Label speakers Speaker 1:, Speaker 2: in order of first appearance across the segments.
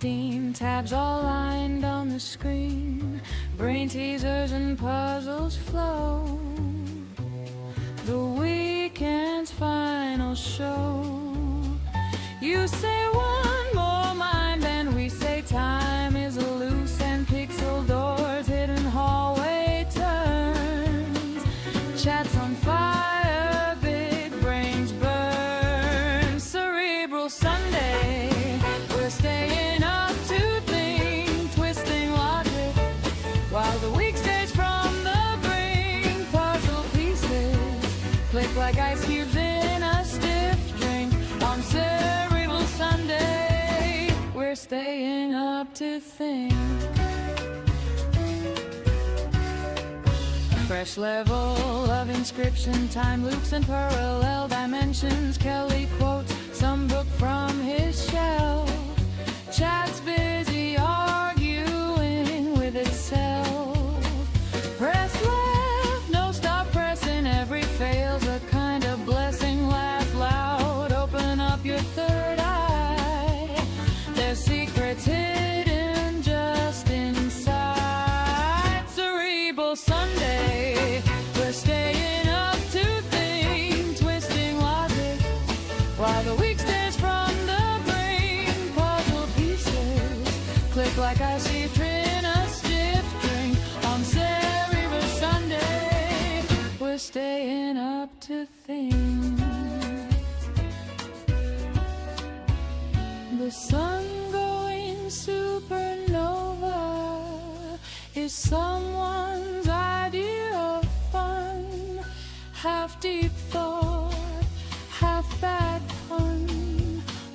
Speaker 1: 16 tabs all lined on the screen. Brain teasers and puzzles flow. The weekend's final show. You say one more mind and we say time is loose and pixel doors, hidden hallway turns. Chats on fire, big brains burn. Cerebral Sunday, we're staying up to think, twisting logic while the week stays from the brink. Puzzle pieces click like ice cubes in a stiff drink. On Cerebral Sunday, we're staying up to think. A fresh level of inscription, time loops and parallel dimensions. Kelly quotes some book from his shelf. Chat's busy arguing with itself. Press left, no stop pressing. Every fail's a kind of blessing. Laugh loud, open up your third eye. There's secrets hidden just inside. Cerebral Sunday, we're staying up to think, twisting logic while the week stays from the brain. Puzzle pieces click like ice cubes in a stiff drink. On Cerebral Sunday, we're staying up to think. The sun going supernova is someone's idea of fun. Half deep thought, half bad pun.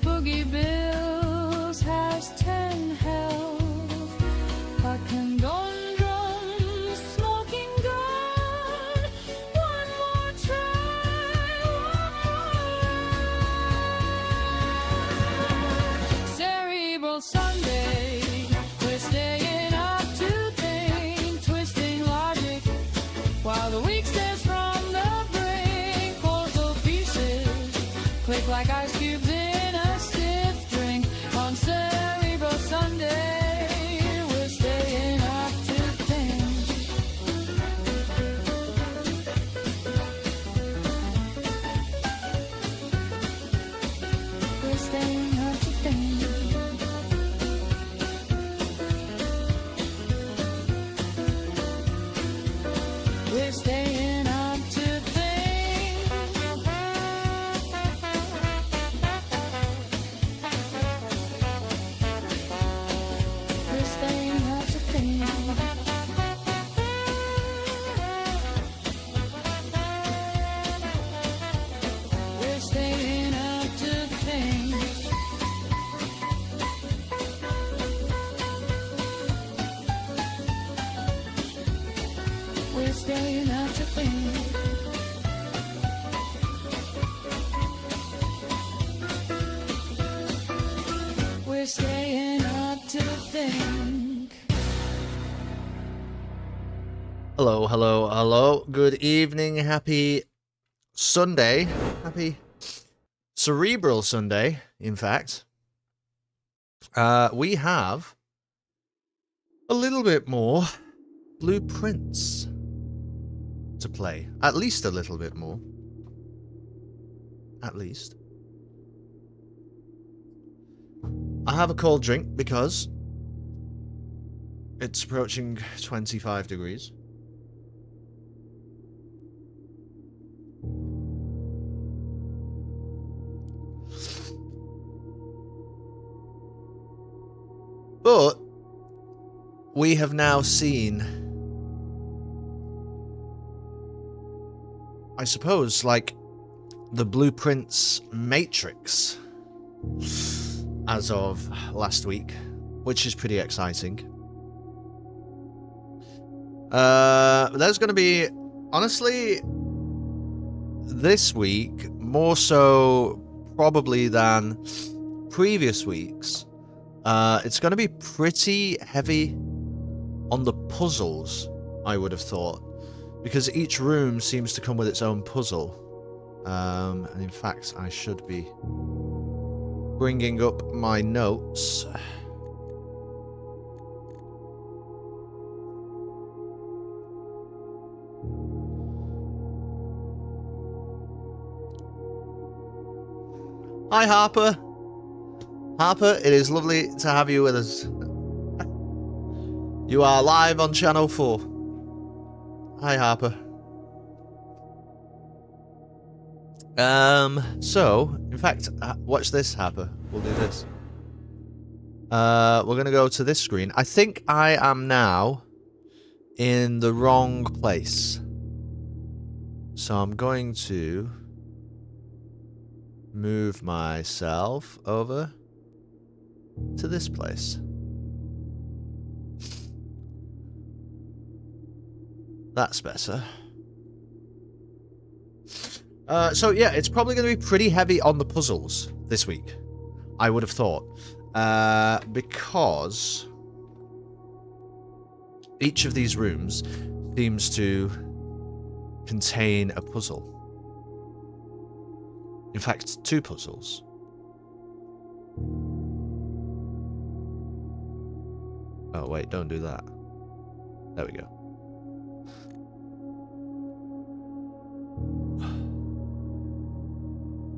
Speaker 1: Boogie Bills has 10 health. A conundrum, smoking gun. One more try, Cerebral Sunday, we're staying up to think, twisting logic while the week stays from the brink. Puzzle pieces click like ice cubes in a stiff drink. On Cerebral Sunday, we're staying up to think. We're staying up to think. We're staying up to think. We're staying up to think. We're staying up to think. We're staying up to think. We're staying up to think.
Speaker 2: Hello, hello, hello. Good evening. Happy Sunday. Happy Cerebral Sunday, in fact. We have a little bit more blueprints to play. At least a little bit more. At least. I have a cold drink because it's approaching 25 degrees. But we have now seen, I suppose, like the blueprints matrix as of last week, which is pretty exciting. There's going to be, honestly, this week, more so probably than previous weeks, it's going to be pretty heavy on the puzzles, I would have thought, because each room seems to come with its own puzzle. And in fact, I should be bringing up my notes Hi, Harper. Harper, it is lovely to have you with us. You are live on Channel 4. Hi, Harper. So, in fact, watch this, Harper. We'll do this. We're going to go to this screen. I think I am now in the wrong place. So I'm going to move myself over to this place. That's better. So yeah, it's probably going to be pretty heavy on the puzzles this week, I would have thought. Because each of these rooms seems to contain a puzzle. In fact, 2 puzzles. Oh wait, don't do that. There we go.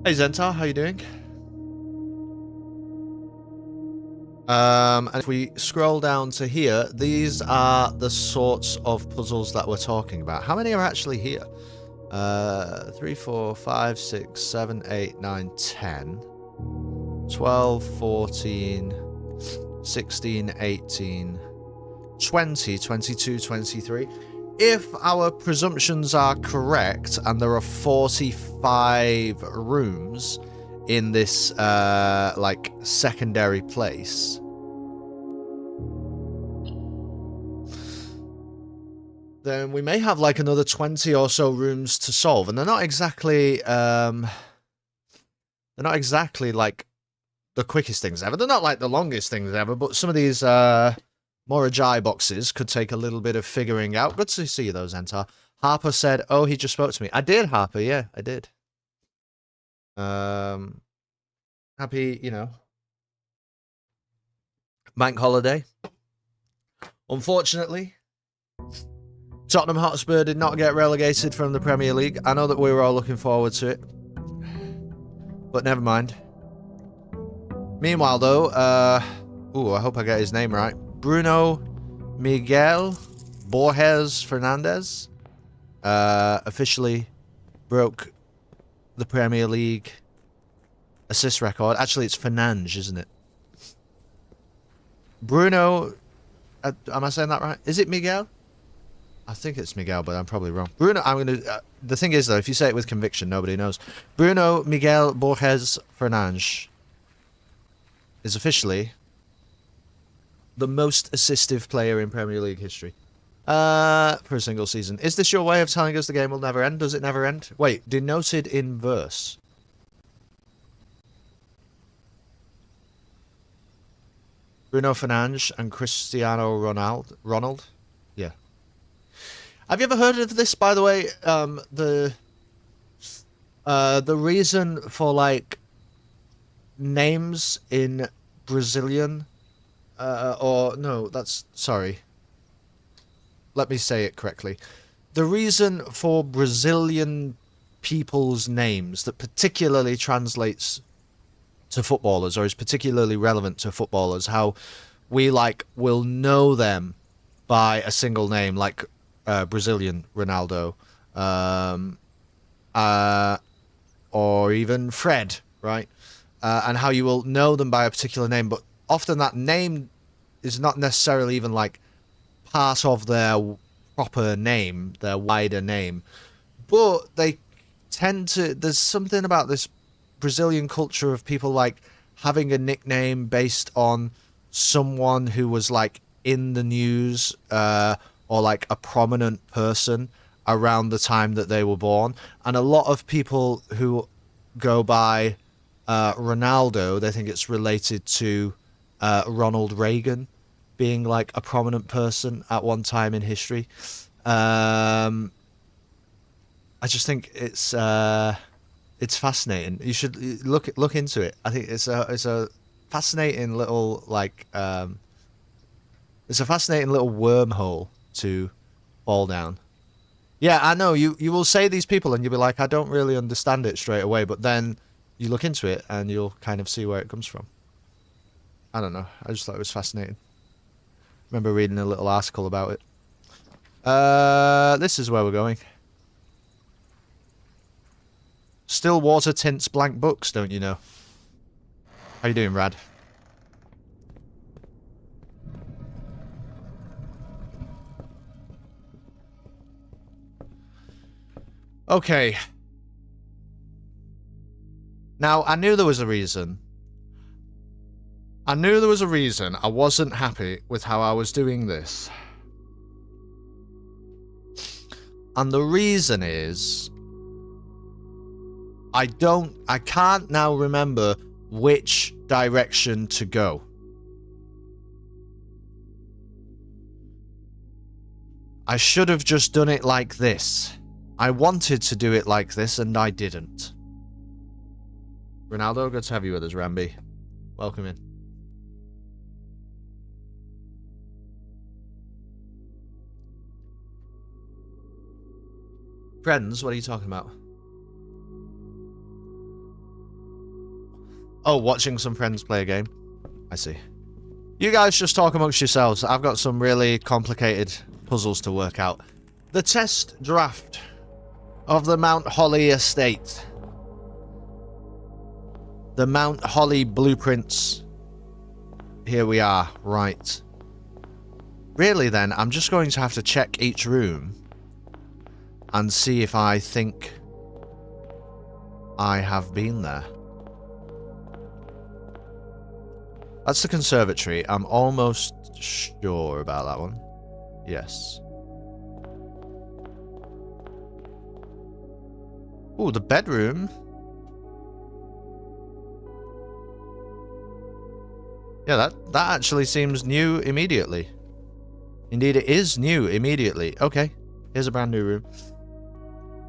Speaker 2: Hey Zentar, how you doing? And if we scroll down to here, these are the sorts of puzzles that we're talking about. How many are actually here? 3, 4, 5, 6, 7, 8, 9, 10, 12, 14, 16, 18, 20, 22, 23. If our presumptions are correct, and there are 45 rooms in this, like, secondary place, then we may have, like, another 20 or so rooms to solve. And they're not exactly, like, the quickest things ever. They're not, like, the longest things ever, but some of these, Morajai boxes could take a little bit of figuring out. Good to see you, though, Zentar. Harper said, oh, he just spoke to me. I did, Harper. Yeah, I did. Happy, you know, bank holiday. Unfortunately, Tottenham Hotspur did not get relegated from the Premier League. I know that we were all looking forward to it, but never mind. Meanwhile, though, ooh, I hope I get his name right. Bruno Miguel Borges Fernandez officially broke the Premier League assist record. Actually, it's Fernandes, isn't it? Bruno, am I saying that right? Is it Miguel? I think it's Miguel, but I'm probably wrong. Bruno, I'm going to... the thing is, though, if you say it with conviction, nobody knows. Bruno Miguel Borges Fernandes is officially the most assistive player in Premier League history. For a single season. Is this your way of telling us the game will never end? Does it never end? Wait, denoted in verse. Bruno Fernandes and Cristiano Ronaldo? Yeah. Have you ever heard of this, by the way? The reason for, like, names in Brazilian... or, no, that's... Sorry. Let me say it correctly. The reason for Brazilian people's names that particularly translates to footballers, or is particularly relevant to footballers, how we, like, will know them by a single name, like Brazilian Ronaldo, or even Fred, right? And how you will know them by a particular name, but often that name is not necessarily even, like, part of their proper name, their wider name. But they tend to... There's something about this Brazilian culture of people, like, having a nickname based on someone who was, like, in the news, or, like, a prominent person around the time that they were born. And a lot of people who go by Ronaldo, they think it's related to Ronald Reagan being, like, a prominent person at one time in history. I just think it's fascinating. You should look into it. I think it's a fascinating little, like, it's a fascinating little wormhole to fall down. Yeah, I know you will say these people and you'll be like, I don't really understand it straight away, but then you look into it and you'll kind of see where it comes from. I don't know. I just thought it was fascinating. Remember reading a little article about it. This is where we're going. Still water tints blank books, don't you know? How you doing, Rad? Okay. Now, I knew there was a reason. I knew there was a reason I wasn't happy with how I was doing this. And the reason is... I can't now remember which direction to go. I should have just done it like this. I wanted to do it like this, and I didn't. Ronaldo, good to have you with us, Ramby. Welcome in. Friends, what are you talking about? Oh, watching some friends play a game. I see. You guys just talk amongst yourselves. I've got some really complicated puzzles to work out. The test draft of the Mount Holly estate. The Mount Holly blueprints. Here we are. Right. Really then, I'm just going to have to check each room and see if I think I have been there. That's the conservatory. I'm almost sure about that one. Yes. Ooh, the bedroom. Yeah, that actually seems new immediately. Indeed, it is new immediately. Okay, here's a brand new room.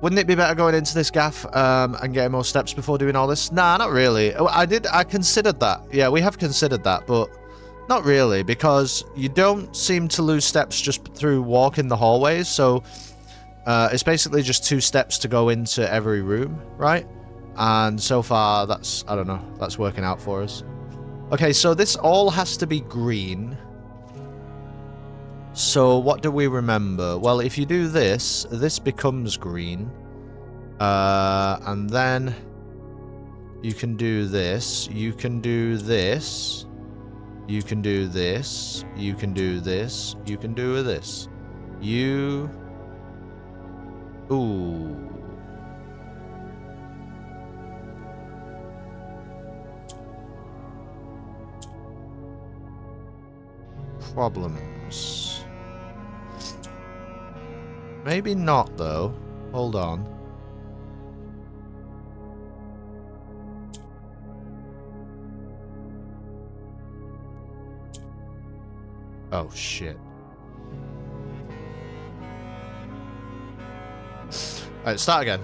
Speaker 2: Wouldn't it be better going into this gaff and getting more steps before doing all this? Nah, not really. I considered that. Yeah, we have considered that, but not really, because you don't seem to lose steps just through walking the hallways, so it's basically just 2 steps to go into every room, right? And so far, that's, I don't know, that's working out for us. Okay, so this all has to be green. So what do we remember? Well, if you do this, this becomes green. And then you can do this. You can do this. You can do this. You can do this. You can do this. You... Ooh. Problems. Maybe not, though. Hold on. Oh, shit. Alright, start again.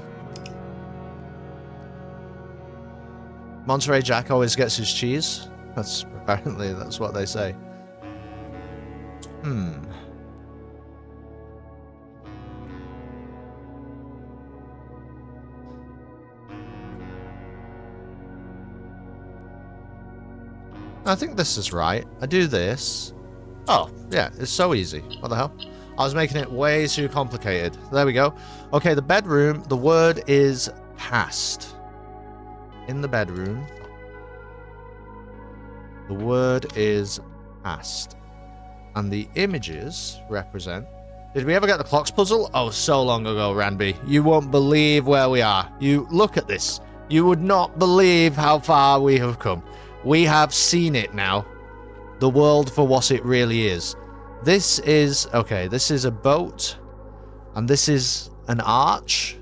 Speaker 2: Monterey Jack always gets his cheese. Apparently, that's what they say. I think this is right. I do this. Oh, yeah, it's so easy. What the hell? I was making it way too complicated. There we go. Okay, the bedroom. The word is past. In the bedroom. The word is past. And the images represent... Did we ever get the clocks puzzle? Oh, so long ago, Ranby. You won't believe where we are. You look at this. You would not believe how far we have come. We have seen it now. The world for what it really is. This is... Okay, this is a boat. And this is an arch.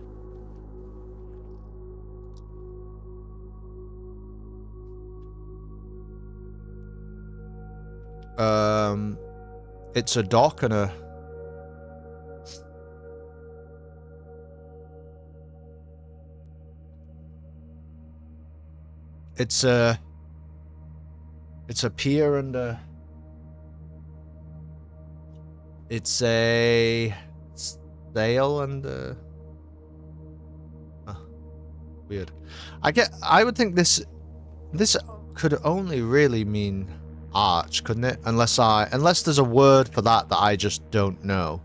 Speaker 2: It's a dock and a... It's a pier and a... It's a sail and a... Weird. I would think this could only really mean arch, couldn't it? Unless there's a word for that I just don't know.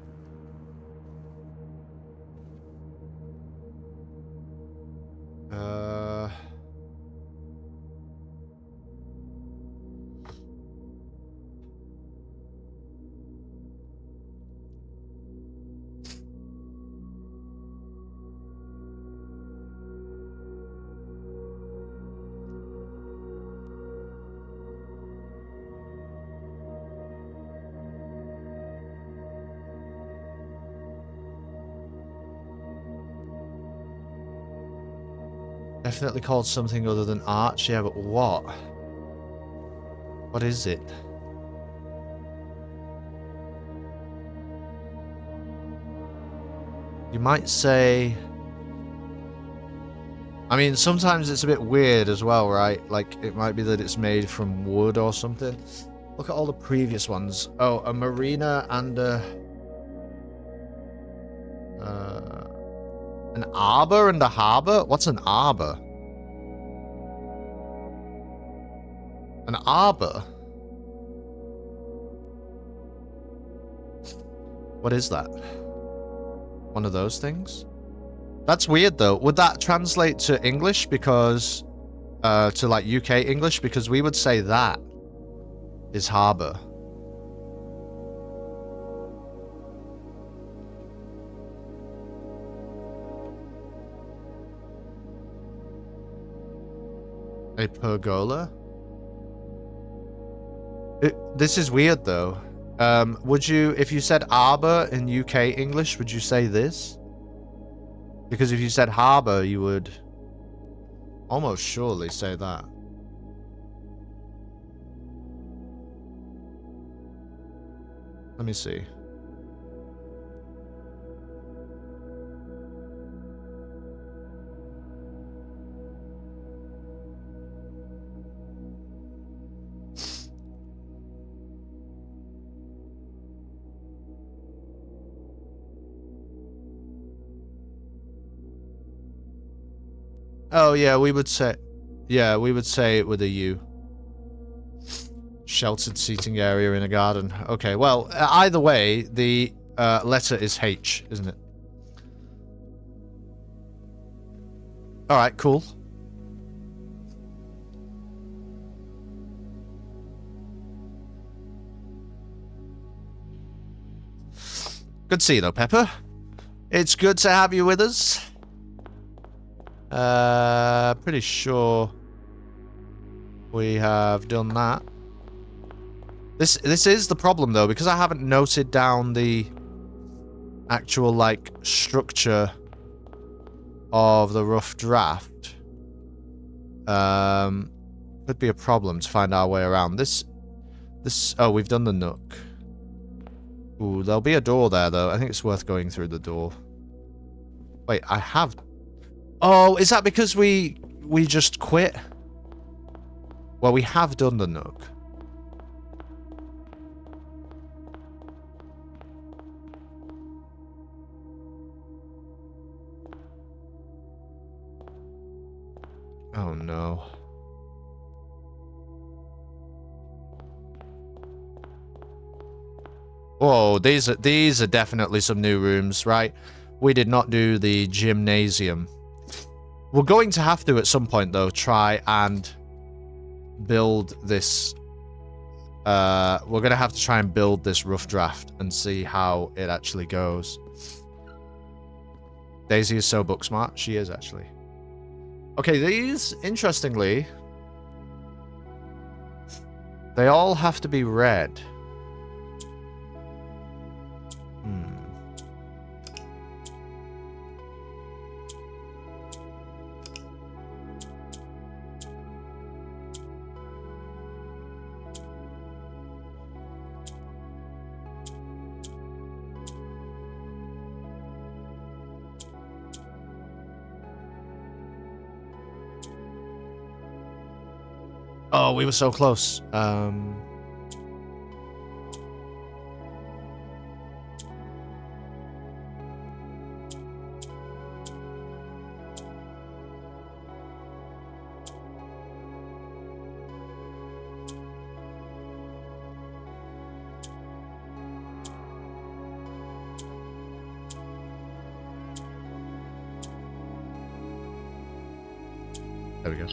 Speaker 2: Definitely called something other than arch, yeah, but what? What is it? You might say... I mean, sometimes it's a bit weird as well, right? Like, it might be that it's made from wood or something. Look at all the previous ones. Oh, a marina and an arbor and a harbor? What's an arbor? An arbor? What is that? One of those things? That's weird though. Would that translate to English because to like UK English? Because we would say that is harbor. A pergola? This is weird though. Would you, if you said arbor in UK English, would you say this? Because if you said harbor, you would almost surely say that. Let me see. Oh yeah, we would say it with a U. Sheltered seating area in a garden. Okay, well, either way, the letter is H, isn't it? Alright, cool. Good to see you though, Pepper. It's good to have you with us. Pretty sure we have done that. This is the problem though, because I haven't noted down the actual like structure of the rough draft. Could be a problem to find our way around. This oh, we've done the nook. Ooh, there'll be a door there though. I think it's worth going through the door. Wait, I have... Oh, is that because we just quit? Well, we have done the nook. Oh no. Whoa, these are definitely some new rooms, right? We did not do the gymnasium. We're going to have to, at some point, though, try and build this... we're going to have to try and build this rough draft and see how it actually goes. Daisy is so book smart. She is, actually. Okay, these, interestingly... they all have to be red. Oh, we were so close. There we go.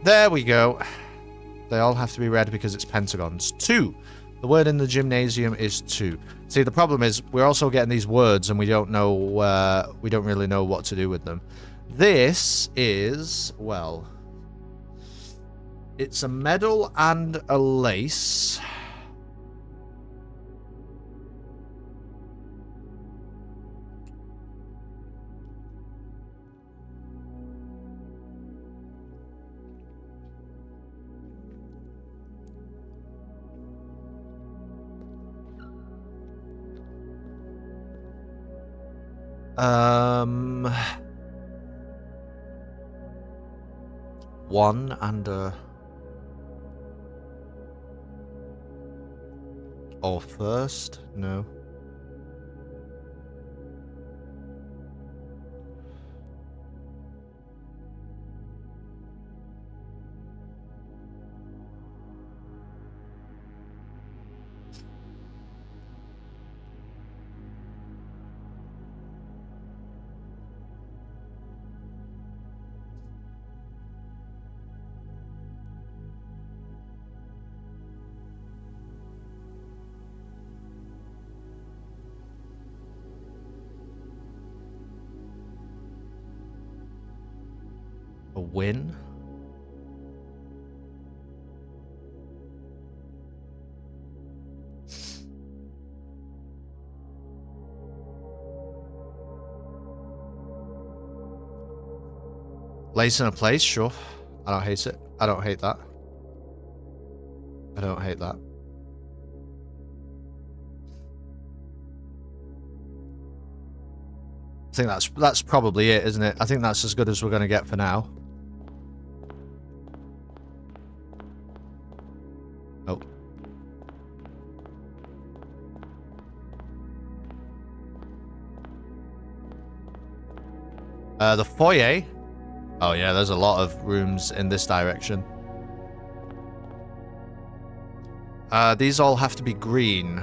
Speaker 2: There we go. They all have to be red because it's pentagons. 2. The word in the gymnasium is 2. See, the problem is we're also getting these words and we don't really know what to do with them. This is, well, it's a medal and a lace. One and a... Or first? No. A win? Lace in a place, sure. I don't hate it. I don't hate that. I don't hate that. I think that's probably it, isn't it? I think that's as good as we're going to get for now. Oh. The foyer. Oh yeah, there's a lot of rooms in this direction. These all have to be green.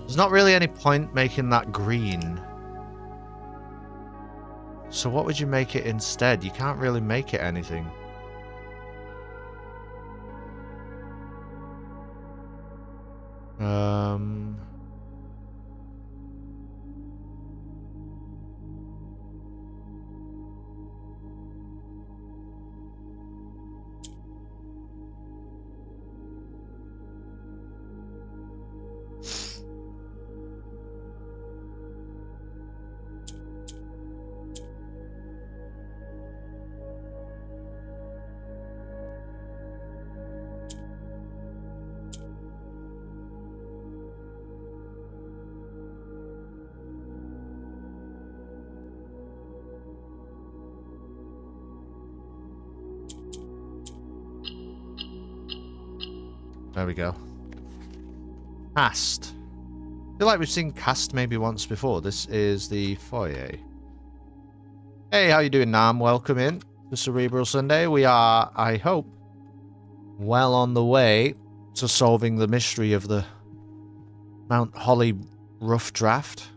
Speaker 2: There's not really any point making that green. So what would you make it instead? You can't really make it anything. There we go. Cast. I feel like we've seen cast maybe once before. This is the foyer. Hey, how you doing, Nam? Welcome in to Cerebral Sunday. We are, I hope, well on the way to solving the mystery of the Mount Holly rough draft.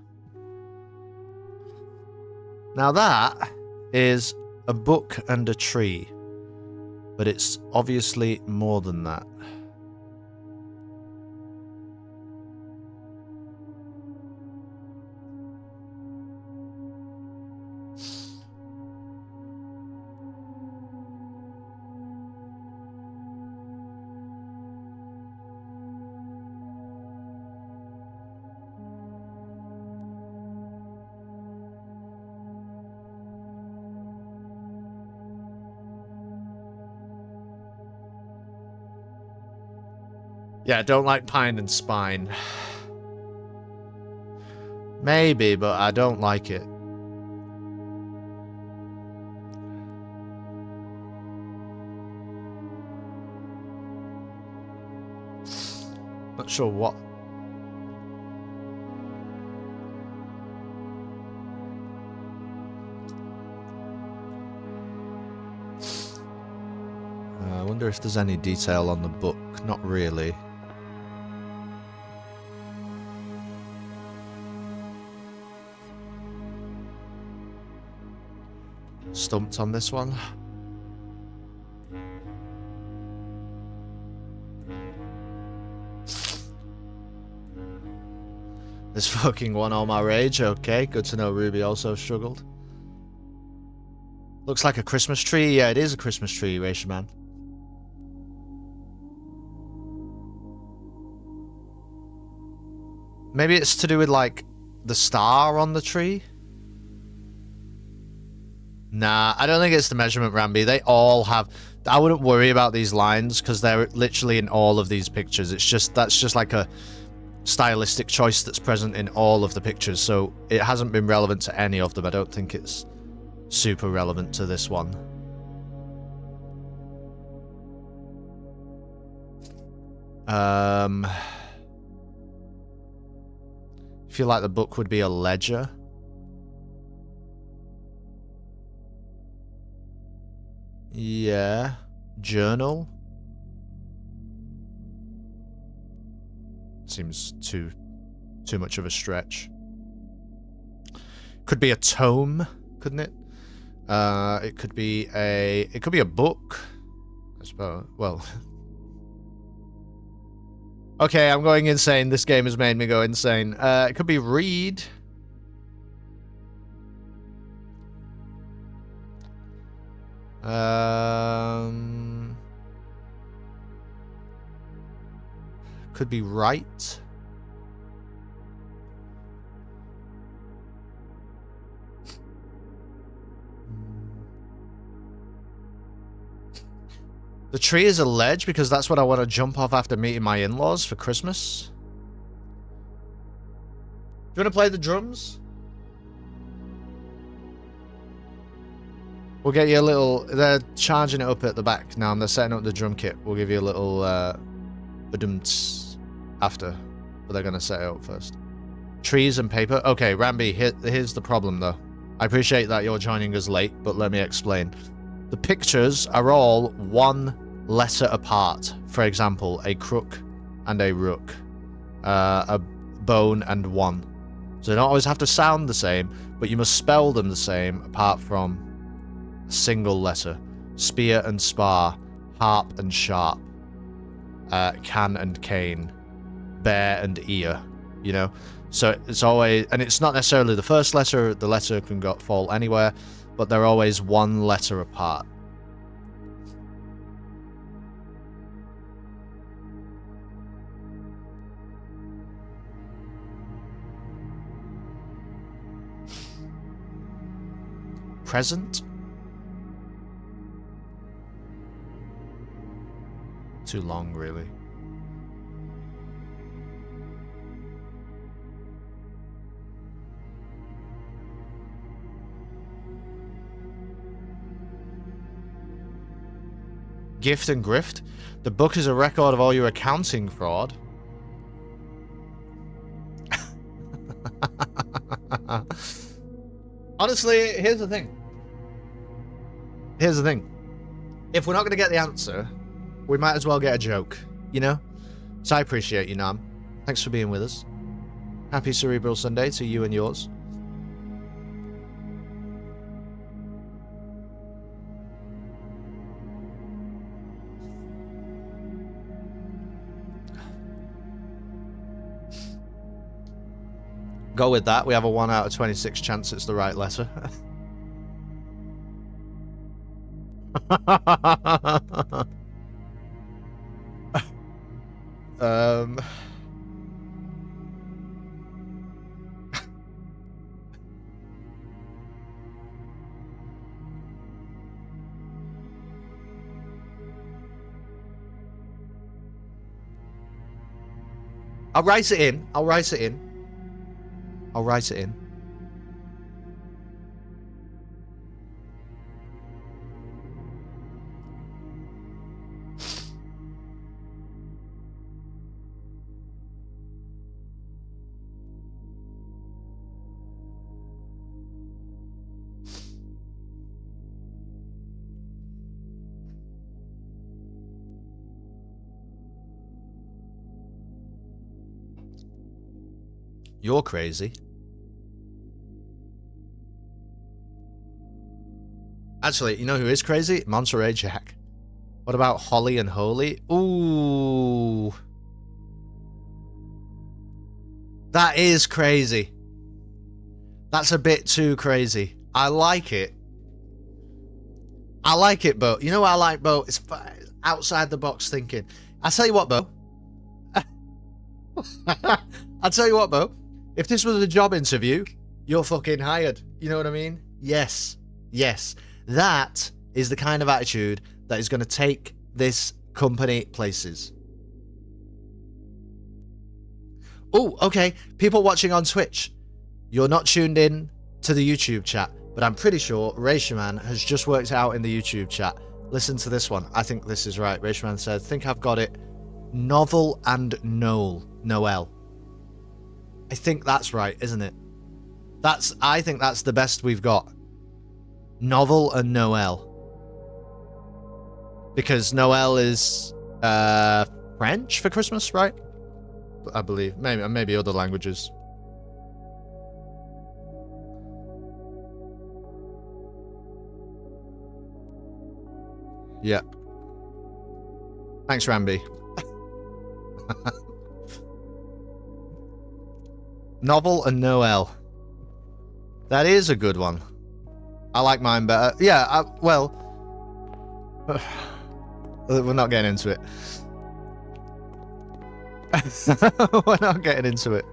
Speaker 2: Now that is a book and a tree. But it's obviously more than that. Yeah, I don't like pine and spine. Maybe, but I don't like it. Not sure what. I wonder if there's any detail on the book. Not really. Stumped on this one. This fucking won all my rage. Okay, good to know Ruby also struggled. Looks like a Christmas tree. Yeah, it is a Christmas tree, Racial Man. Maybe it's to do with, like, the star on the tree? Nah, I don't think it's the measurement, Ramby. They all have... I wouldn't worry about these lines, because they're literally in all of these pictures. It's just... That's just like a stylistic choice that's present in all of the pictures, so it hasn't been relevant to any of them. I don't think it's super relevant to this one. I feel like the book would be a ledger. Yeah. Journal. Seems too much of a stretch. Could be a tome, couldn't it? It could be a book, I suppose. Well, okay, I'm going insane. This game has made me go insane. It could be read. Could be write. The tree is a ledge because that's what I want to jump off after meeting my in-laws for Christmas. Do you want to play the drums? We'll get you a little... They're charging it up at the back now and they're setting up the drum kit. We'll give you a little... badumts after. But they're going to set it up first. Trees and paper. Okay, Ramby, here's the problem though. I appreciate that you're joining us late, but let me explain. The pictures are all one letter apart. For example, a crook and a rook. A bone and one. So they don't always have to sound the same, but you must spell them the same apart from a single letter. Spear and spar. Harp and sharp. Can and cane. Bear and ear. You know? So it's always... And it's not necessarily the first letter. The letter can fall anywhere. But they're always one letter apart. Present? Too long, really. Gift and grift. The book is a record of all your accounting fraud. Honestly, here's the thing. If we're not going to get the answer, we might as well get a joke, you know? So I appreciate you, Nam. Thanks for being with us. Happy Cerebral Sunday to you and yours. go with that. We have a 1 out of 26 chance it's the right letter. I'll write it in. I'll write it in. I'll write it in. You're crazy. Actually, you know who is crazy? Monterey Jack. What about Holly and Holy? Ooh. That is crazy. That's a bit too crazy. I like it. I like it, Bo. You know what I like, Bo? It's outside the box thinking. I'll tell you what, Bo. I'll tell you what, Bo. If this was a job interview, you're fucking hired. You know what I mean? Yes. Yes. That is the kind of attitude that is going to take this company places. Oh, okay. People watching on Twitch, you're not tuned in to the YouTube chat, but I'm pretty sure Rayshaman has just worked it out in the YouTube chat. Listen to this one. I think this is right. Rayshaman said, think I've got it. Novel and Noel. I think that's right, isn't it? I think that's the best we've got. Novel and Noel. Because Noel is French for Christmas, right? I believe. Maybe other languages. Yeah. Thanks, Ramby. Novel and Noel. That is a good one. I like mine better. Yeah, well... we're not getting into it. We're not getting into it.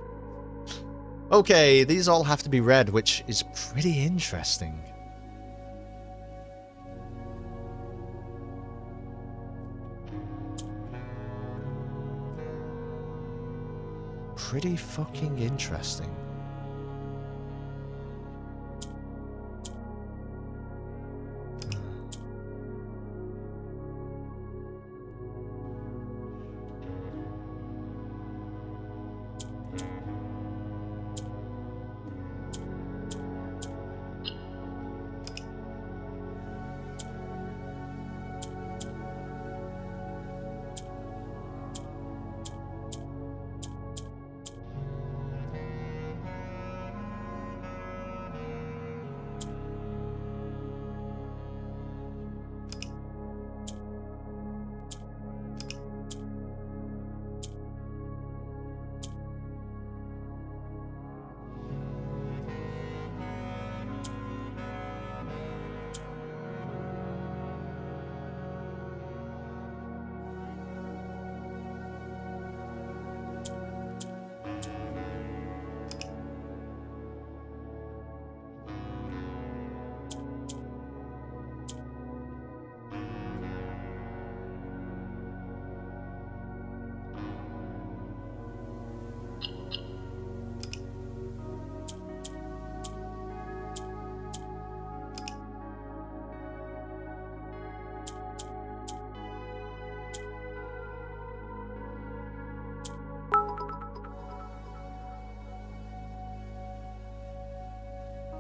Speaker 2: Okay, these all have to be read, which is pretty interesting. Pretty fucking interesting.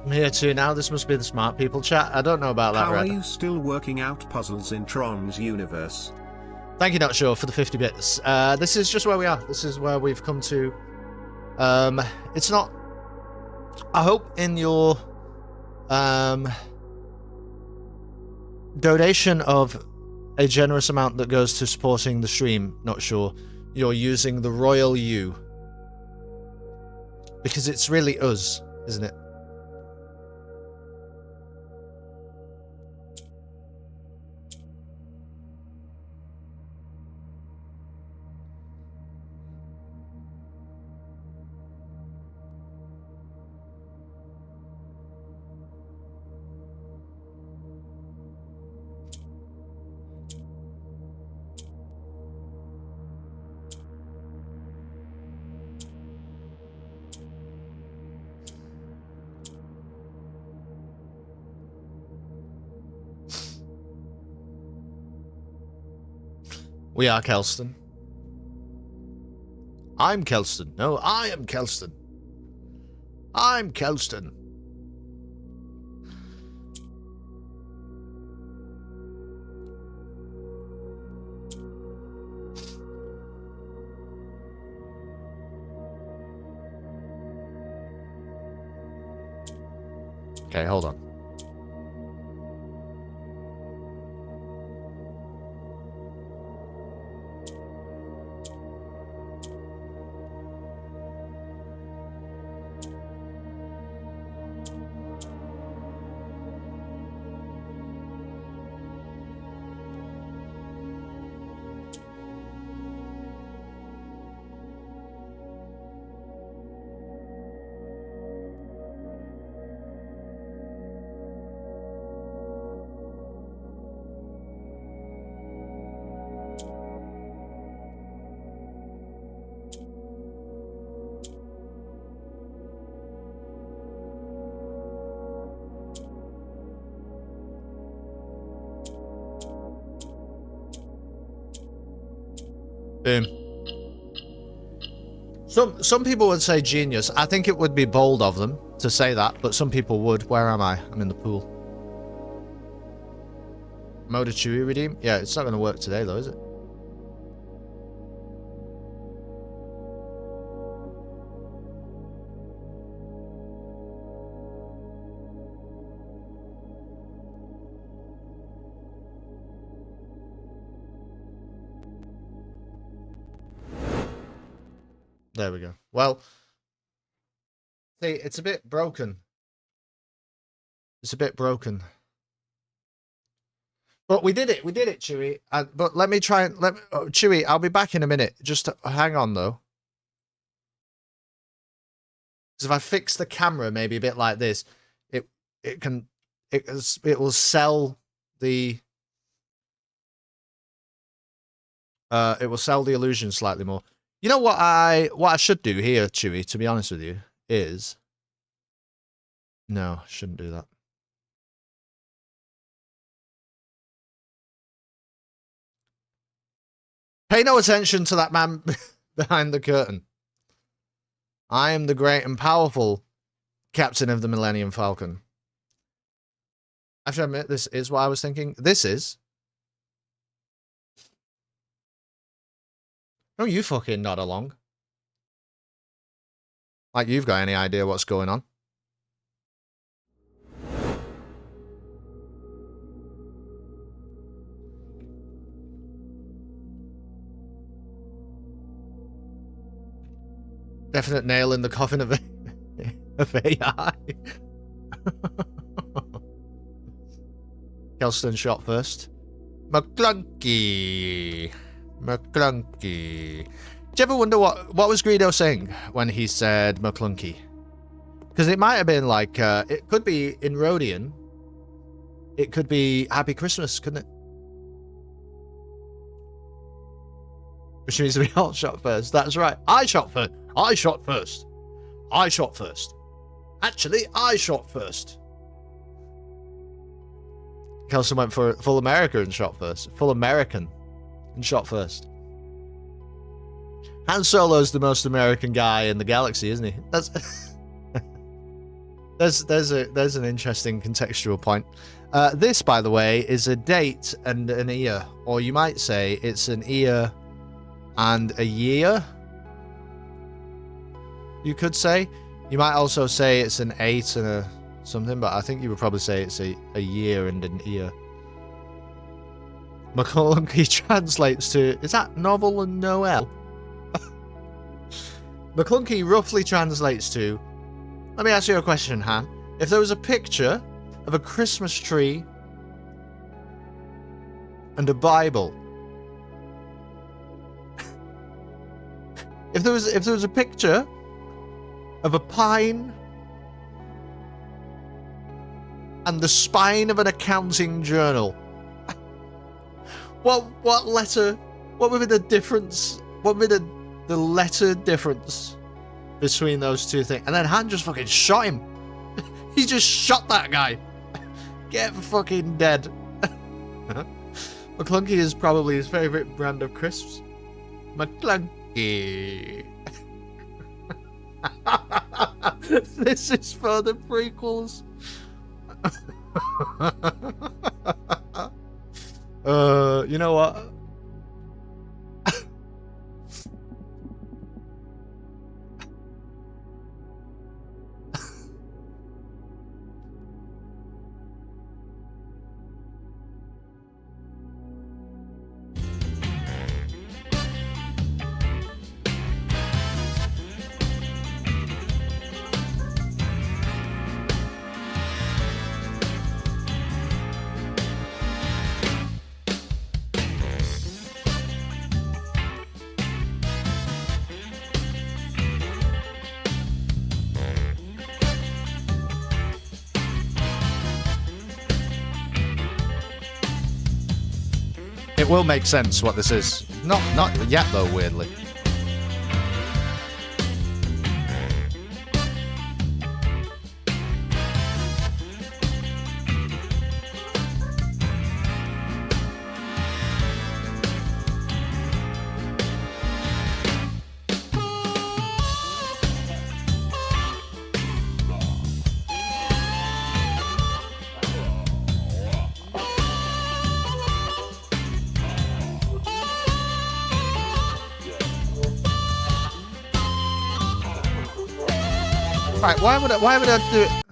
Speaker 2: I'm here too now. This must be the smart people chat. I don't know about that,
Speaker 3: How
Speaker 2: Red.
Speaker 3: are you still working out puzzles in Tron's universe?
Speaker 2: Thank you, Not Sure, for the 50 bits. This is just where we are. This is where we've come to. It's not... I hope in your donation of a generous amount that goes to supporting the stream, Not Sure, you're using the Royal U. Because it's really us, isn't it? We are Kelston. I'm Kelston. No, I am Kelston. I'm Kelston. Okay, hold on. Boom. Some people would say genius. I think it would be bold of them to say that, but some people would. Where am I? I'm in the pool. Mode of Chewy redeem? Yeah, it's not going to work today though, is it? There we go. Well, see, it's a bit broken. It's a bit broken. But we did it. We did it, Chewy. But let me try and Chewy, I'll be back in a minute. Just hang on though. Because if I fix the camera maybe a bit like this, it will sell the illusion slightly more. You know what I should do here, Chewy, to be honest with you, is... No, I shouldn't do that. Pay no attention to that man behind the curtain. I am the great and powerful captain of the Millennium Falcon. I have to admit, this is what I was thinking. This is... Don't you fucking nod along. Like you've got any idea what's going on. Definite nail in the coffin of AI. Kelston shot first. McClunky. McClunky. Did you ever wonder what was Greedo saying when he said McClunky? Because it might have been like, it could be in Rhodian. It could be Happy Christmas, couldn't it? Which means we all shot first. That's right. I shot first. I shot first. I shot first. Actually, I shot first. Kelson went for full America and shot first. Full American and shot first. Han Solo's the most American guy in the galaxy, isn't he? That's there's an interesting contextual point. This, by the way, is a date and an year, or you might say it's an year and a year. You could say. You might also say it's an 8 and a something, but I think you would probably say it's a year and an ear. McClunky translates to, is that Novel and Noel? McClunky roughly translates to, let me ask you a question, Han. If there was a picture of a Christmas tree and a Bible, if there was a picture of a pine and the spine of an accounting journal, what would be the difference? What would be the letter difference between those two things? And then Han just fucking shot him. He just shot that guy. Get fucking dead. McClunky is probably his favorite brand of crisps. McClunky. This is for the prequels. You know what? It will make sense what this is. Not yet though, weirdly. Right, why would I do it?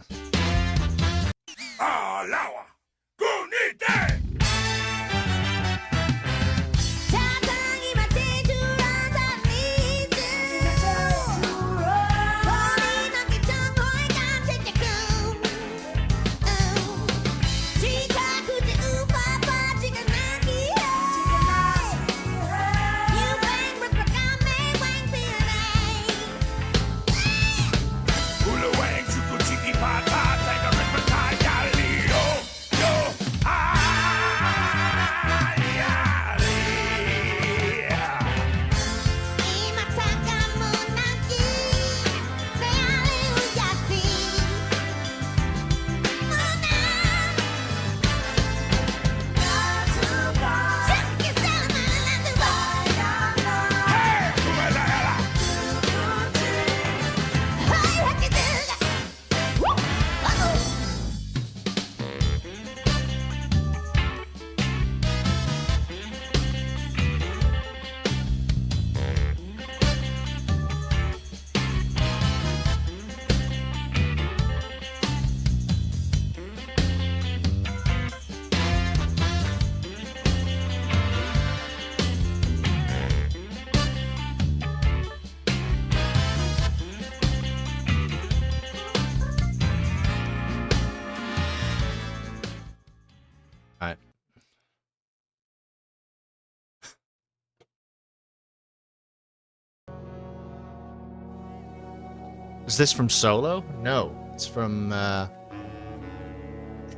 Speaker 2: Is this from Solo? No, it's from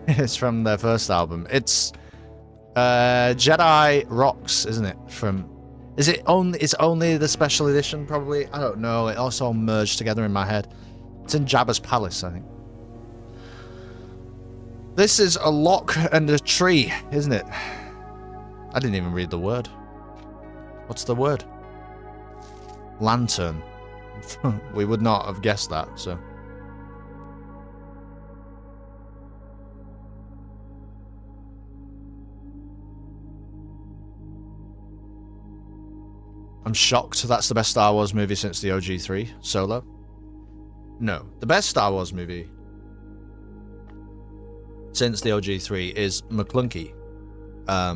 Speaker 2: it's from their first album. It's Jedi Rocks, isn't it? Is it only? It's only the special edition, probably. I don't know. It also merged together in my head. It's in Jabba's palace, I think. This is a lock and a tree, isn't it? I didn't even read the word. What's the word? Lantern. We would not have guessed that, so. I'm shocked that's the best Star Wars movie since the OG3, Solo. No, the best Star Wars movie since the OG3 is McClunky. A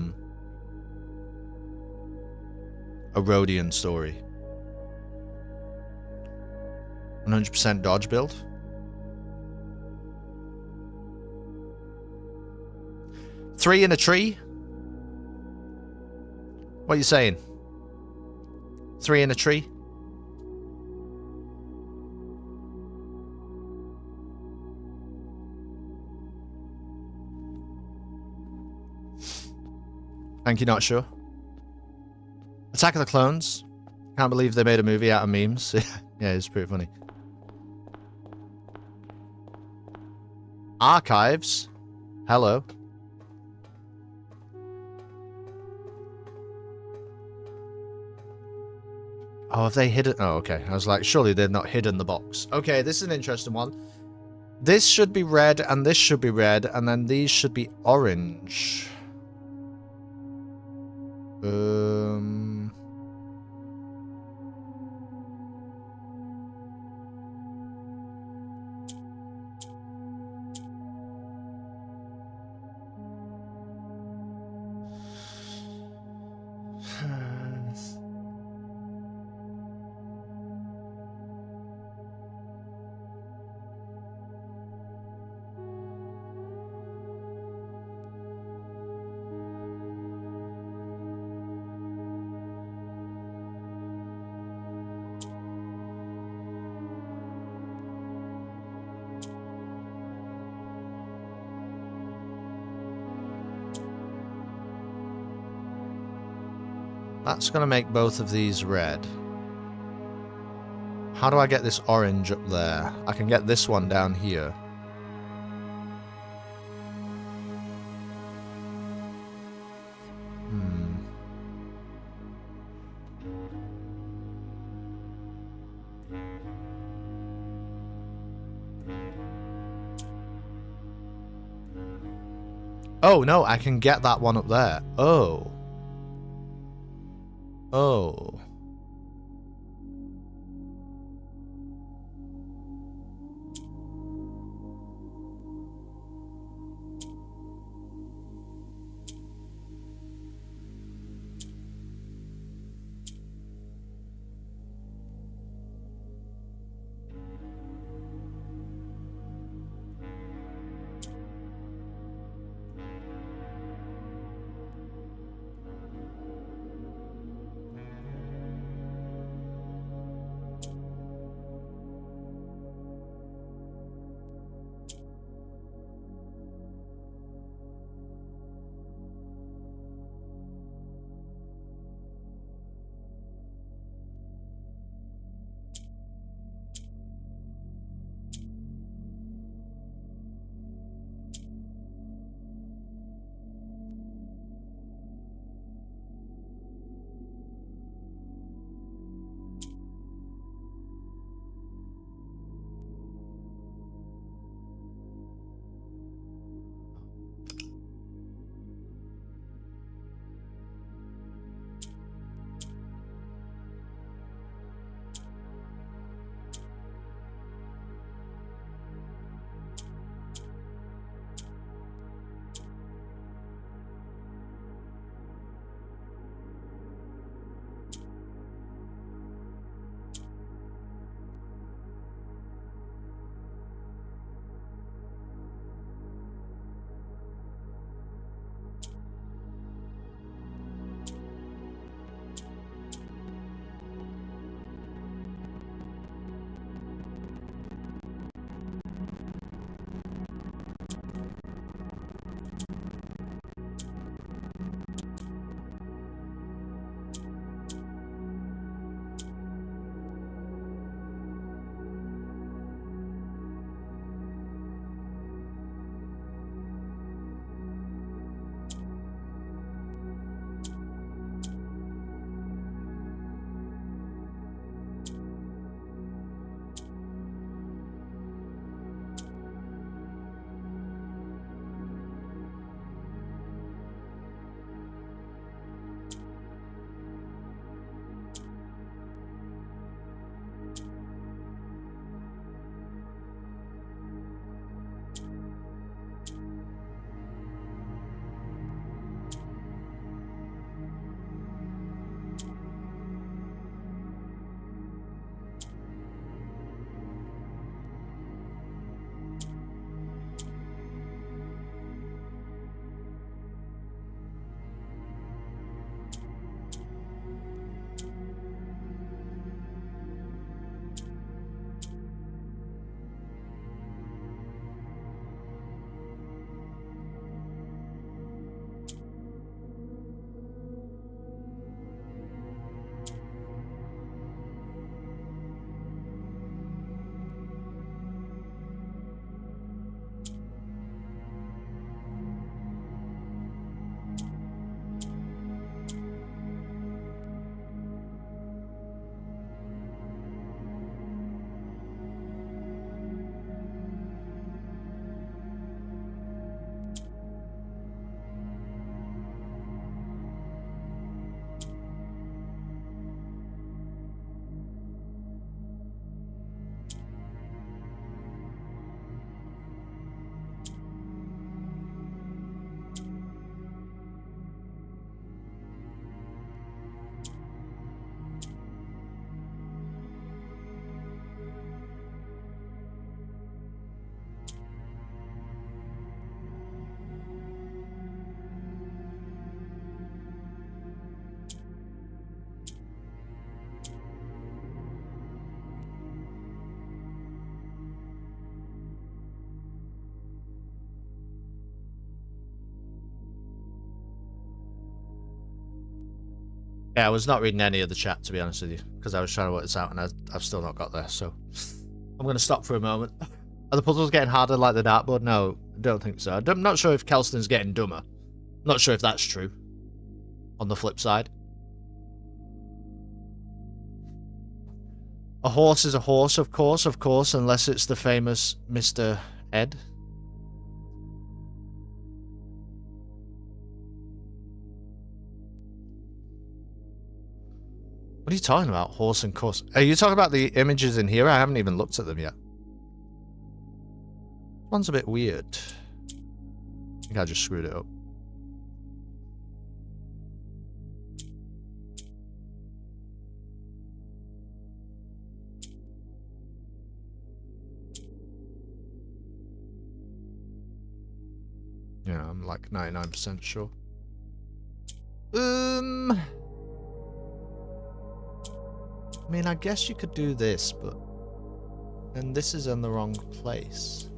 Speaker 2: Rodian Story. 100% dodge build. Three in a tree? What are you saying? 3 in a tree? Thank you, not sure. Attack of the Clones. Can't believe they made a movie out of memes. Yeah, it's pretty funny. Archives. Hello. Oh, have they hidden? Oh, okay. I was like, surely they've not hidden the box. Okay, this is an interesting one. This should be red, and this should be red, and then these should be orange. That's going to make both of these red. How do I get this orange up there? I can get this one down here. Oh, no, I can get that one up there. Oh. Oh. Yeah, I was not reading any of the chat, to be honest with you, because I was trying to work this out, and I've still not got there, so I'm going to stop for a moment. Are the puzzles getting harder like the dartboard? No, I don't think so. I'm not sure if Kelston's getting dumber. I'm not sure if that's true. On the flip side. A horse is a horse, of course, unless it's the famous Mr. Ed. What are you talking about? Horse and course. Are you talking about the images in here? I haven't even looked at them yet. One's a bit weird. I think I just screwed it up. Yeah, I'm like 99% sure. I mean, I guess you could do this, but... And this is in the wrong place.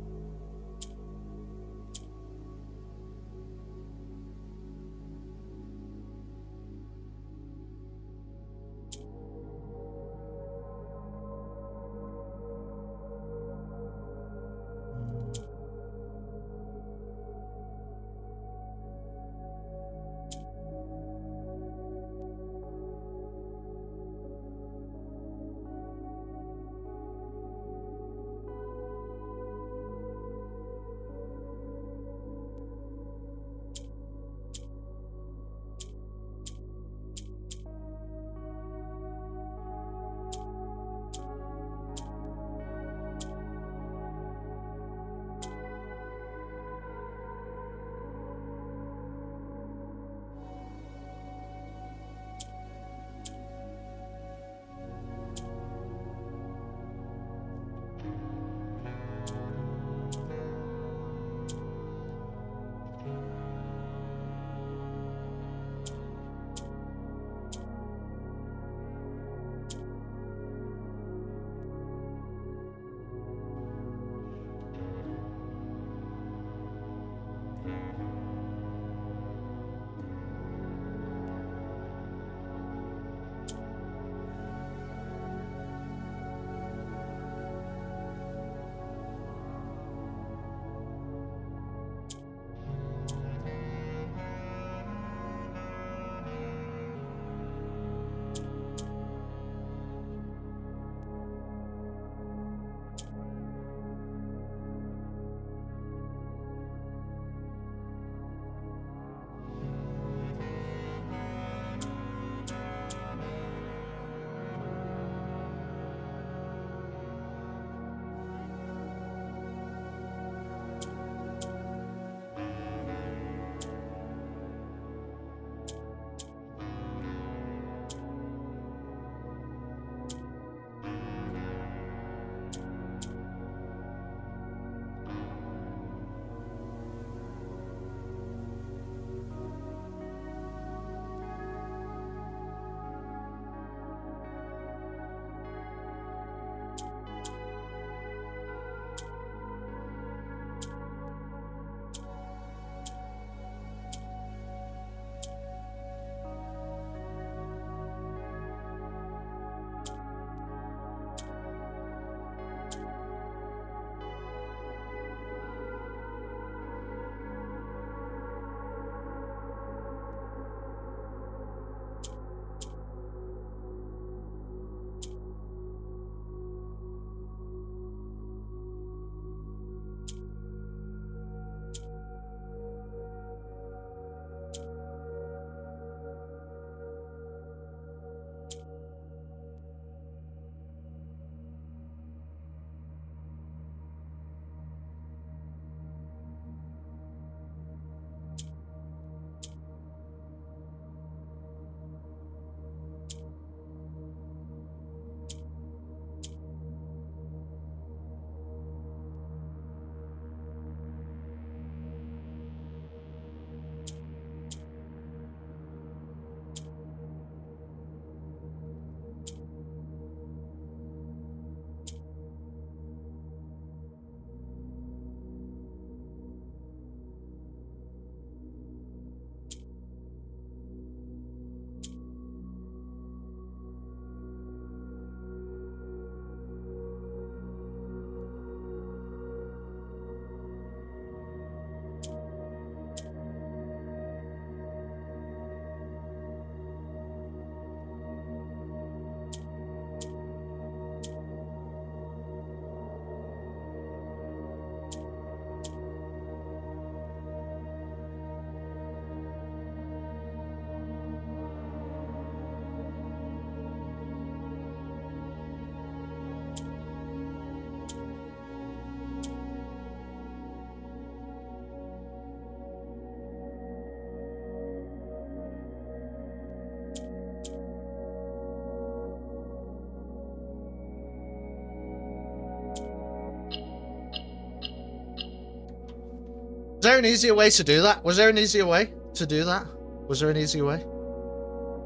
Speaker 2: there an easier way to do that? Was there an easier way to do that? Was there an easier way?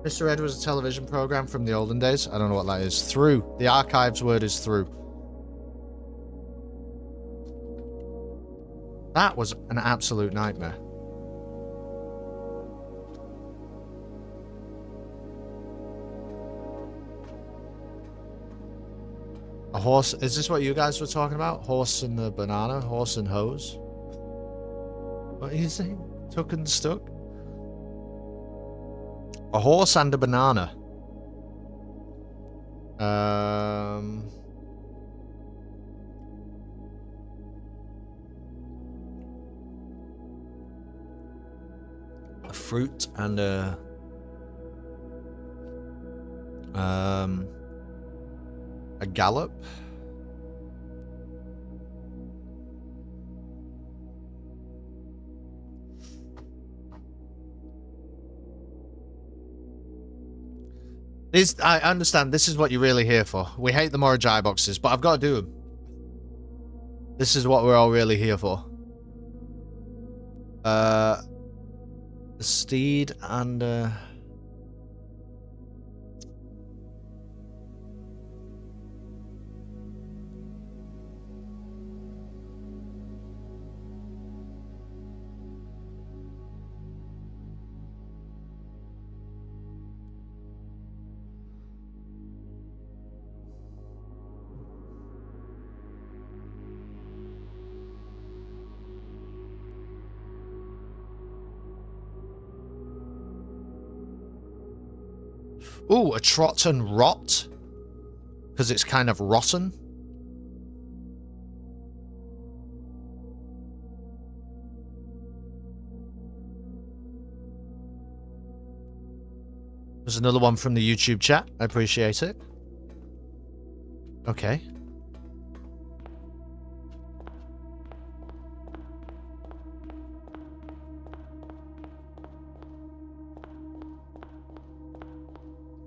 Speaker 2: Mr. Ed was a television program from the olden days. I don't know what that is. Through. The archives word is through. That was an absolute nightmare. A horse. Is this what you guys were talking about? Horse and the banana? Horse and hose? What are you saying? Took and stuck? A horse and a banana. A fruit and a gallop. I understand this is what you're really here for. We hate the Morajai boxes, but I've got to do them. This is what we're all really here for. The steed and ooh, a trot and rot? Because it's kind of rotten? There's another one from the YouTube chat. I appreciate it. Okay.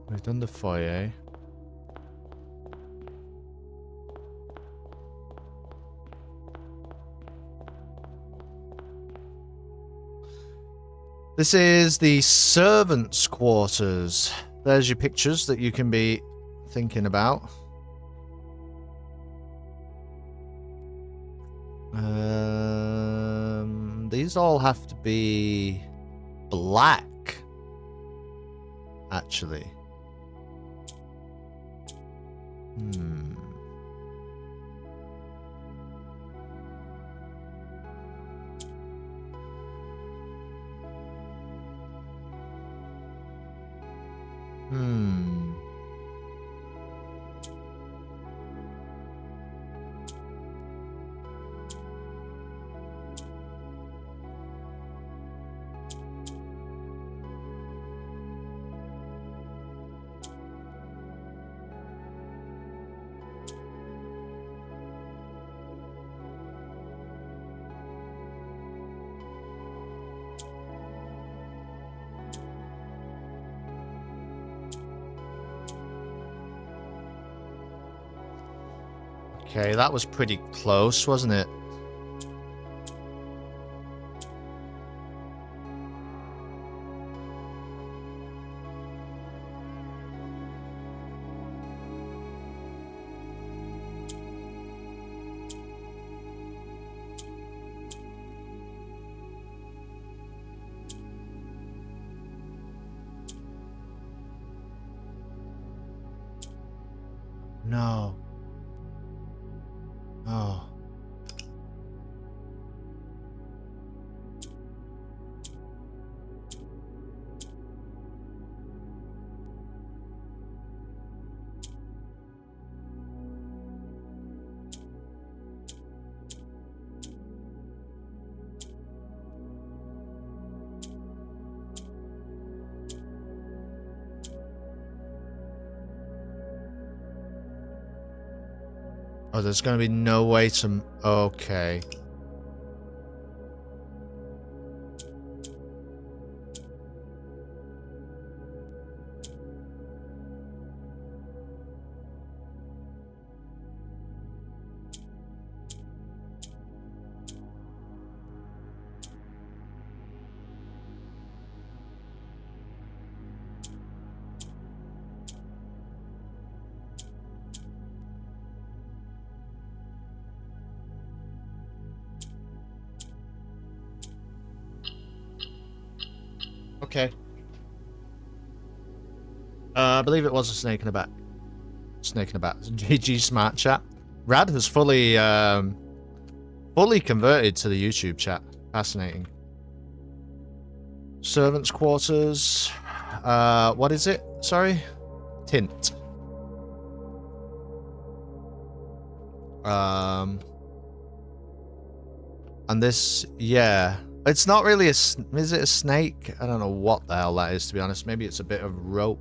Speaker 2: We've done the foyer. This is the servants' quarters. There's your pictures that you can be thinking about. These all have to be black, actually. Okay, that was pretty close, wasn't it? No. Oh. Oh, there's going to be no way to... Okay. Okay. I believe it was a snake in a bat. Snake in a bat. GG smart chat. Rad has fully converted to the YouTube chat. Fascinating. Servants' quarters. What is it? Sorry? Tint. And this, yeah. It's not really a... Is it a snake? I don't know what the hell that is, to be honest. Maybe it's a bit of rope.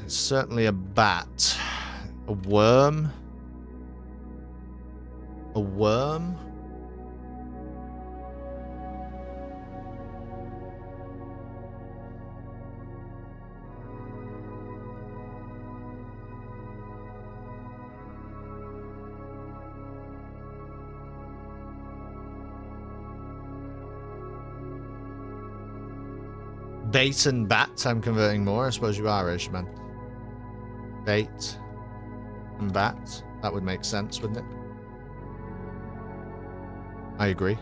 Speaker 2: It's certainly a bat. A worm? A worm? Bait and bat, I'm converting more. I suppose you are, Ish, man. Bait and bat. That would make sense, wouldn't it? I agree.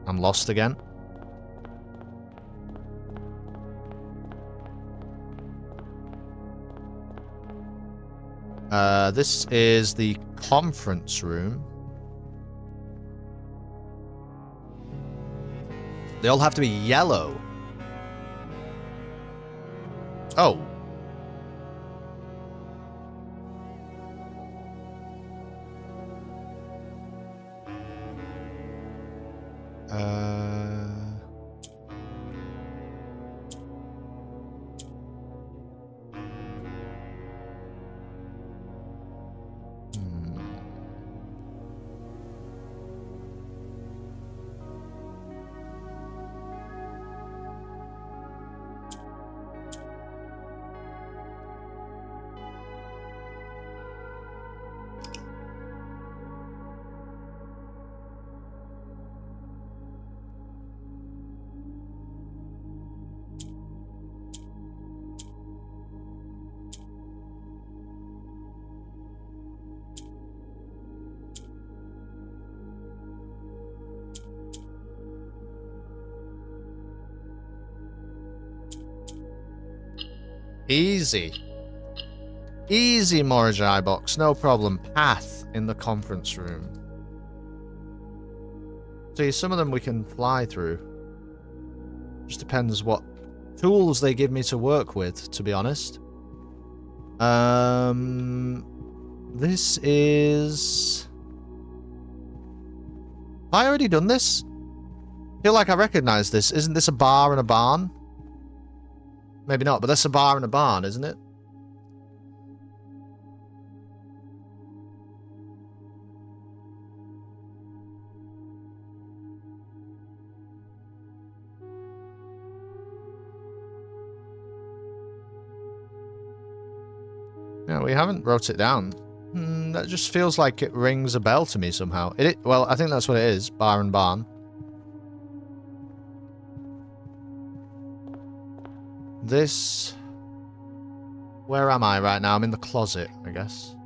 Speaker 2: I'm lost again. This is the conference room. They all have to be yellow. Oh. Easy. Easy, Morajai box. No problem. Path in the conference room. See, some of them we can fly through. Just depends what tools they give me to work with, to be honest. This is... Have I already done this? I feel like I recognize this. Isn't this a bar and a barn? Maybe not, but that's a bar and a barn, isn't it? No, we haven't wrote it down. That just feels like it rings a bell to me somehow. Well, I think that's what it is. Bar and barn. This... Where am I right now? I'm in the closet, I guess.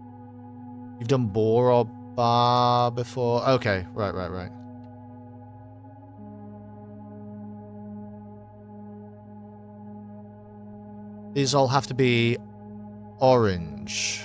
Speaker 2: You've done bar or bar before? Okay, right. These all have to be orange.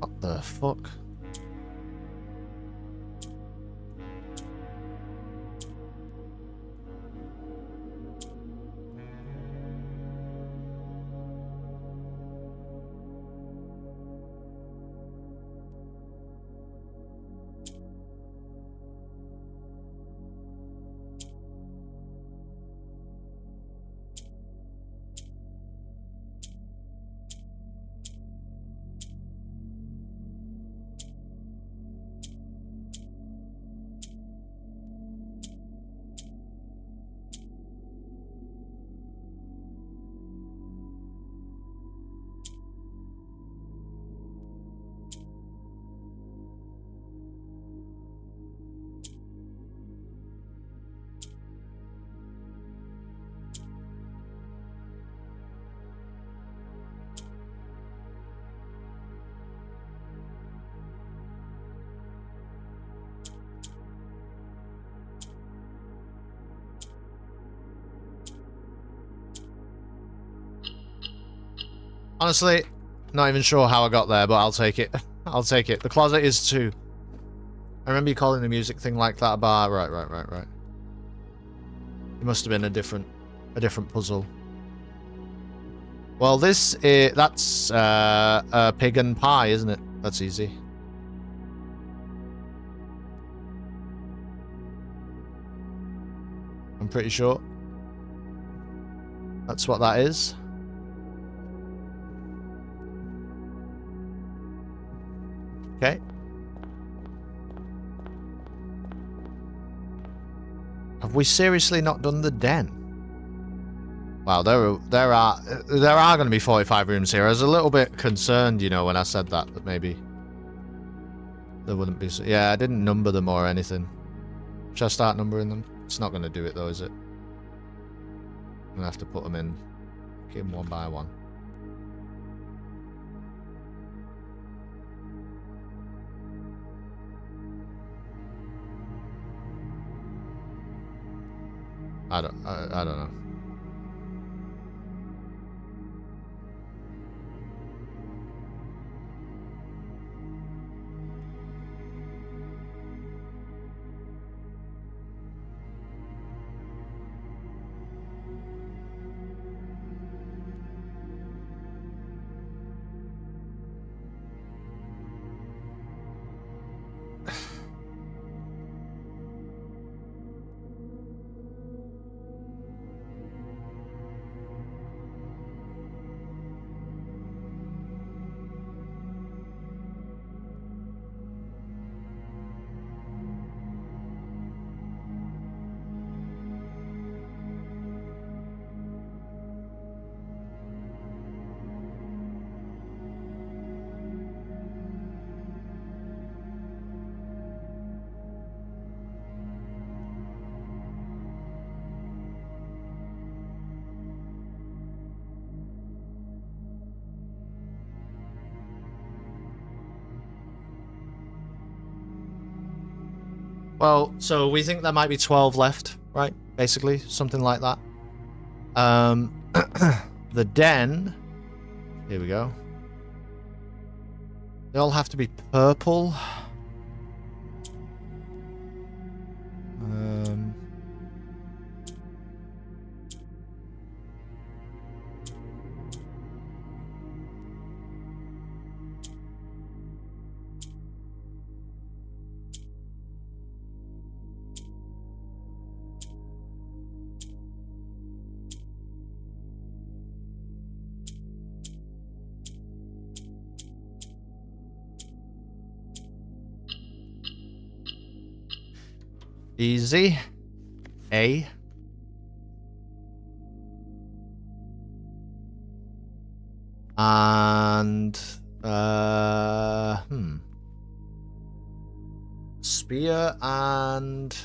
Speaker 2: What the fuck? Honestly, not even sure how I got there, but I'll take it. I'll take it. The closet is 2. I remember you calling the music thing like that a bar. Right. It must have been a different puzzle. Well, that's pig and pie, isn't it? That's easy. I'm pretty sure that's what that is. Okay. Have we seriously not done the den? Wow, there are going to be 45 rooms here. I was a little bit concerned, you know, when I said that maybe there wouldn't be. Yeah, I didn't number them or anything. Should I start numbering them? It's not going to do it though, is it? I'm gonna have to put them in. Give them one by one. I don't know. Well, so we think there might be 12 left, right? Basically, something like that. The den. Here we go. They all have to be purple. Easy. A. And spear and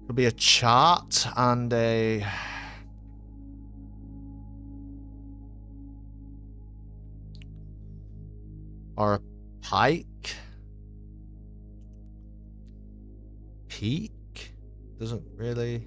Speaker 2: could be a chart and a or a pike. Peak doesn't really.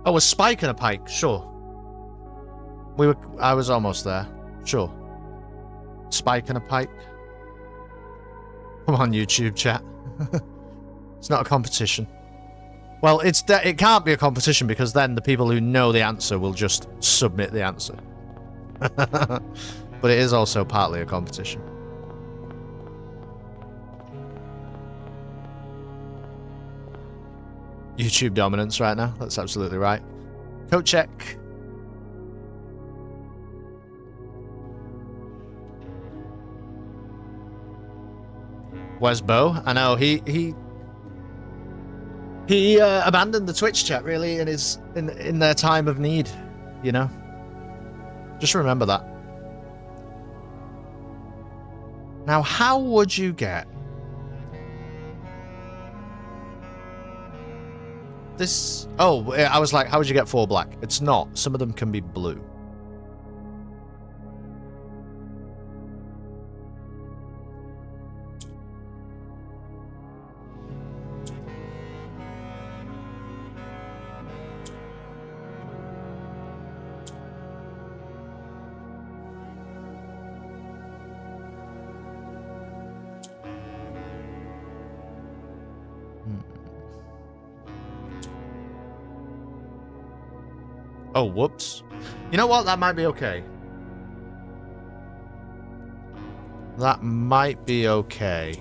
Speaker 2: Oh, a spike and a pike, sure. I was almost there. Sure. Spike and a pike. Come on, YouTube chat. It's not a competition. Well, it can't be a competition because then the people who know the answer will just submit the answer. But it is also partly a competition. YouTube dominance right now. That's absolutely right. Code check. Where's Bo? I know he abandoned the Twitch chat really in their time of need, you know. Just remember that. Now, how would you get this? Oh, I was like, how would you get 4 black? It's not. Some of them can be blue. Oh, whoops. You know what? That might be okay. That might be okay.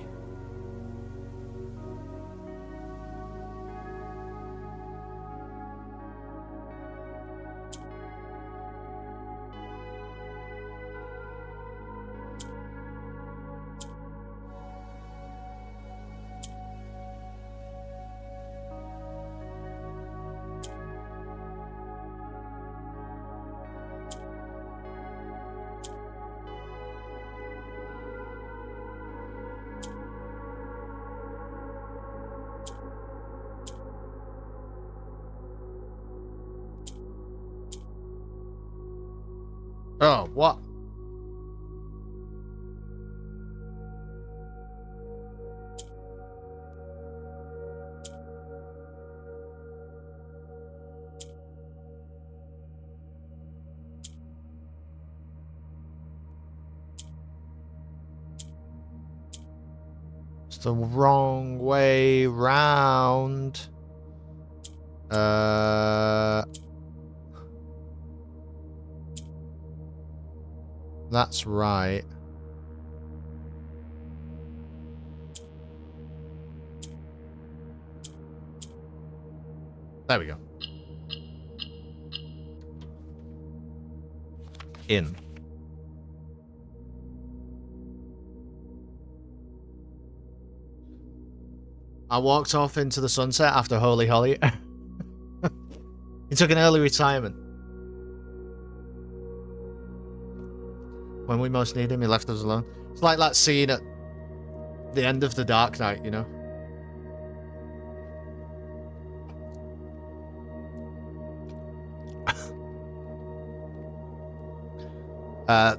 Speaker 2: Oh, what? It's the wrong way round. That's right. There we go. In. I walked off into the sunset after Holy Holly. He took an early retirement. When we most need him, he left us alone. It's like that scene at the end of The Dark Knight, you know?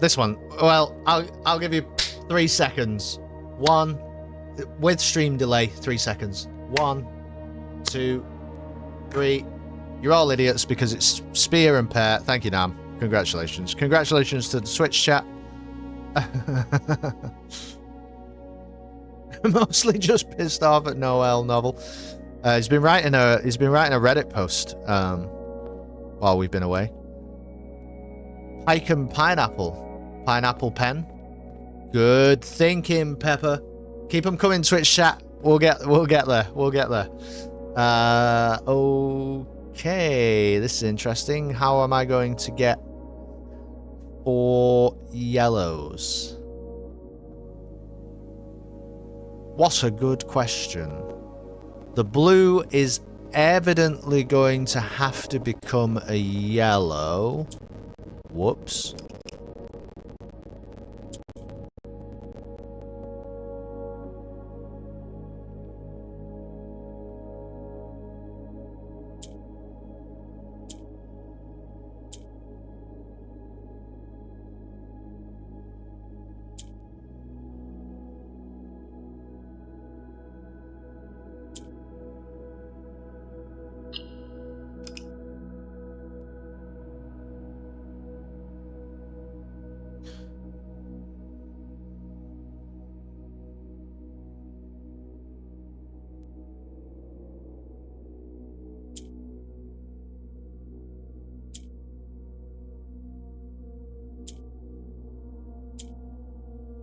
Speaker 2: This one. Well, I'll give you 3 seconds. 1, with stream delay, 3 seconds. 1, 2, 3. You're all idiots because it's Spear and Pear. Thank you, Nam. Congratulations. Congratulations to the Switch chat. Mostly just pissed off at Noel novel. He's been writing a Reddit post while we've been away. Pike and pineapple pen. Good thinking, Pepper. Keep them coming, Twitch chat. We'll get there. We'll get there. Okay, this is interesting. How am I going to get 4 yellows? What a good question. The blue is evidently going to have to become a yellow. Whoops.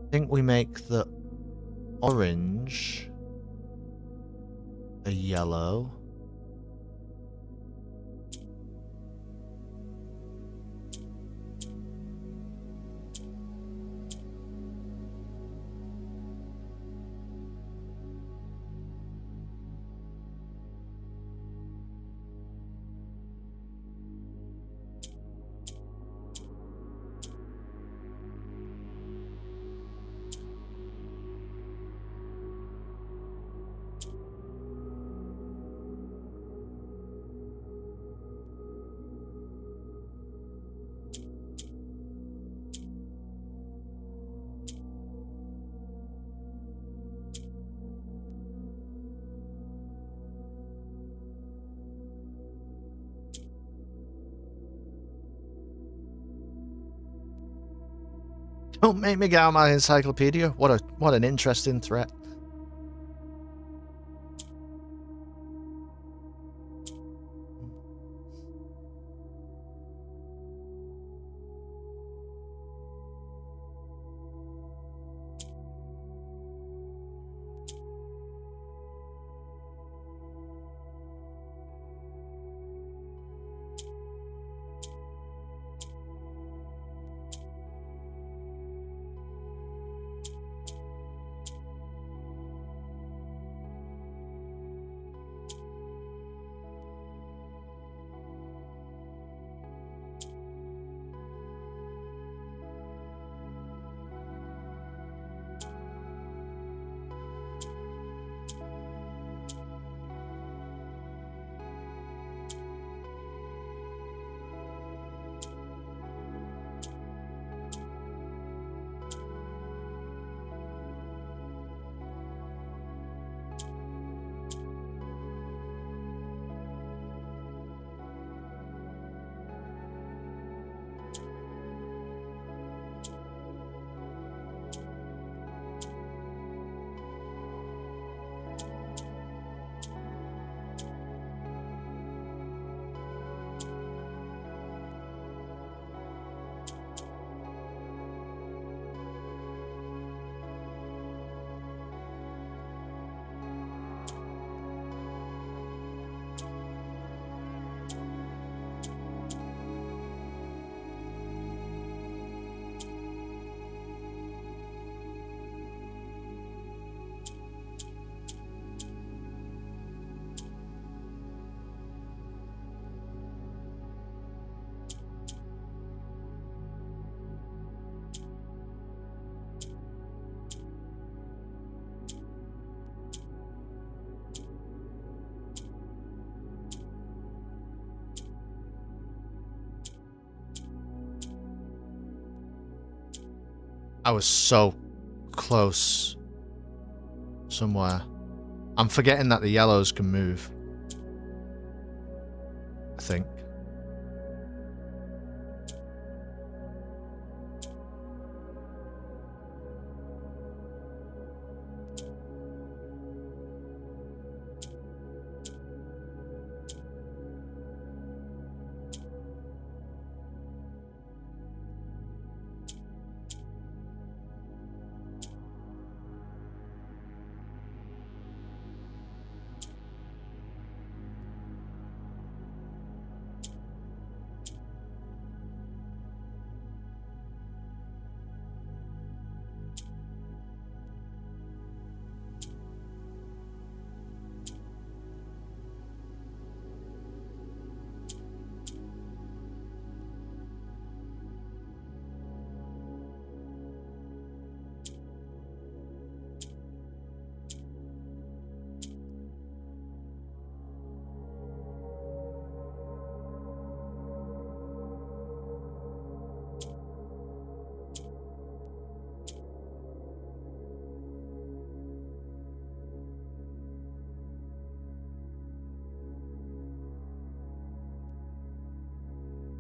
Speaker 2: I think we make the orange a yellow. Don't make me get out my encyclopedia. What an interesting threat. I was so close somewhere. I'm forgetting that the yellows can move. I think.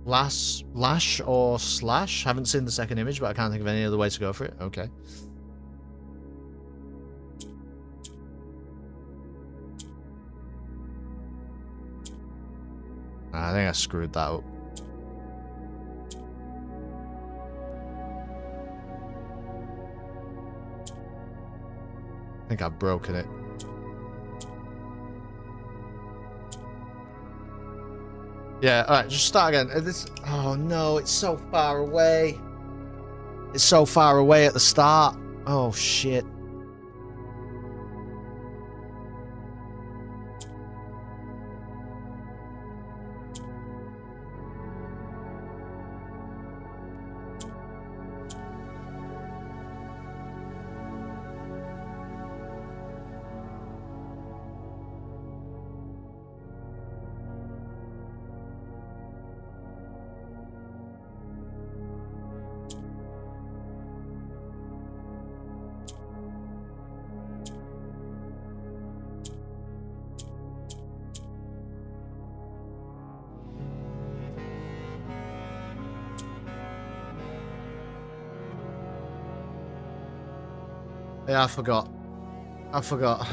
Speaker 2: Lash or slash? Haven't seen the second image, but I can't think of any other way to go for it. Okay. I think I screwed that up. I think I've broken it. Yeah, alright, just start again. Oh no, it's so far away. It's so far away at the start. Oh shit. Yeah, I forgot. I forgot.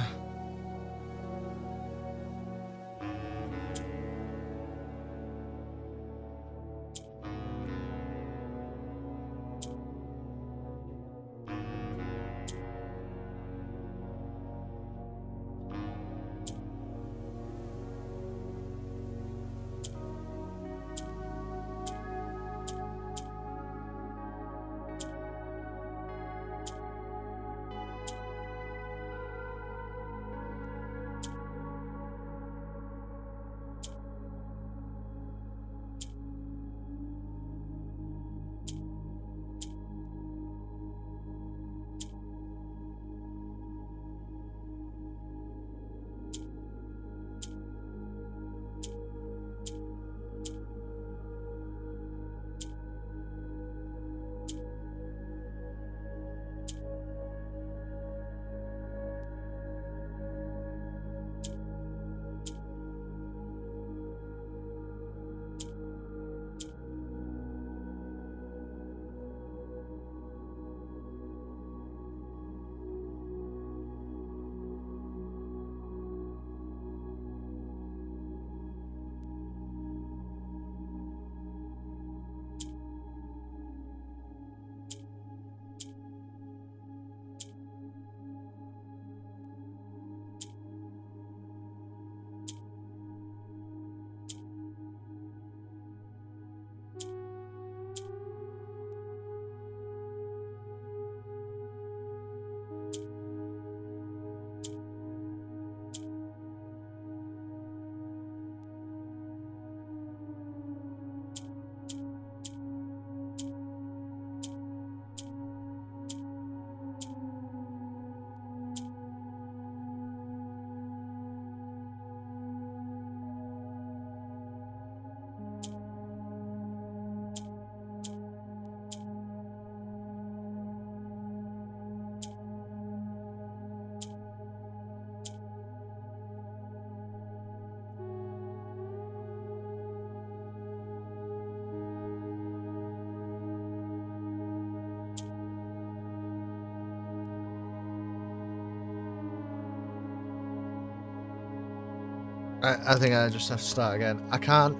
Speaker 2: I think I just have to start again. I can't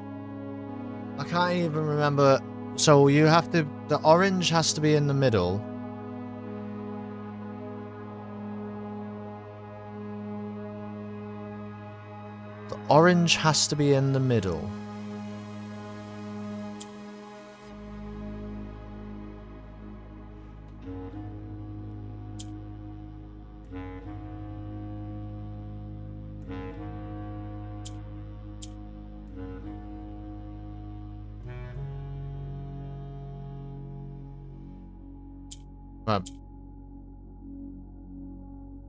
Speaker 2: even remember. So you have to, the orange has to be in the middle. The orange has to be in the middle. Right. Is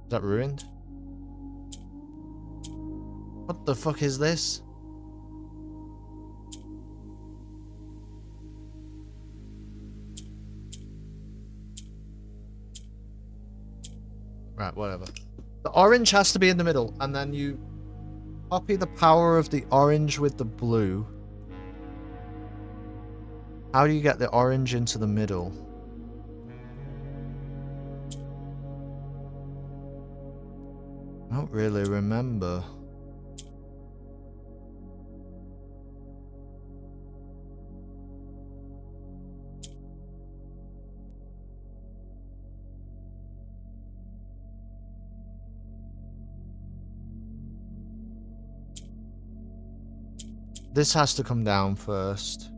Speaker 2: that ruined? What the fuck is this? Right, whatever. The orange has to be in the middle, and then you copy the power of the orange with the blue. How do you get the orange into the middle? I don't really remember. This has to come down first.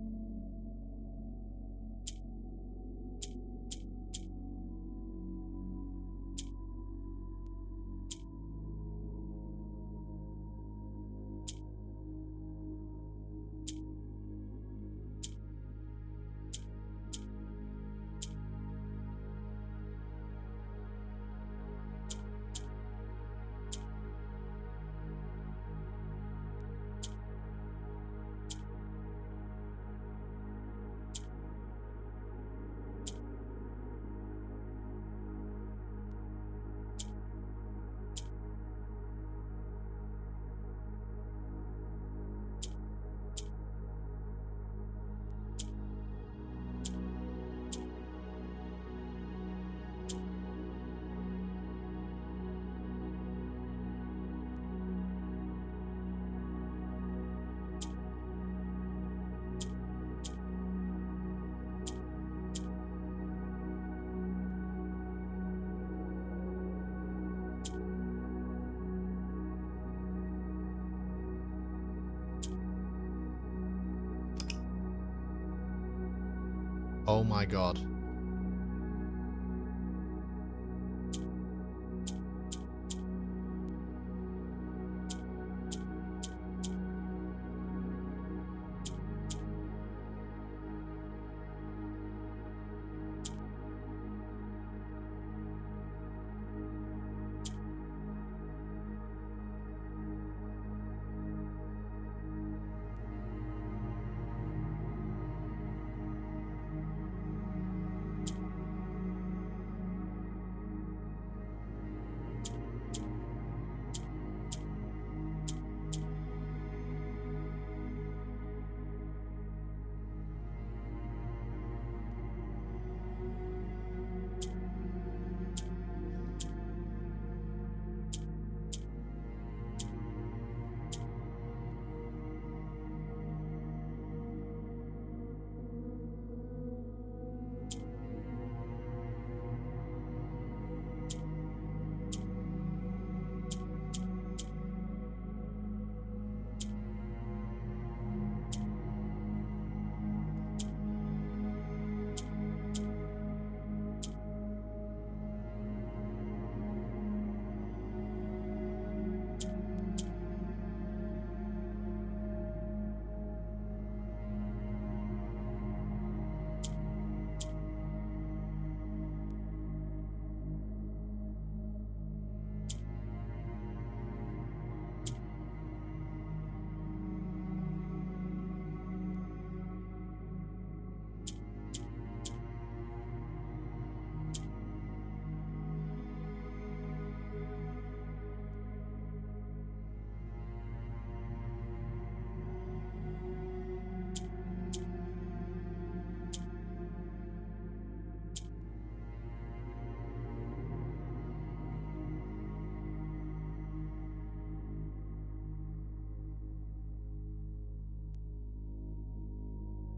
Speaker 2: Oh my god.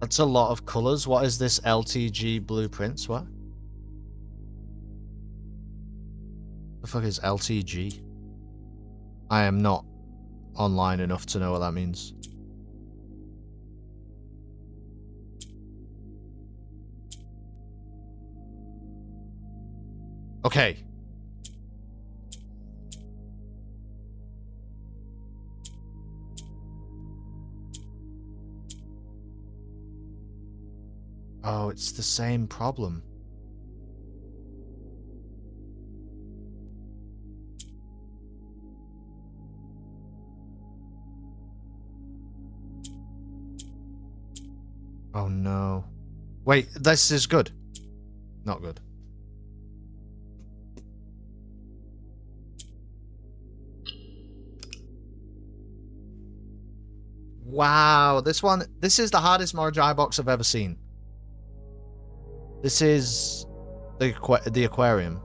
Speaker 2: That's a lot of colors. What is this LTG blueprints? What? The fuck is LTG? I am not online enough to know what that means. Okay. Oh, it's the same problem. Oh no. Wait, this is good. Not good. Wow, this is the hardest Mojai box I've ever seen. This is the aquarium.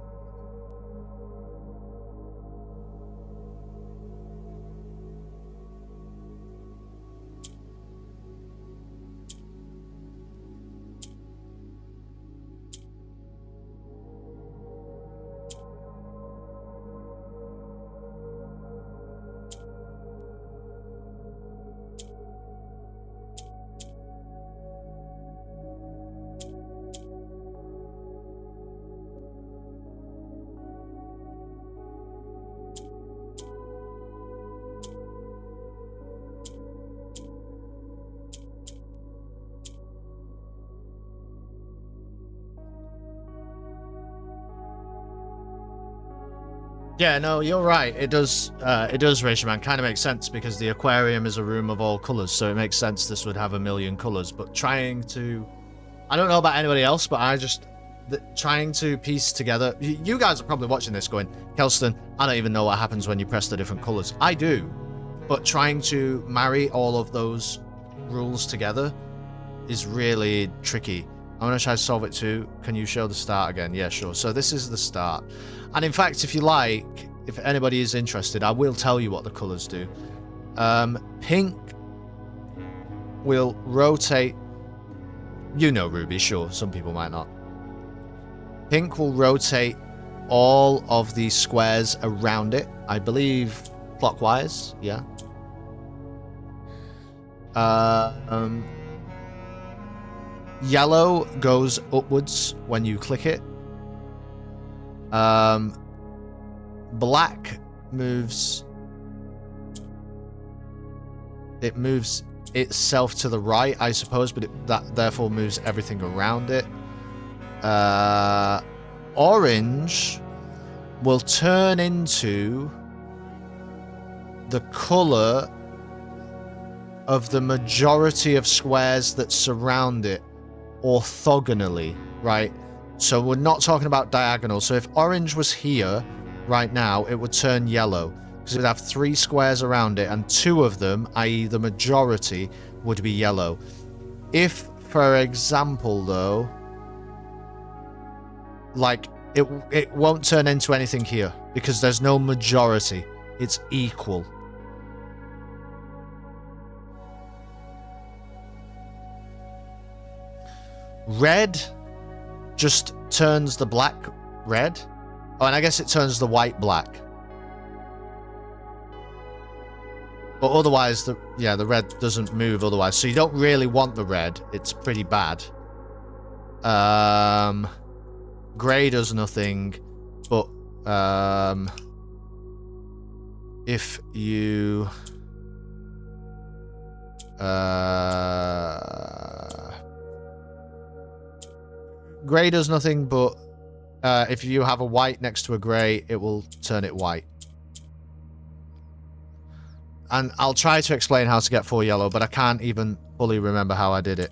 Speaker 2: Yeah, no, you're right. It does, Ratio Man. Kind of makes sense because the aquarium is a room of all colors, so it makes sense this would have a million colors. But trying to, I don't know about anybody else, but I just trying to piece together. You guys are probably watching this going, Kelston, I don't even know what happens when you press the different colors. I do, but trying to marry all of those rules together is really tricky. I'm going to try to solve it too. Can you show the start again? Yeah, sure. So this is the start. And in fact, if you like, if anybody is interested, I will tell you what the colors do. Pink will rotate. You know Ruby, sure. Some people might not. Pink will rotate all of the squares around it. I believe clockwise. Yeah. Yellow goes upwards when you click it. Black moves. It moves itself to the right, I suppose, but that therefore moves everything around it. Orange will turn into the color of the majority of squares that surround it orthogonally, right? So we're not talking about diagonal. So if orange was here right now, it would turn yellow because it would have 3 squares around it and 2 of them, i.e. the majority, would be yellow. If, for example, though, like it won't turn into anything here because there's no majority. It's equal. Red just turns the black red. Oh, and I guess it turns the white black. But otherwise, the red doesn't move otherwise. So you don't really want the red. It's pretty bad. Grey does nothing. But if you grey does nothing, but if you have a white next to a grey, it will turn it white. And I'll try to explain how to get 4 yellow, but I can't even fully remember how I did it.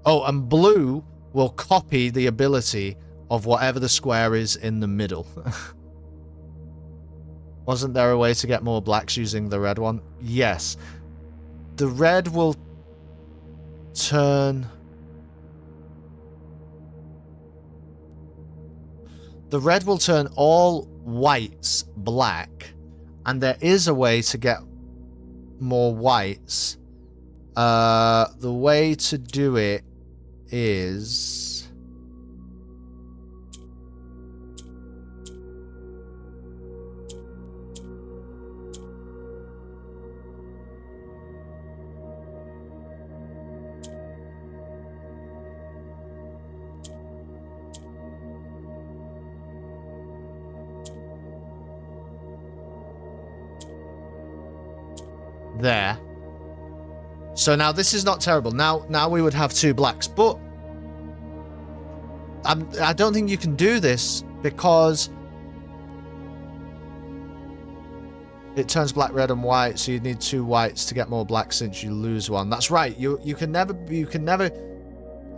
Speaker 2: Oh, and blue will copy the ability of whatever the square is in the middle. Wasn't there a way to get more blacks using the red one? Yes. The red will turn... The red will turn all whites black, and there is a way to get more whites. The way to do it is... there. So now this is not terrible. Now we would have 2 blacks, but I don't think you can do this because it turns black, red, and white. So you need 2 whites to get more blacks since you lose 1. That's right. You can never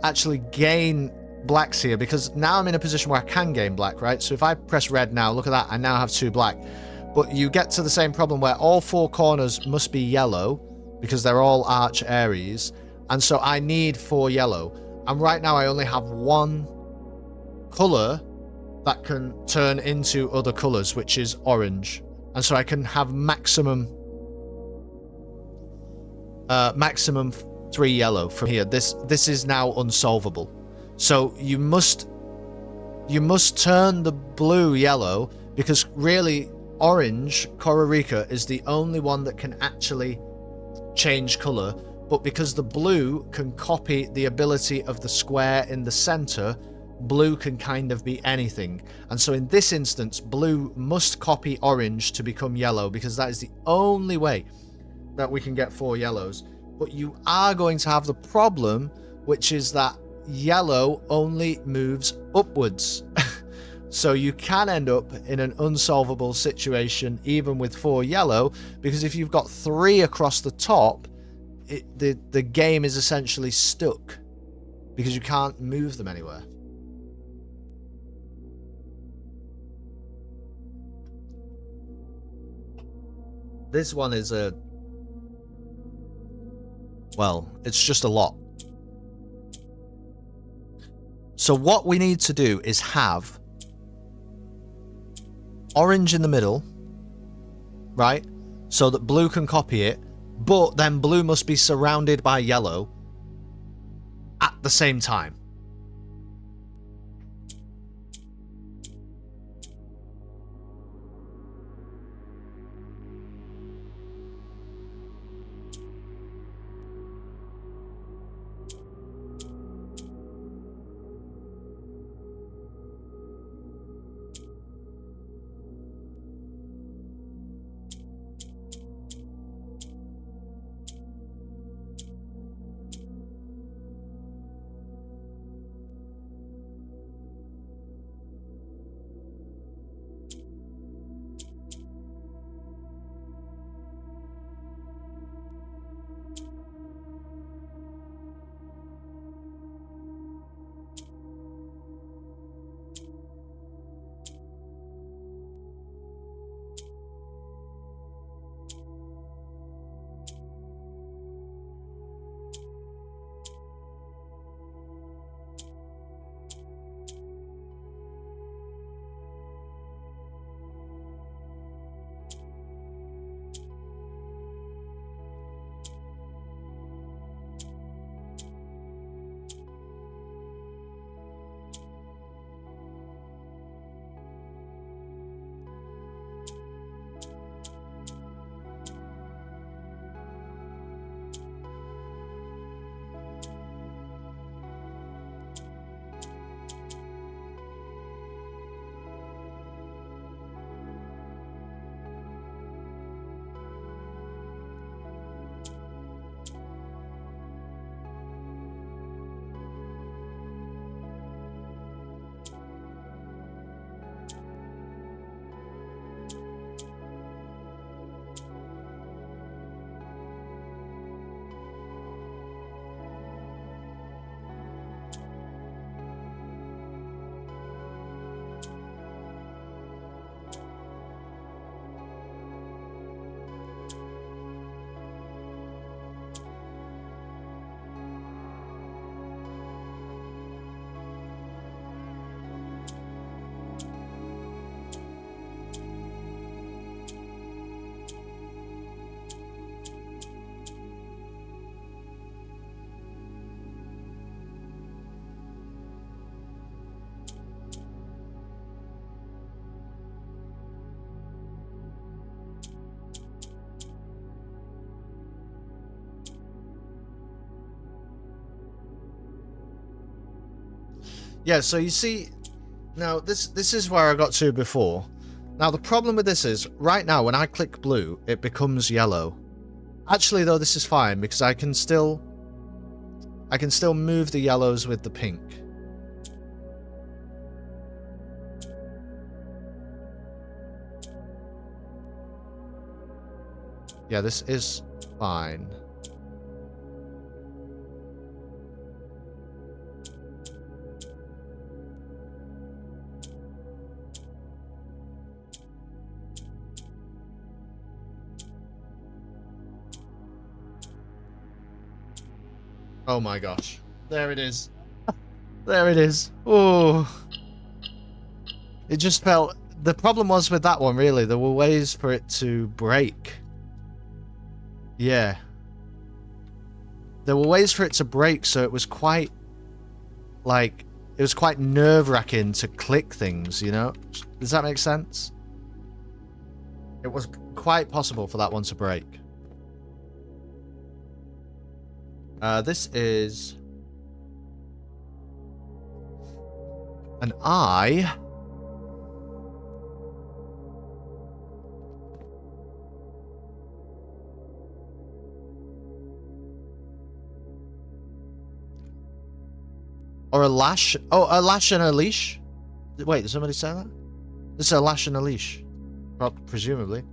Speaker 2: actually gain blacks here because now I'm in a position where I can gain black, right? So if I press red now, look at that. I now have 2 black. But you get to the same problem where all 4 corners must be yellow because they're all arch areas. And so I need 4 yellow. And right now I only have 1 colour that can turn into other colours, which is orange. And so I can have maximum 3 yellow from here. This is now unsolvable. So you must turn the blue yellow, because really orange, Kororika, is the only one that can actually change colour. But because the blue can copy the ability of the square in the centre, blue can kind of be anything. And so in this instance, blue must copy orange to become yellow, because that is the only way that we can get 4 yellows. But you are going to have the problem, which is that yellow only moves upwards. So you can end up in an unsolvable situation even with 4 yellow, because if you've got 3 across the top, the game is essentially stuck because you can't move them anywhere. This one is well, it's just a lot. So what we need to do is have orange in the middle, right? So that blue can copy it, but then blue must be surrounded by yellow at the same time. Yeah, so you see, now this is where I got to before. Now the problem with this is, right now when I click blue, it becomes yellow. Actually though, this is fine, because I can still move the yellows with the pink. Yeah, this is fine. Oh my gosh. There it is. There it is. Oh. It just felt... The problem was with that one, really, there were ways for it to break. Yeah. There were ways for it to break, so it was quite... Like, it was quite nerve-wracking to click things, you know? Does that make sense? It was quite possible for that one to break. This is... an eye... Or a lash. Oh, a lash and a leash? Wait, did somebody say that? This is a lash and a leash. Presumably.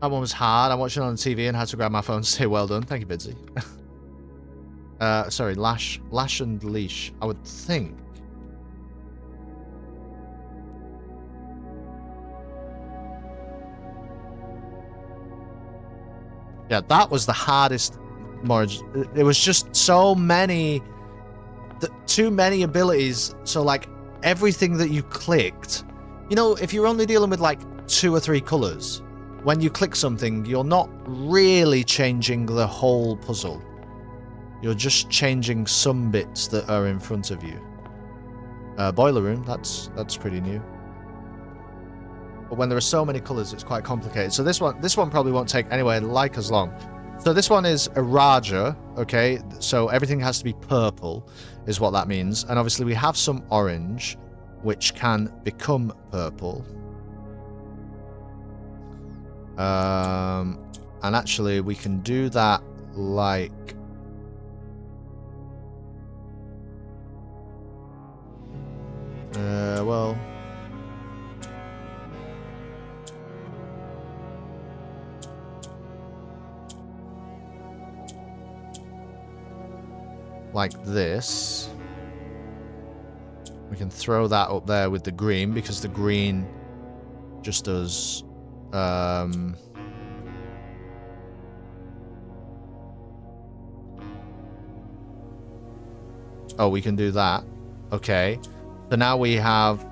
Speaker 2: That one was hard. I watched it on TV and had to grab my phone to say well done. Thank you, Bidsy. Sorry, lash and leash. I would think. Yeah, that was the hardest. It was just so many... too many abilities, so like everything that you clicked, you know, if you're only dealing with like 2 or 3 colors, when you click something, you're not really changing the whole puzzle. You're just changing some bits that are in front of you. Boiler room, that's pretty new. But when there are so many colors, it's quite complicated. So this one probably won't take anywhere like as long. So this one is a Raja, okay? So everything has to be purple, is what that means. And obviously we have some orange, which can become purple. And actually we can do that like... well... like this. We can throw that up there with the green, because the green just does oh, we can do that. Okay. So now we have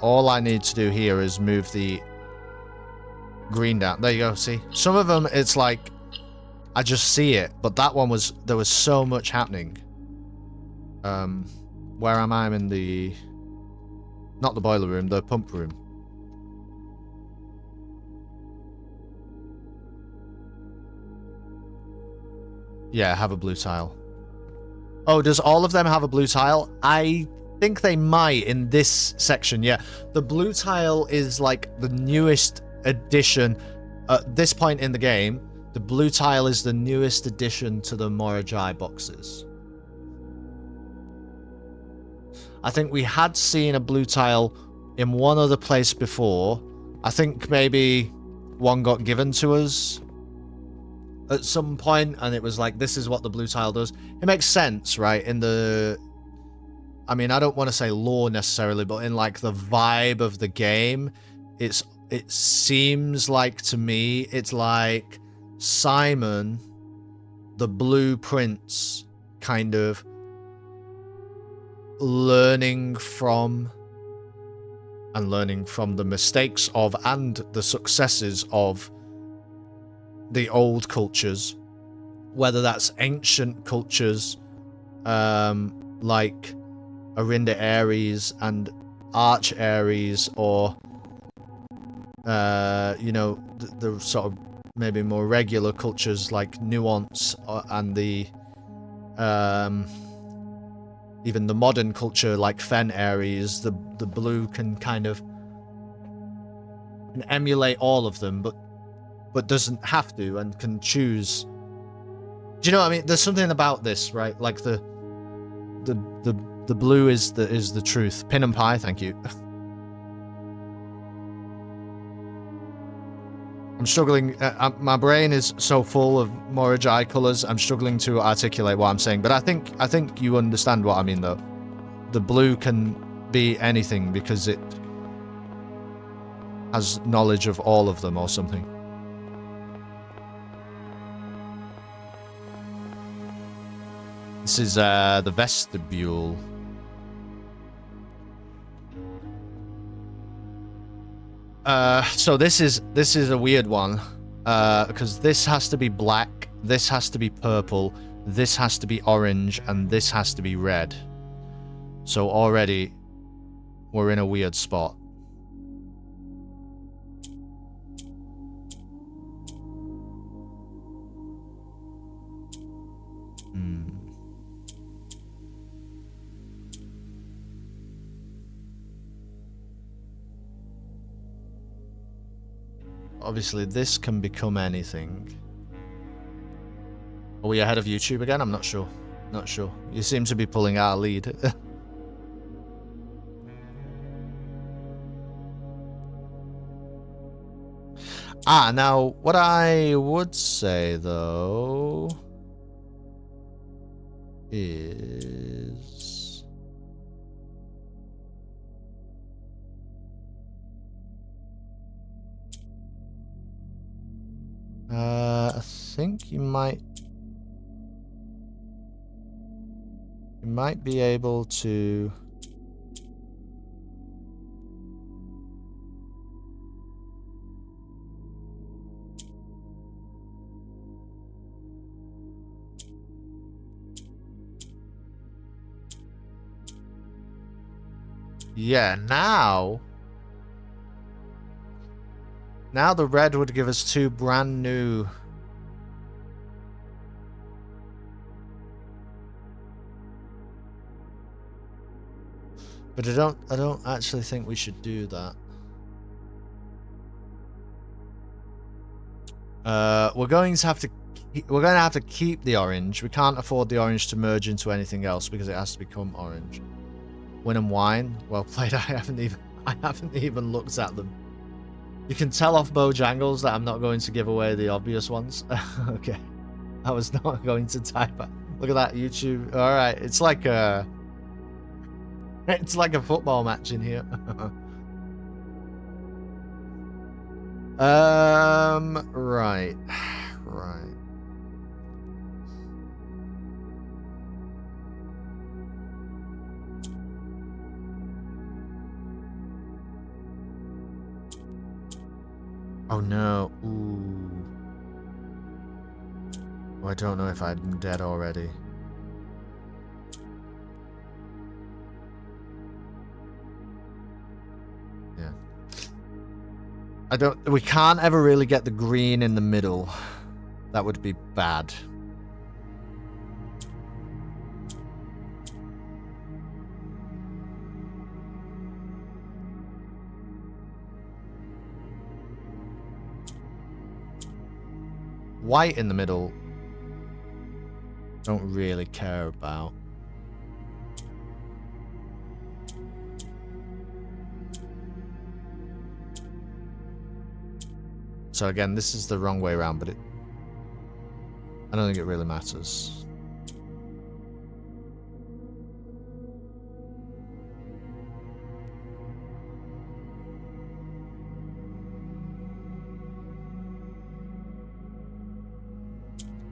Speaker 2: all I need to do here is move the green down. There you go, see? Some of them, it's like, I just see it. But that one was, there was so much happening. Where am I? I'm in the... not the boiler room, the pump room. Yeah, have a blue tile. Oh, does all of them have a blue tile? I think they might in this section, yeah. The blue tile is like the newest addition. At this point in the game, the blue tile is the newest addition to the Morajai boxes. I think we had seen a blue tile in one other place before. I think maybe one got given to us at some point, and it was like, this is what the blue tile does. It makes sense, right? In the... I mean, I don't want to say lore necessarily, but in like the vibe of the game, it seems like to me, it's like Simon, the Blue Prince, kind of learning from the mistakes of and the successes of the old cultures, whether that's ancient cultures like Arinda Ares and Arch Ares, or you know, the sort of maybe more regular cultures like Nuance, and the even the modern culture like Fen Ares. The blue can kind of emulate all of them, but doesn't have to, and can choose. Do you know what I mean? There's something about this, right? Like the blue is the truth. Pin and pie, thank you. I'm struggling. My brain is so full of Morajai colors. I'm struggling to articulate what I'm saying, but I think you understand what I mean, though. The blue can be anything because it has knowledge of all of them or something. This is the vestibule. So this is a weird one. Because this has to be black, this has to be purple, this has to be orange, and this has to be red. So already we're in a weird spot. Obviously, this can become anything. Are we ahead of YouTube again? I'm not sure. Not sure. You seem to be pulling our lead. Now, what I would say, though, is... I think you might be able to... Yeah, now the red would give us two brand new... But I don't actually think we should do that. We're going to have to keep the orange. We can't afford the orange to merge into anything else because it has to become orange. Win and wine. Well played. I haven't even looked at them. You can tell off Bojangles that I'm not going to give away the obvious ones. Okay. I was not going to type it. Look at that YouTube. All right. It's like a football match in here. Right. Right. Oh no. Ooh. Oh, I don't know if I'm dead already. Yeah. We can't ever really get the green in the middle. That would be bad. White in the middle, don't really care about. So again, this is the wrong way around, but I don't think it really matters.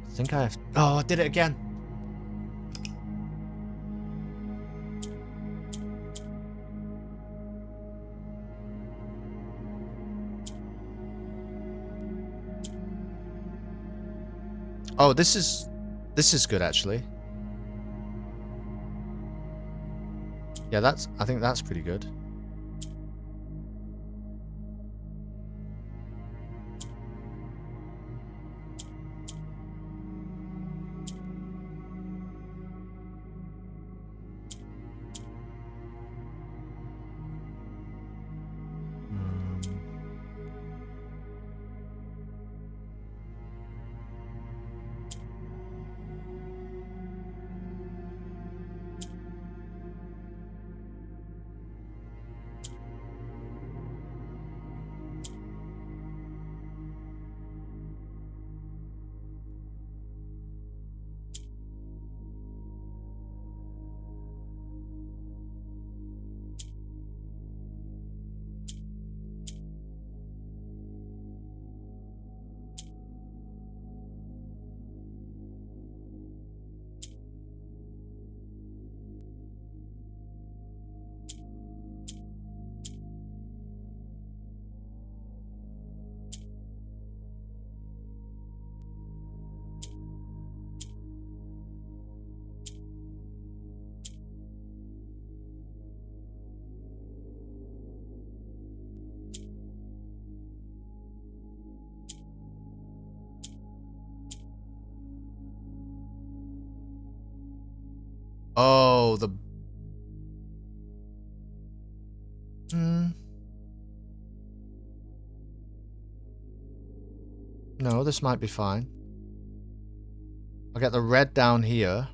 Speaker 2: I think I have... Oh, I did it again. Oh, this is good actually. Yeah, I think that's pretty good. Oh, the... No, this might be fine. I'll get the red down here.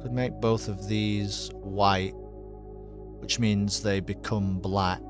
Speaker 2: Could make both of these white, which means they become black.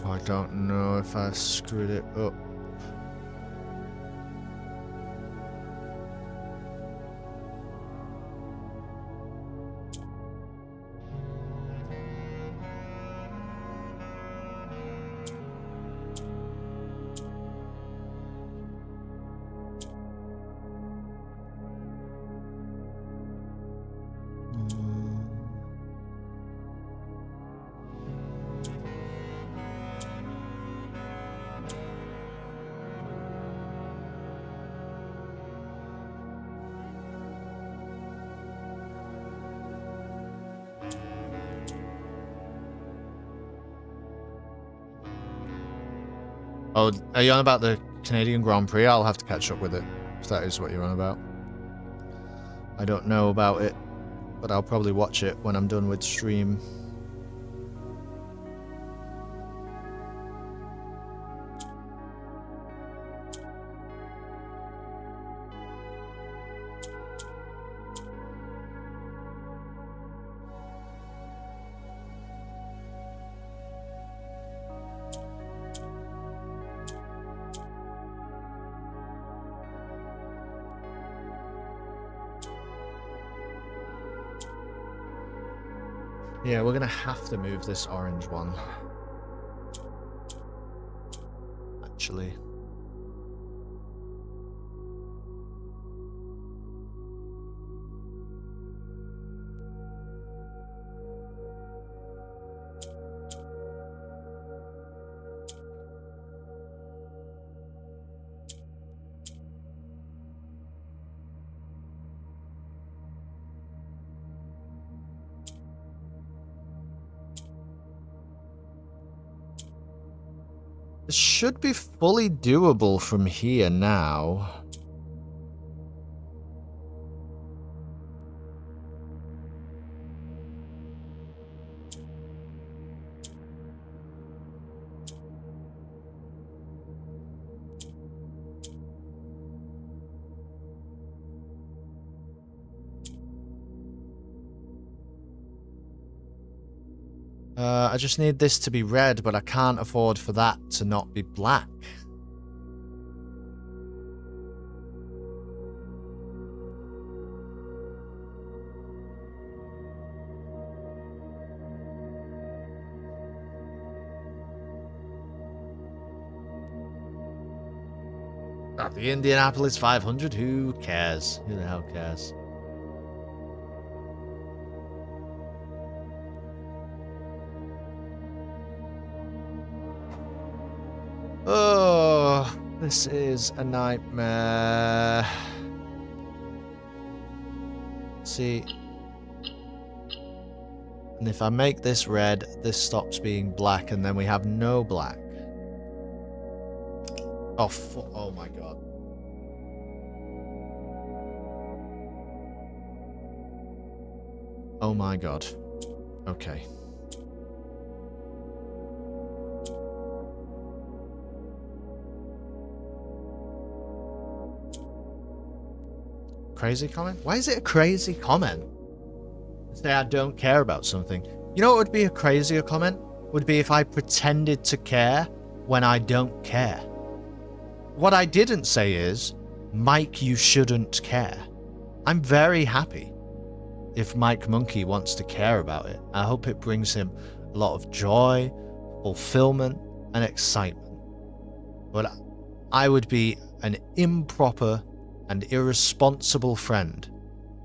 Speaker 2: I don't know if I screwed it up. Oh, are you on about the Canadian Grand Prix? I'll have to catch up with it, if that is what you're on about. I don't know about it, but I'll probably watch it when I'm done with stream. Yeah, we're gonna have to move this orange one. Actually. This should be fully doable from here now. I just need this to be red, but I can't afford for that to not be black. At the Indianapolis 500, who cares? Who the hell cares? Oh, this is a nightmare. See, And if I make this red, this stops being black, and then we have no black. Oh, oh my god. Oh my god. Okay. Crazy comment? Why is it a crazy comment? Say I don't care about something. You know what would be a crazier comment? Would be if I pretended to care when I don't care. What I didn't say is, Mike, you shouldn't care. I'm very happy if Mike Monkey wants to care about it. I hope it brings him a lot of joy, fulfillment, and excitement. But I would be an improper and irresponsible friend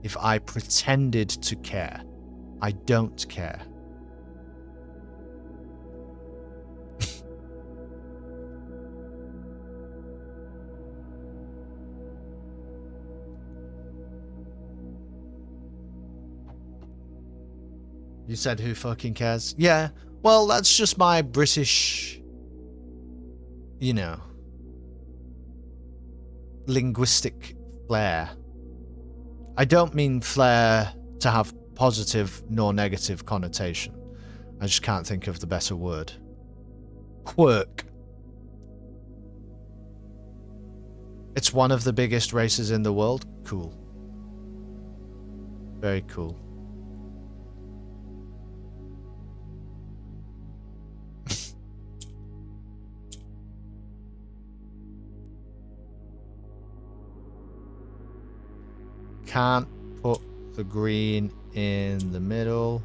Speaker 2: if I pretended to care. I don't care. You said who fucking cares? Yeah, well, that's just my British, you know, linguistic flair. I don't mean flair to have positive nor negative connotation. I just can't think of the better word. Quirk. It's one of the biggest races in the world. Cool. Very cool. Can't put the green in the middle.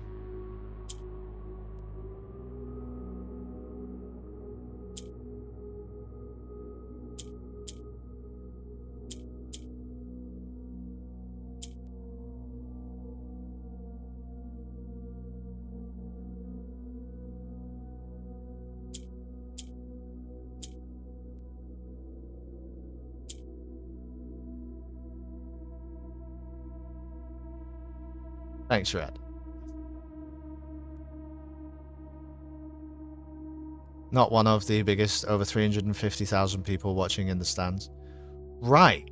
Speaker 2: Thanks, Red. Not one of the biggest, over 350,000 people watching in the stands. Right.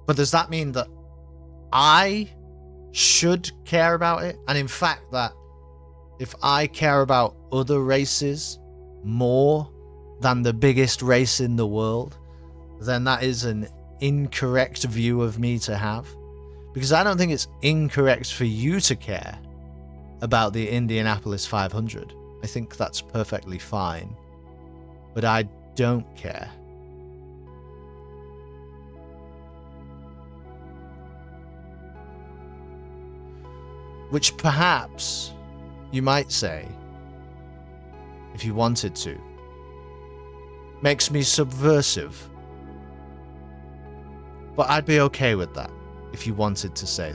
Speaker 2: But does that mean that I should care about it? And in fact, that if I care about other races more than the biggest race in the world, then that is an incorrect view of me to have? Because I don't think it's incorrect for you to care about the Indianapolis 500. I think that's perfectly fine. But I don't care. Which perhaps you might say, if you wanted to, makes me subversive. But I'd be okay with that. If you wanted to say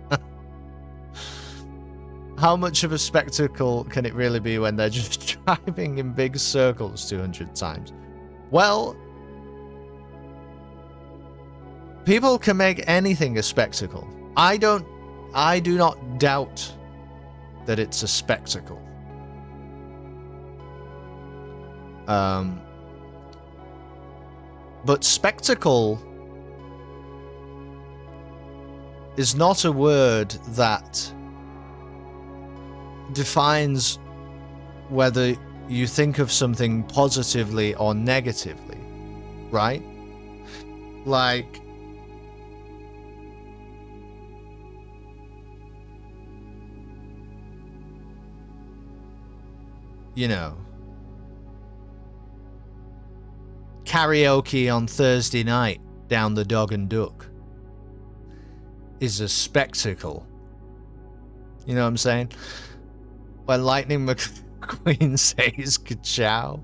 Speaker 2: that. How much of a spectacle can it really be when they're just driving in big circles 200 times? Well, people can make anything a spectacle. I do not doubt that it's a spectacle. But spectacle is not a word that defines whether you think of something positively or negatively, right? Like, you know, karaoke on Thursday night down the Dog and Duck is a spectacle. You know what I'm saying? When Lightning McQueen says ka-chow.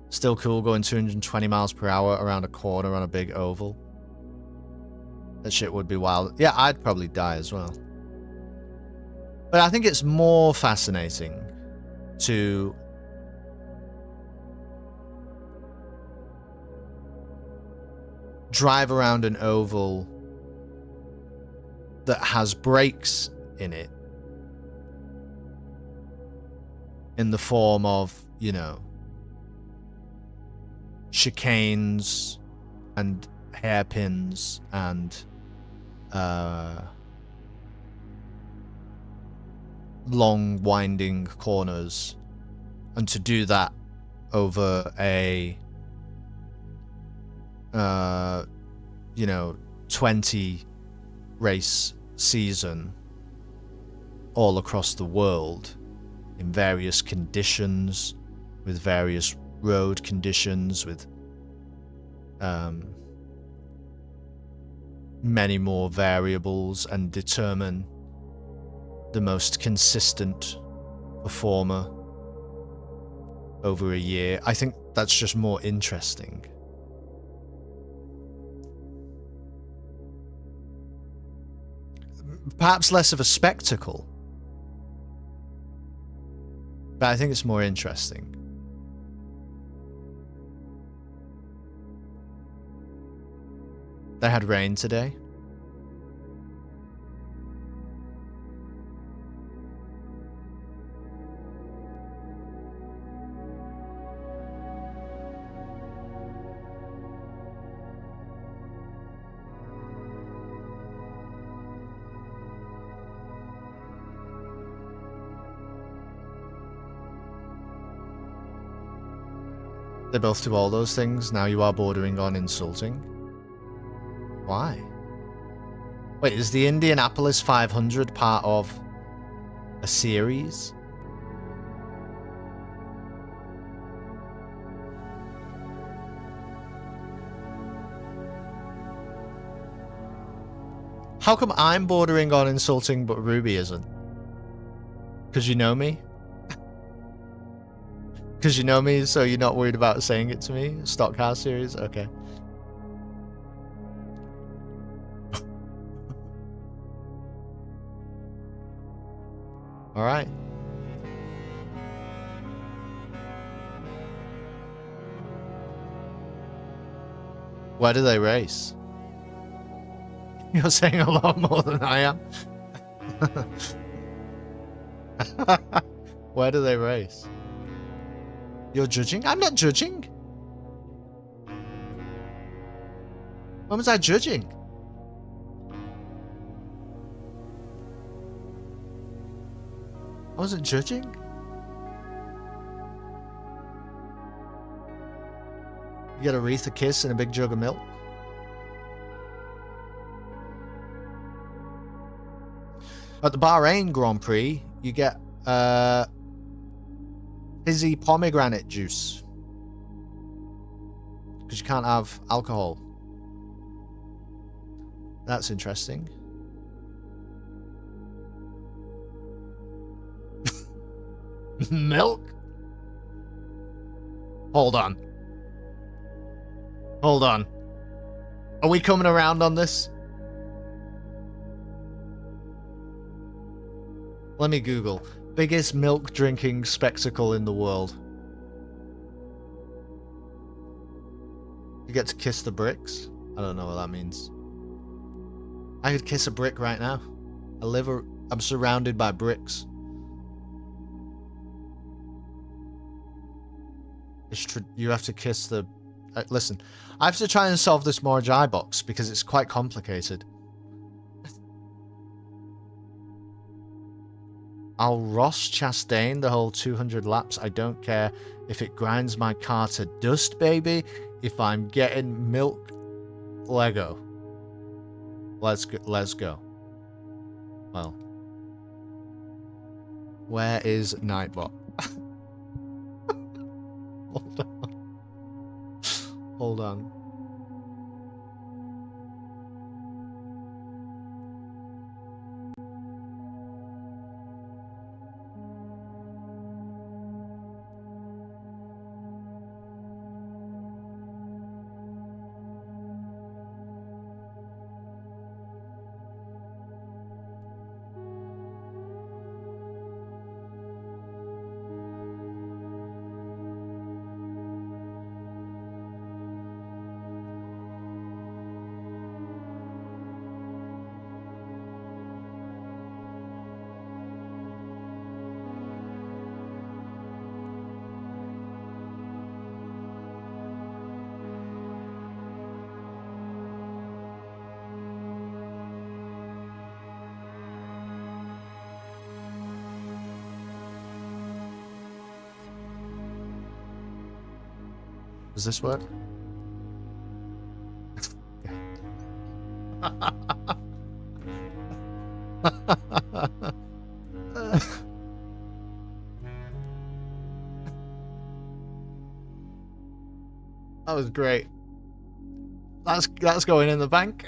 Speaker 2: Still cool going 220 miles per hour around a corner on a big oval. That shit would be wild. Yeah, I'd probably die as well. But I think it's more fascinating to drive around an oval that has breaks in it in the form of, you know, chicanes and hairpins and long winding corners, and to do that over a 20 race season all across the world in various conditions, with various road conditions, with many more variables, and determine the most consistent performer over a year. I think that's just more interesting. Perhaps less of a spectacle, but I think it's more interesting. They had rain today. They both do all those things. Now you are bordering on insulting. Why? Wait, is the Indianapolis 500 part of a series? How come I'm bordering on insulting but Ruby isn't? Because you know me? Because you know me, so you're not worried about saying it to me? Stock car series? Okay. Alright. Where do they race? You're saying a lot more than I am. Where do they race? You're judging? I'm not judging. When was I judging? I wasn't judging. You get a wreath, a kiss, and a big jug of milk. At the Bahrain Grand Prix, you get fizzy pomegranate juice. Because you can't have alcohol. That's interesting. Milk? Hold on. Hold on. Are we coming around on this? Let me Google. Biggest milk drinking spectacle in the world. You get to kiss the bricks? I don't know what that means. I could kiss a brick right now. I'm surrounded by bricks. You have to kiss the... listen, I have to try and solve this Morjai box because it's quite complicated. I'll Ross Chastain the whole 200 laps. I don't care if it grinds my car to dust, baby. If I'm getting milk, Lego. Let's go. Well. Where is Nightbot? Hold on. Hold on. Does this work? That was great. That's going in the bank.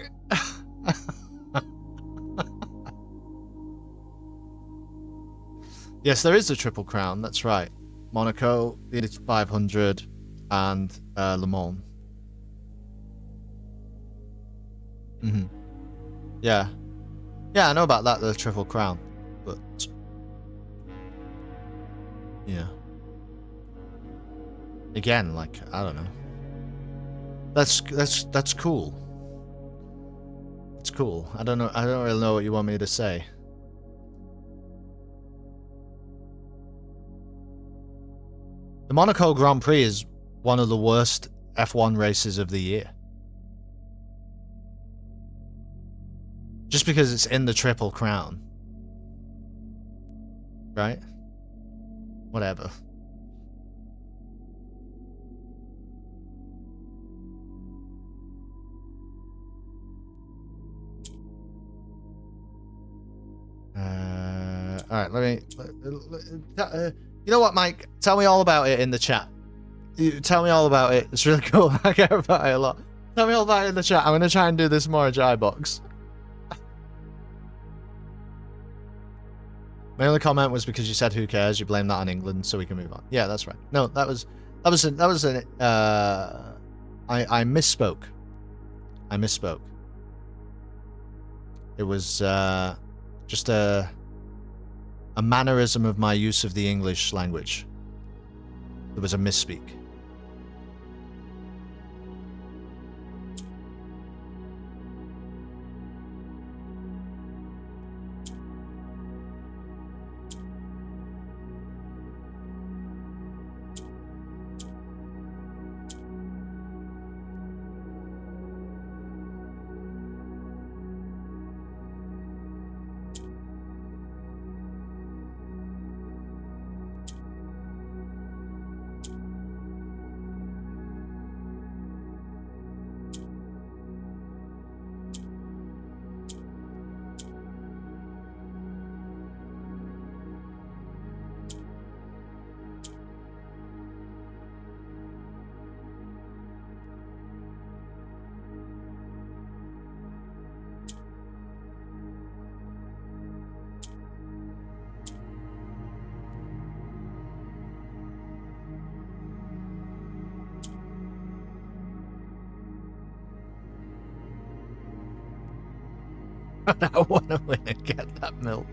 Speaker 2: Yes, there is a Triple Crown. That's right. Monaco, the Indy 500, and Le Mans. Yeah. Yeah, I know about that, the Triple Crown. But yeah. Again, like, I don't know. That's cool. It's cool. I don't really know what you want me to say. The Monaco Grand Prix is one of the worst F1 races of the year. Just because it's in the Triple Crown. Right? Whatever. Alright, let me... you know what, Mike? Tell me all about it in the chat. Tell me all about it. It's really cool. I care about it a lot. Tell me all about it in the chat. I'm going to try and do this more in Box. My only comment was because you said who cares, you blame that on England so we can move on. Yeah, that's right. No, that was I misspoke. I misspoke. It was just a mannerism of my use of the English language. There was a misspeak. I want to win and get that milk.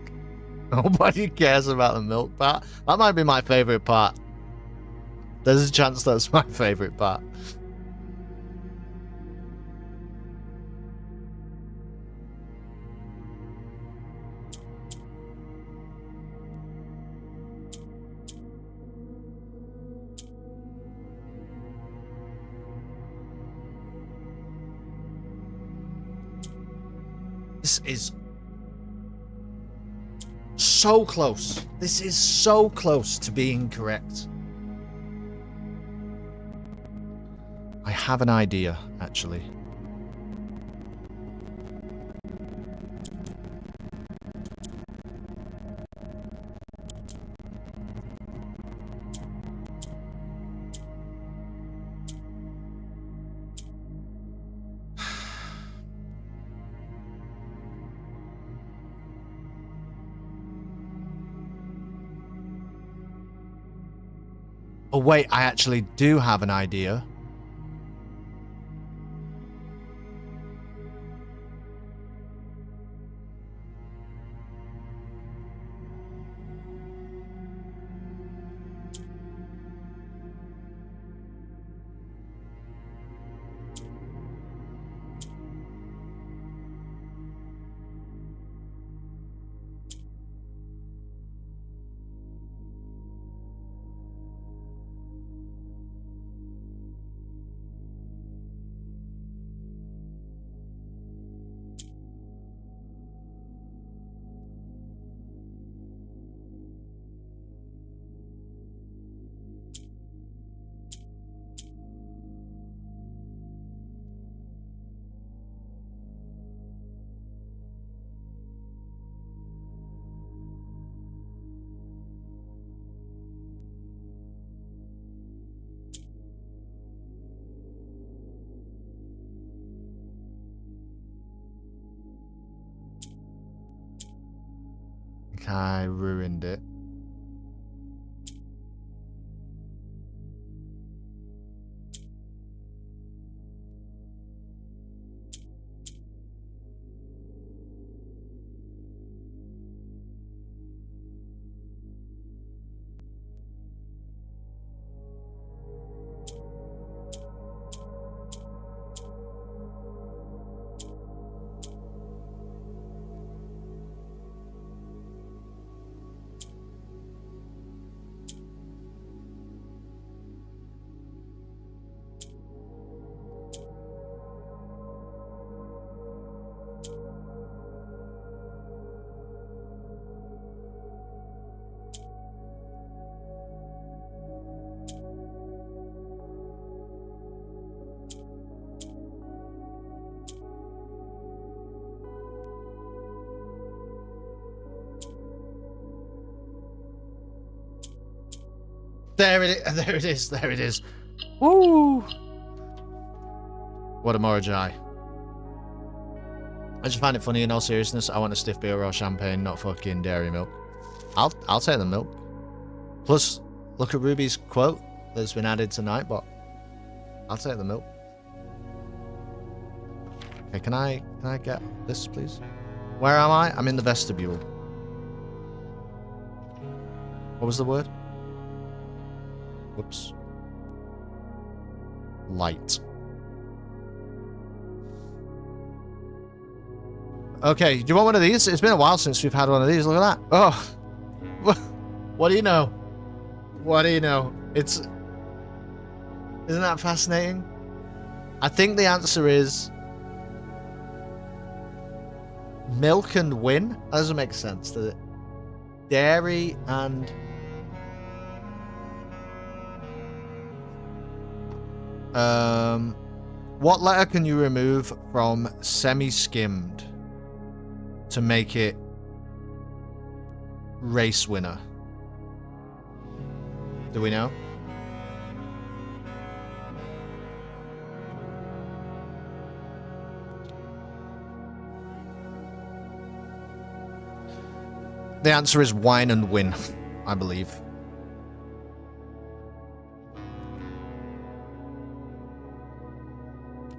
Speaker 2: Nobody cares about the milk part. That might be my favorite part. There's a chance that's my favorite part. This is so close. This is so close to being correct. I have an idea, actually. Oh wait, I actually do have an idea. like I ruined it. There it is. There it is. There it is. Woo! What a Morajai. I just find it funny. In all seriousness, I want a stiff beer or champagne, not fucking dairy milk. I'll take the milk. Plus, look at Ruby's quote that's been added tonight, but I'll take the milk. Okay, can I get this, please? Where am I? I'm in the vestibule. What was the word? Whoops. Light. Okay, do you want one of these? It's been a while since we've had one of these. Look at that. Oh. What do you know? What do you know? Isn't that fascinating? I think the answer is milk and win. That doesn't make sense, does it? Dairy and... what letter can you remove from semi-skimmed to make it race winner? Do we know? The answer is wine and win, I believe.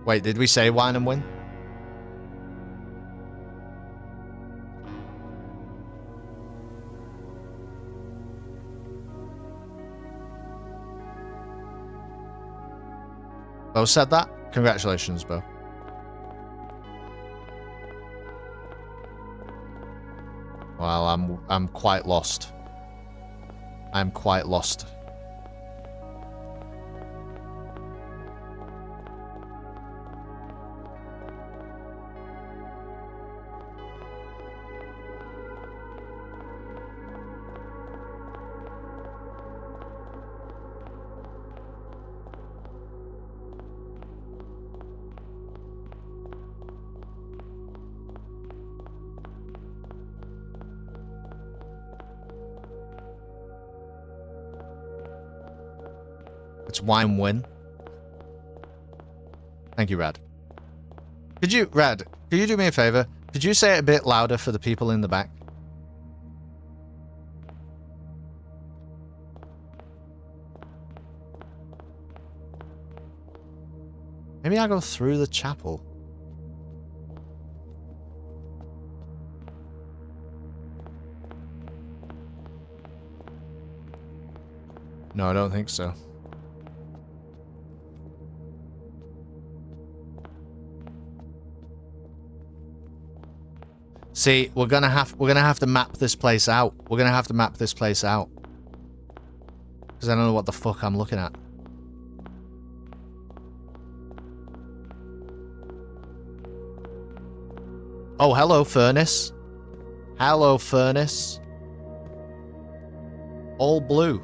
Speaker 2: Wait, did we say wine and win? Bo said that? Congratulations, Bo. Well, I'm quite lost. I'm quite lost. It's wine win. Thank you, Rad. Could you do me a favor? Could you say it a bit louder for the people in the back? Maybe I'll go through the chapel. No, I don't think so. See, we're gonna have to map this place out. We're gonna have to map this place out. Because I don't know what the fuck I'm looking at. Oh, hello, furnace. Hello, furnace. All blue.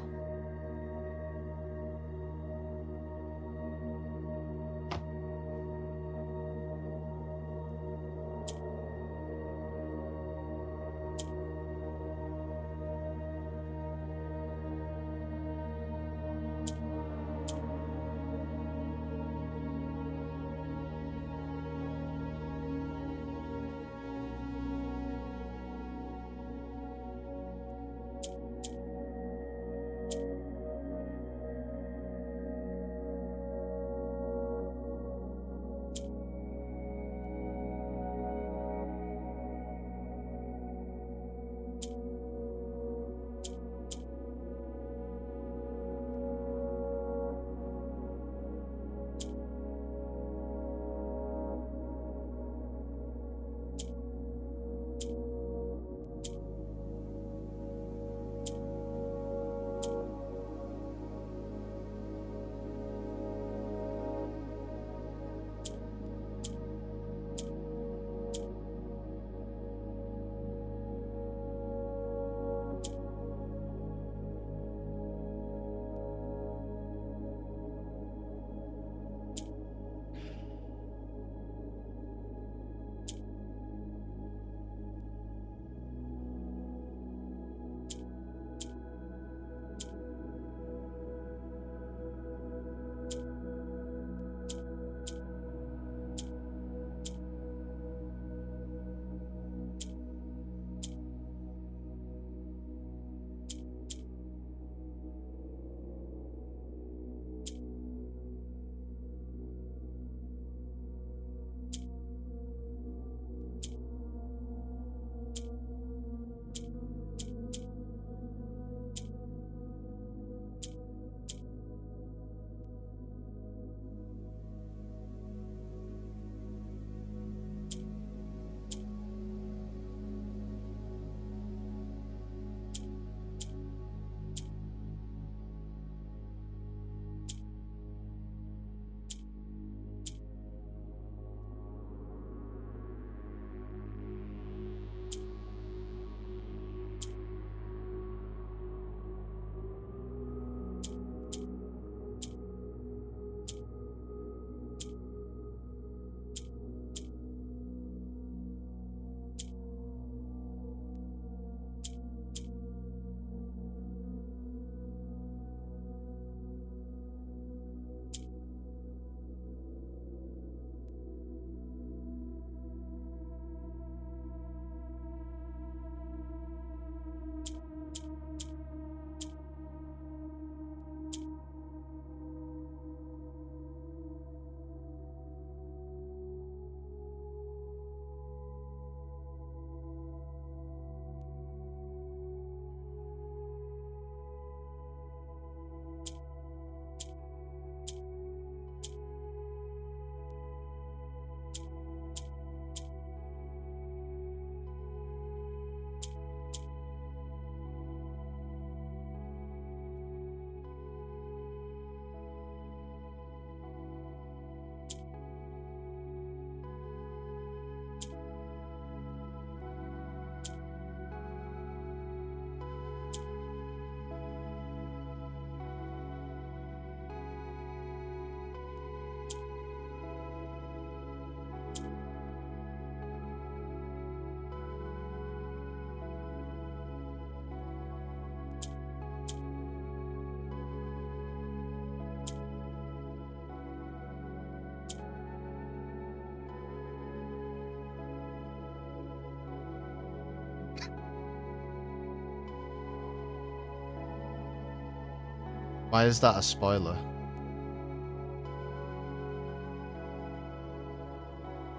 Speaker 2: Why is that a spoiler?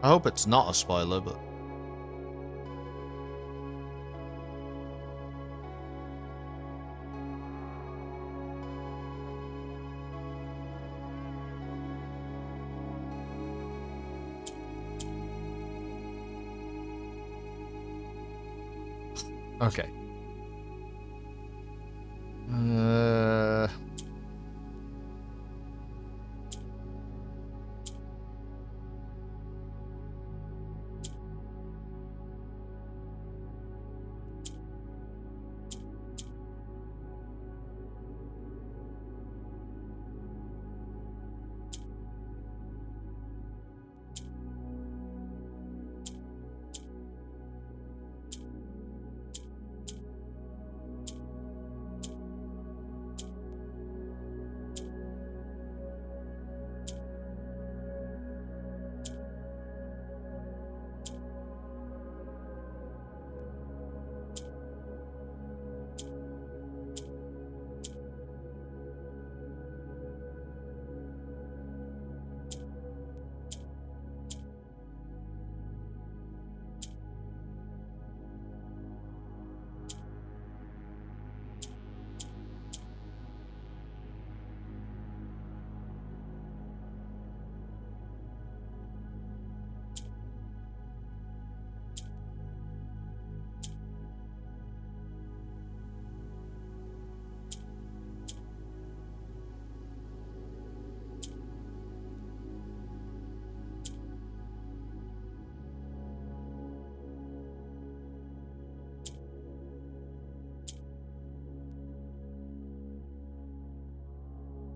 Speaker 2: I hope it's not a spoiler, but... Okay.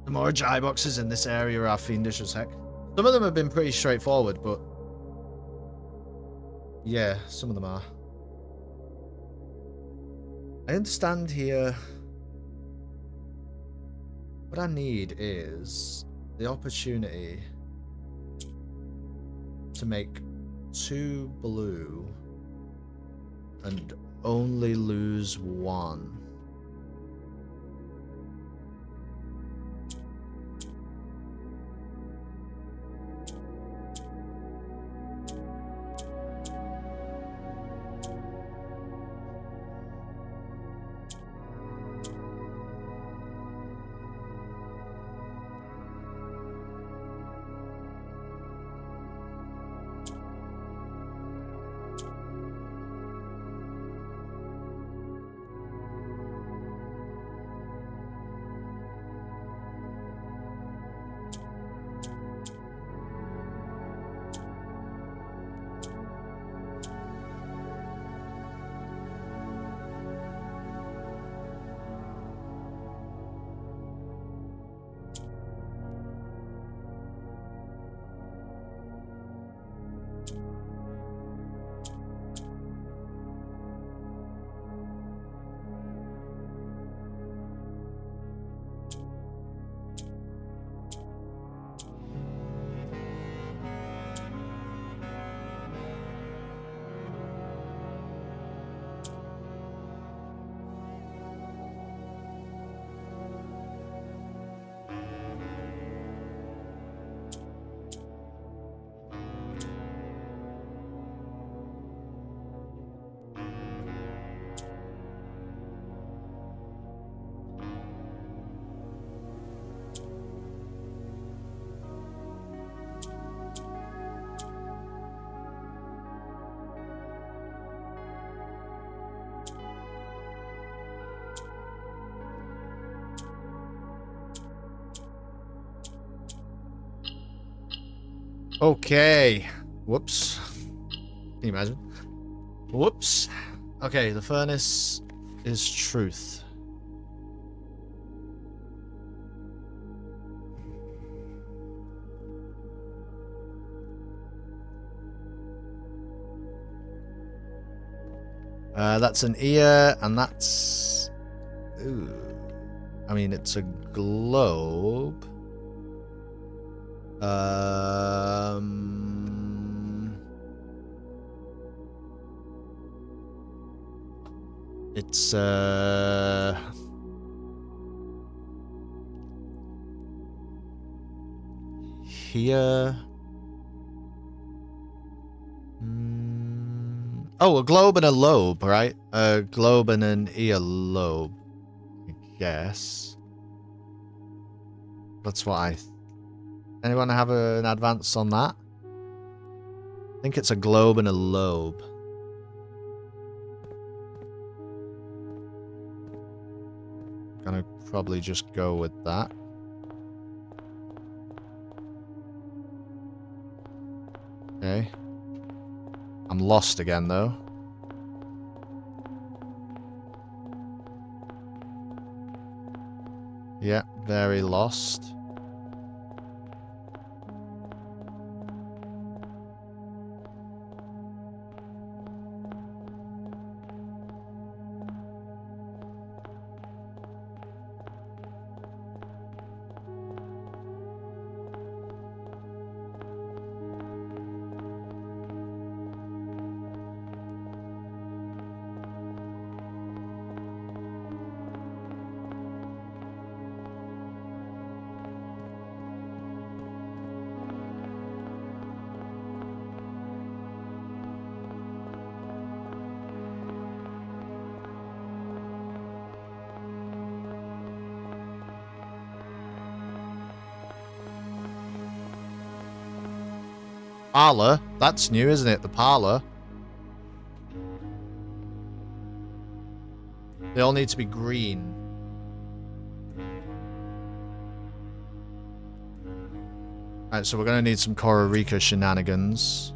Speaker 2: The more Jai boxes in this area are fiendish as heck. Some of them have been pretty straightforward, but... yeah, some of them are. I understand here... what I need is the opportunity to make 2 blue and only lose 1. Okay. Whoops. Can you imagine? Whoops. Okay, the furnace is truth. That's an ear, and that's... ooh. I mean, it's a globe. It's here. Oh, a globe and a lobe, right? A globe and an earlobe, I guess. That's what I... Anyone have an advance on that? I think it's a globe and a lobe. Gonna probably just go with that. Okay. I'm lost again, though. Yeah, very lost. Parlor? That's new, isn't it? The parlor. They all need to be green. Alright, so we're gonna need some Kororika shenanigans.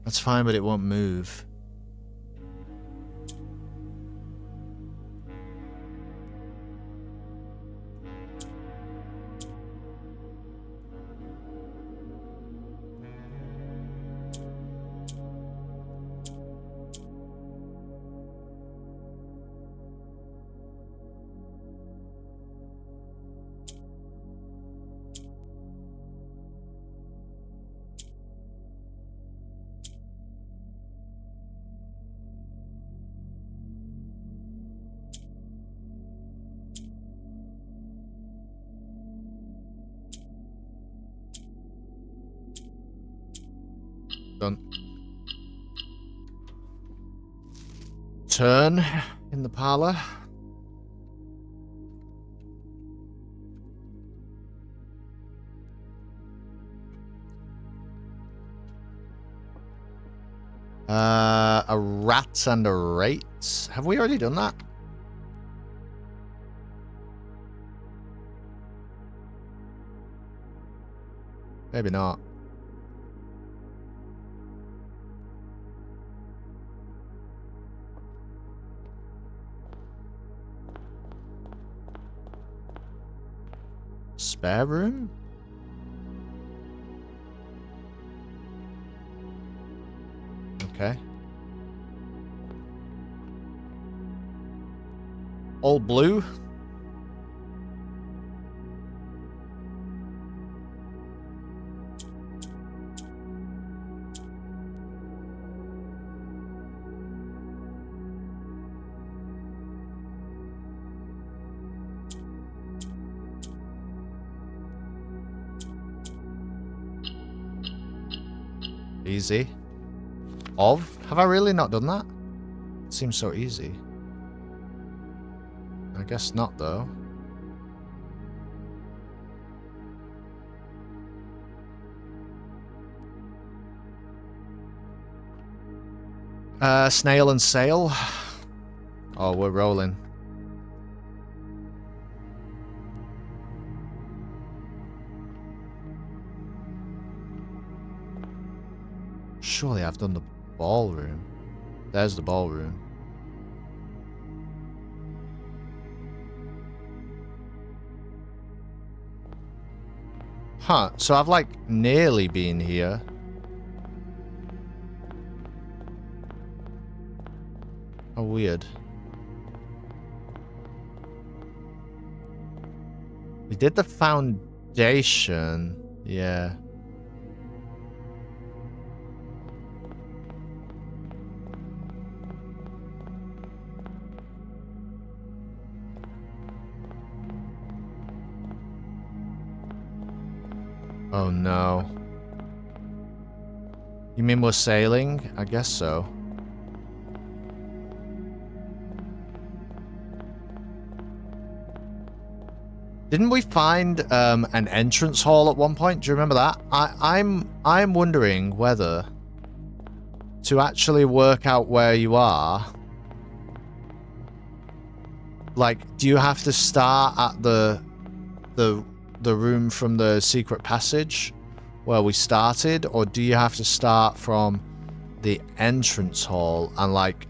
Speaker 2: That's fine, but it won't move. Done. Turn in the parlor. A rat and a rate. Have we already done that? Maybe not. Spare room? Okay. All blue? Easy. Have I really not done that? It seems so easy. I guess not, though. Snail and sail. Oh, we're rolling. Surely I've done the ballroom. There's the ballroom. Huh, so I've like nearly been here. Oh, weird. did the foundation. Yeah. Oh no. You mean we're sailing? I guess so. Didn't we find an entrance hall at one point? Do you remember that? I'm wondering whether to actually work out where you are. Like, do you have to start at the room from the secret passage where we started, or do you have to start from the entrance hall and like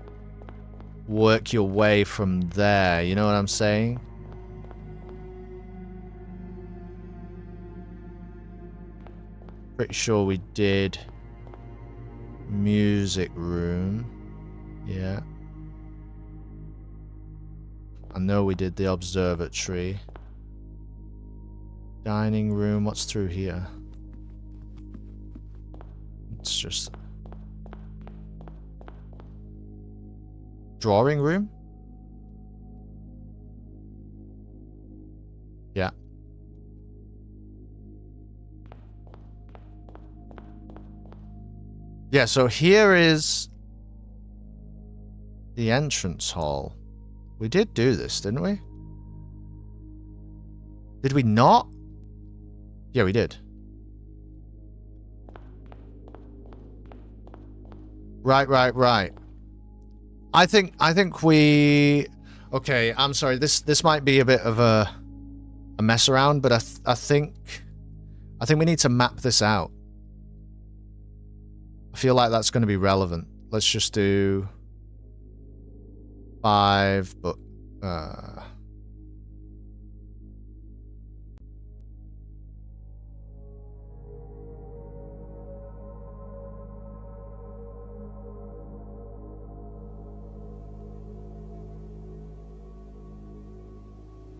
Speaker 2: work your way from there? You know what I'm saying? Pretty sure we did music room. Yeah. I know we did the observatory. Dining room. What's through here? It's just... drawing room? Yeah. Yeah, so here is the entrance hall. We did do this, didn't we? Did we not? Yeah, we did. Right. I think we... Okay, I'm sorry. This might be a bit of a mess around, but I think we need to map this out. I feel like that's going to be relevant. Let's just do 5, but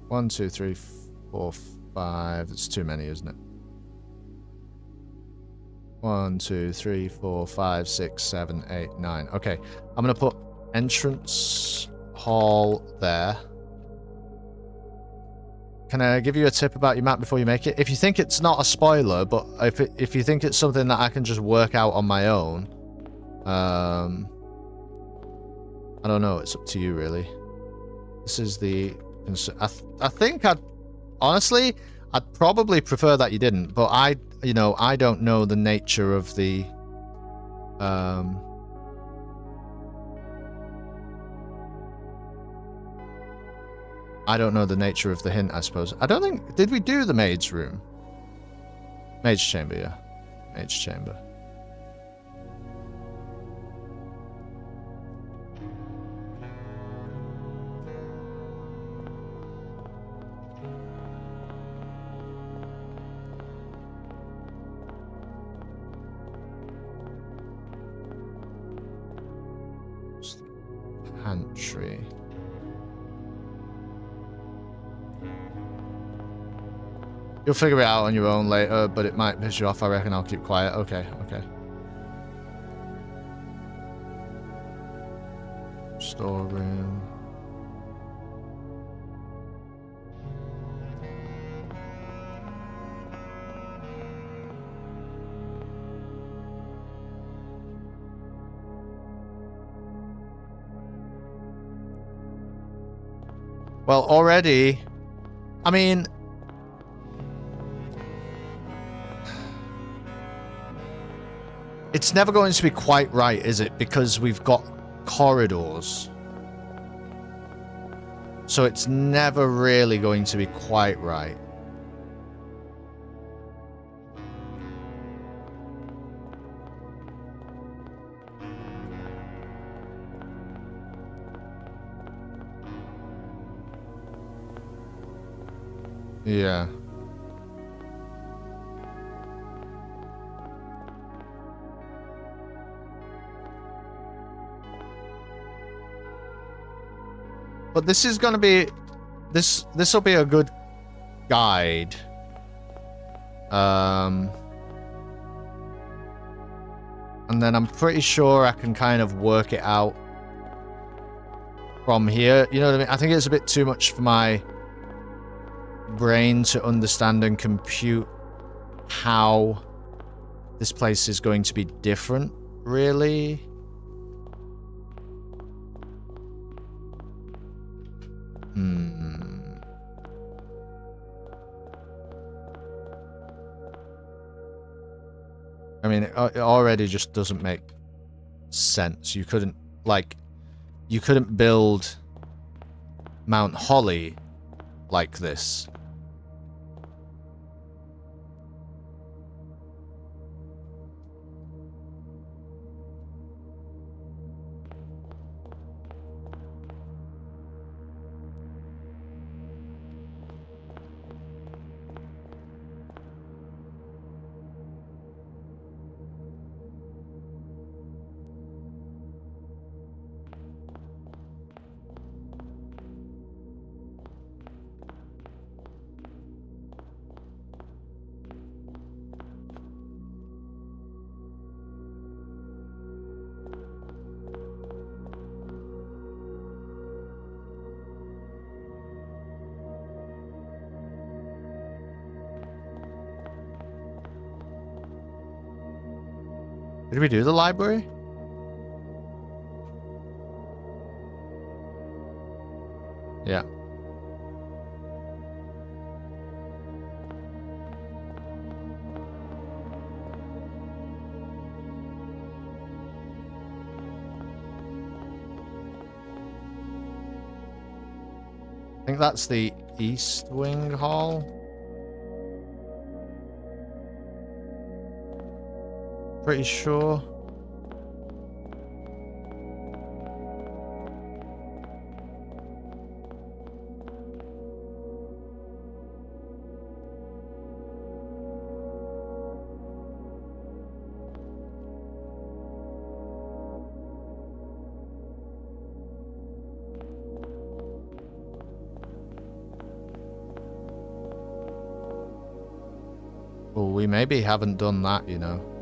Speaker 2: 1, 2, 3, 4, 5. It's too many, isn't it? 1, 2, 3, 4, 5, 6, 7, 8, 9. Okay, I'm gonna put entrance hall there. Can I give you a tip about your map before you make it? If you think it's not a spoiler, but if you think it's something that I can just work out on my own, I don't know. It's up to you, really. This is the... I think honestly, I'd probably prefer that you didn't, but I don't know the nature of the I don't know the nature of the hint, I suppose. I don't think... Did we do the maid's room? Maid's chamber, yeah. Maid's chamber. Pantry. You'll figure it out on your own later, but it might piss you off. I reckon I'll keep quiet. Okay. Storeroom. Well, already, I mean, it's never going to be quite right, is it? Because we've got corridors. So it's never really going to be quite right. Yeah. But this is going to be... This will be a good guide. And then I'm pretty sure I can kind of work it out from here. You know what I mean? I think it's a bit too much for my brain to understand and compute how this place is going to be different, really. I mean, it already just doesn't make sense. You couldn't, like, you couldn't build Mount Holly like this. Did we do the library? Yeah. I think that's the East Wing Hall. Pretty sure. Well, we maybe haven't done that, you know.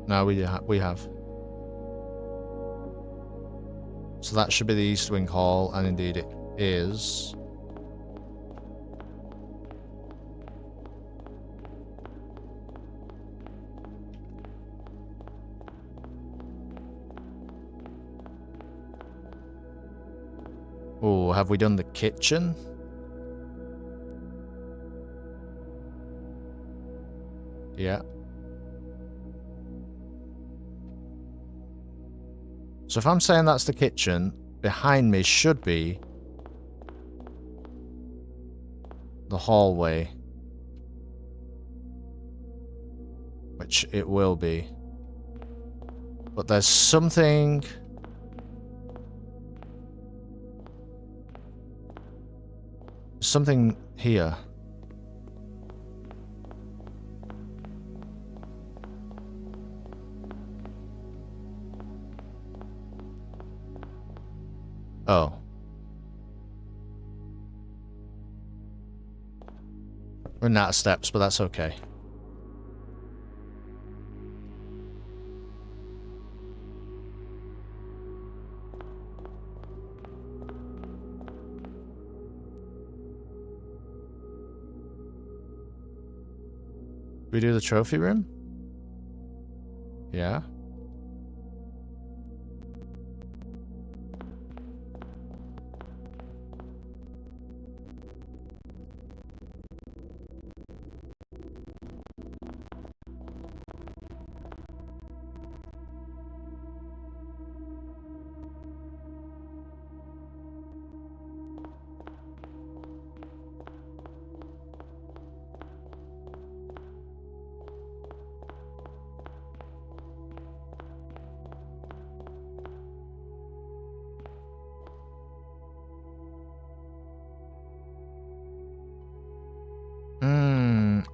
Speaker 2: No, we have. So that should be the East Wing Hall, and indeed it is. Oh, have we done the kitchen? Yeah. So if I'm saying that's the kitchen, behind me should be the hallway. Which it will be. But there's something... something here. Oh. We're not steps, but that's okay. We do the trophy room? Yeah.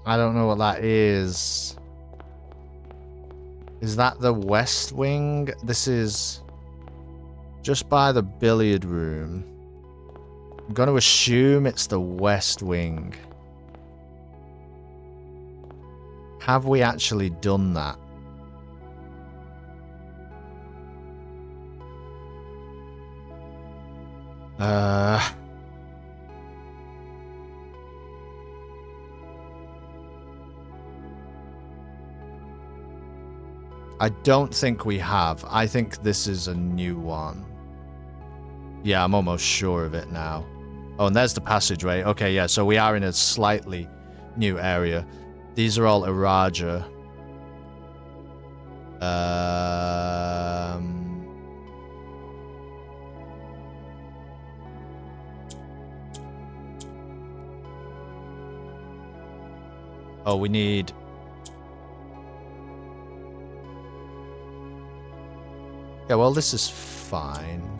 Speaker 2: I don't know what that is. Is that the West Wing? This is Just by the billiard room. I'm going to assume it's the west wing. Have we actually done that? I don't think we have. I think this is a new one. Yeah, I'm almost sure of it now. Oh, and there's the passageway. Okay, yeah, so we are in a slightly new area. These are all Iraja. Oh, we need... Yeah, well, this is fine.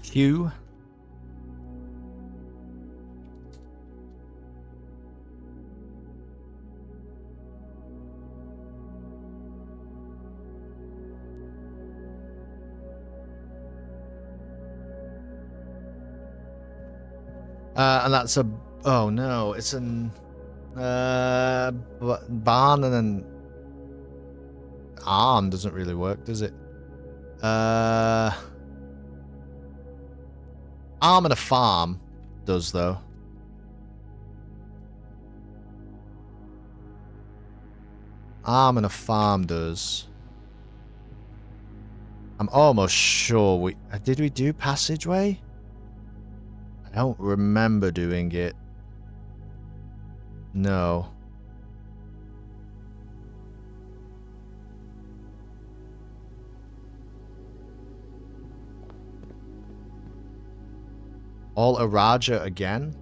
Speaker 2: Q. And that's a... Oh, no. It's an... barn and an... arm doesn't really work, does it? Arm and a farm does, though. Arm and a farm does. I'm almost sure we... Did we do passageway? I don't remember doing it. No. All Iraja again?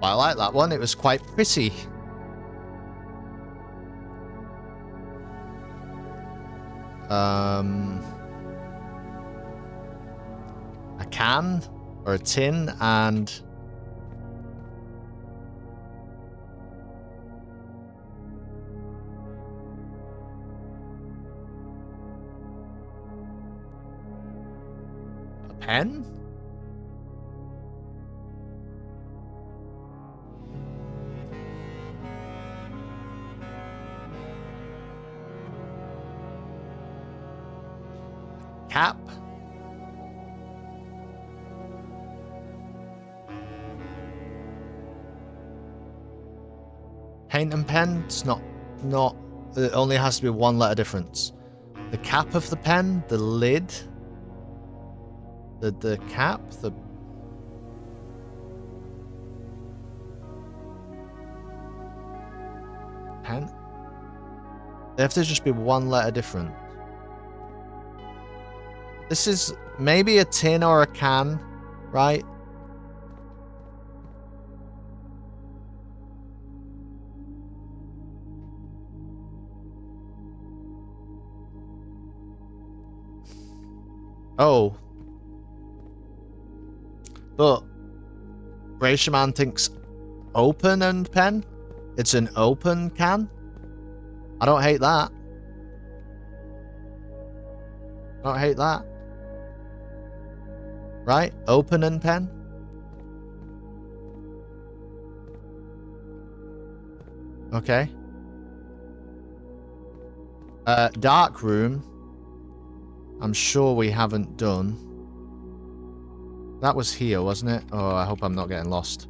Speaker 2: I like that one. It was quite pretty. A can or a tin and a pen? Cap? Paint and pen? It's not, it only has to be one letter difference. The cap of the pen, the lid, the cap, the... pen? They have to just be one letter different. This is maybe a tin or a can, right? Oh. But Rayshaman thinks open and pen? It's an open can? I don't hate that. I don't hate that. Right? Open and pen? Okay. Dark room. I'm sure we haven't done. That was here, wasn't it? Oh, I hope I'm not getting lost.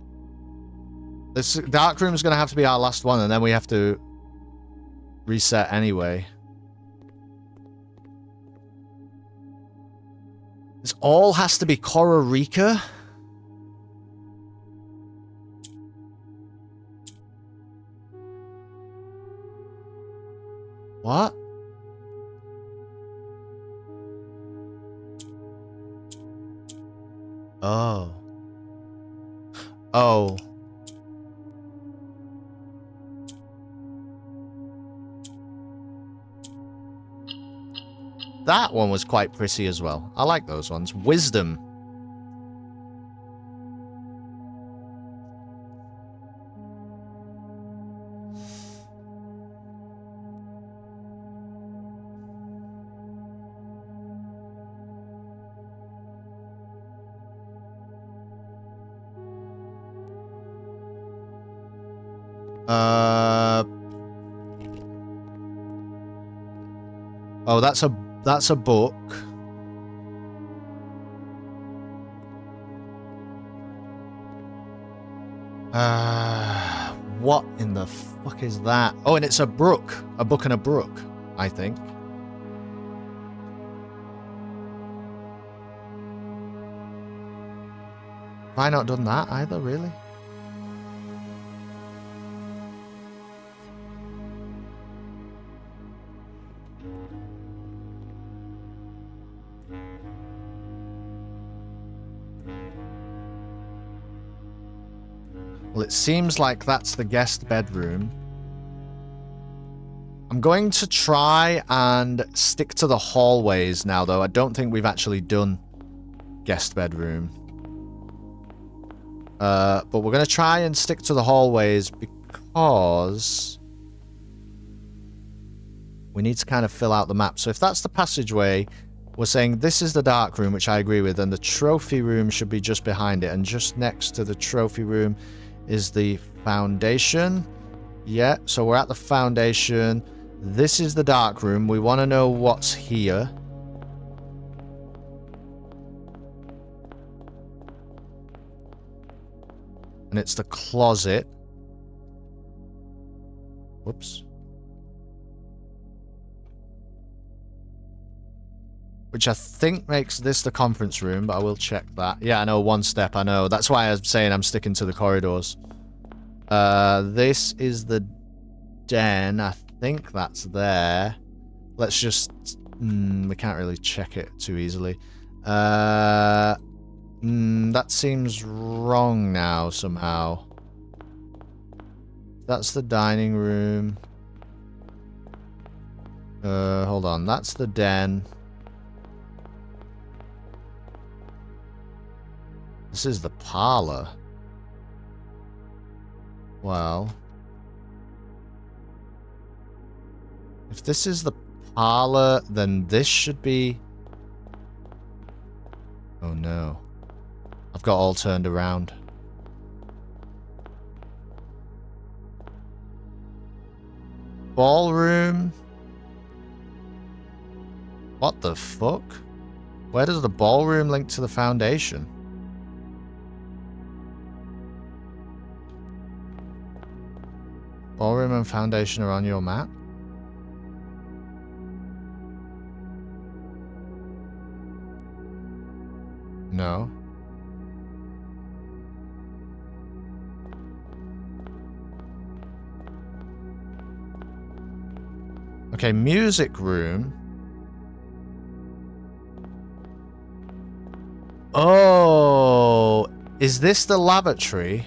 Speaker 2: This dark room is going to have to be our last one, and then we have to reset anyway. This all has to be Kororika? What? Oh. Oh. That one was quite pretty as well. I like those ones. Wisdom. Oh, that's a book. What in the fuck is that? Oh, and it's a brook. A book and a brook, I think. Have I not done that either, really? Well, it seems like that's the guest bedroom. I'm going to try and stick to the hallways now, though. I don't think we've actually done guest bedroom. But we're going to try and stick to the hallways because we need to kind of fill out the map. So if that's the passageway, we're saying this is the dark room, which I agree with, and the trophy room should be just behind it. And just next to the trophy room is the foundation. Yeah, so we're at the foundation. This is the dark room. We want to know what's here. And it's the closet. Whoops. Which I think makes this the conference room, but I will check that. Yeah, I know, one step, I know. That's why I'm saying I'm sticking to the corridors. This is the den. I think that's there. Let's just... we can't really check it too easily. That seems wrong now, somehow. That's the dining room. Hold on. That's the den. This is the parlor. Well, if this is the parlor, then this should be... Oh no. I've got all turned around. Ballroom? What the fuck? Where does the ballroom link to the foundation? Ballroom and foundation are on your map? No. Okay, music room. Is this the lavatory?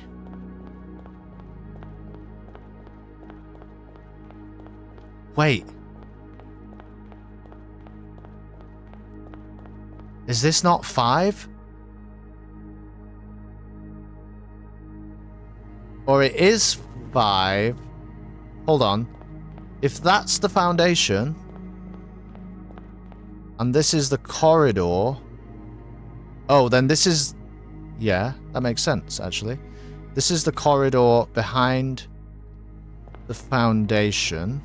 Speaker 2: Wait. Is this not 5? Or it is 5. Hold on. If that's the foundation, and this is the corridor, oh, then this is... Yeah, that makes sense, actually. This is the corridor behind the foundation.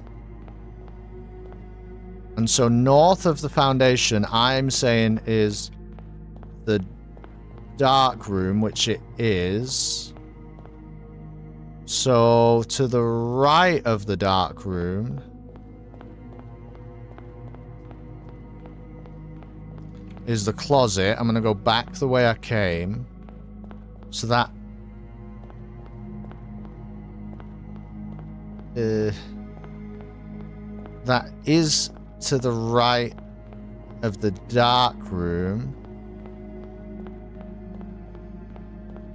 Speaker 2: And so north of the foundation, I'm saying, is the dark room, which it is. So to the right of the dark room is the closet. I'm going to go back the way I came. So that... that is to the right of the dark room.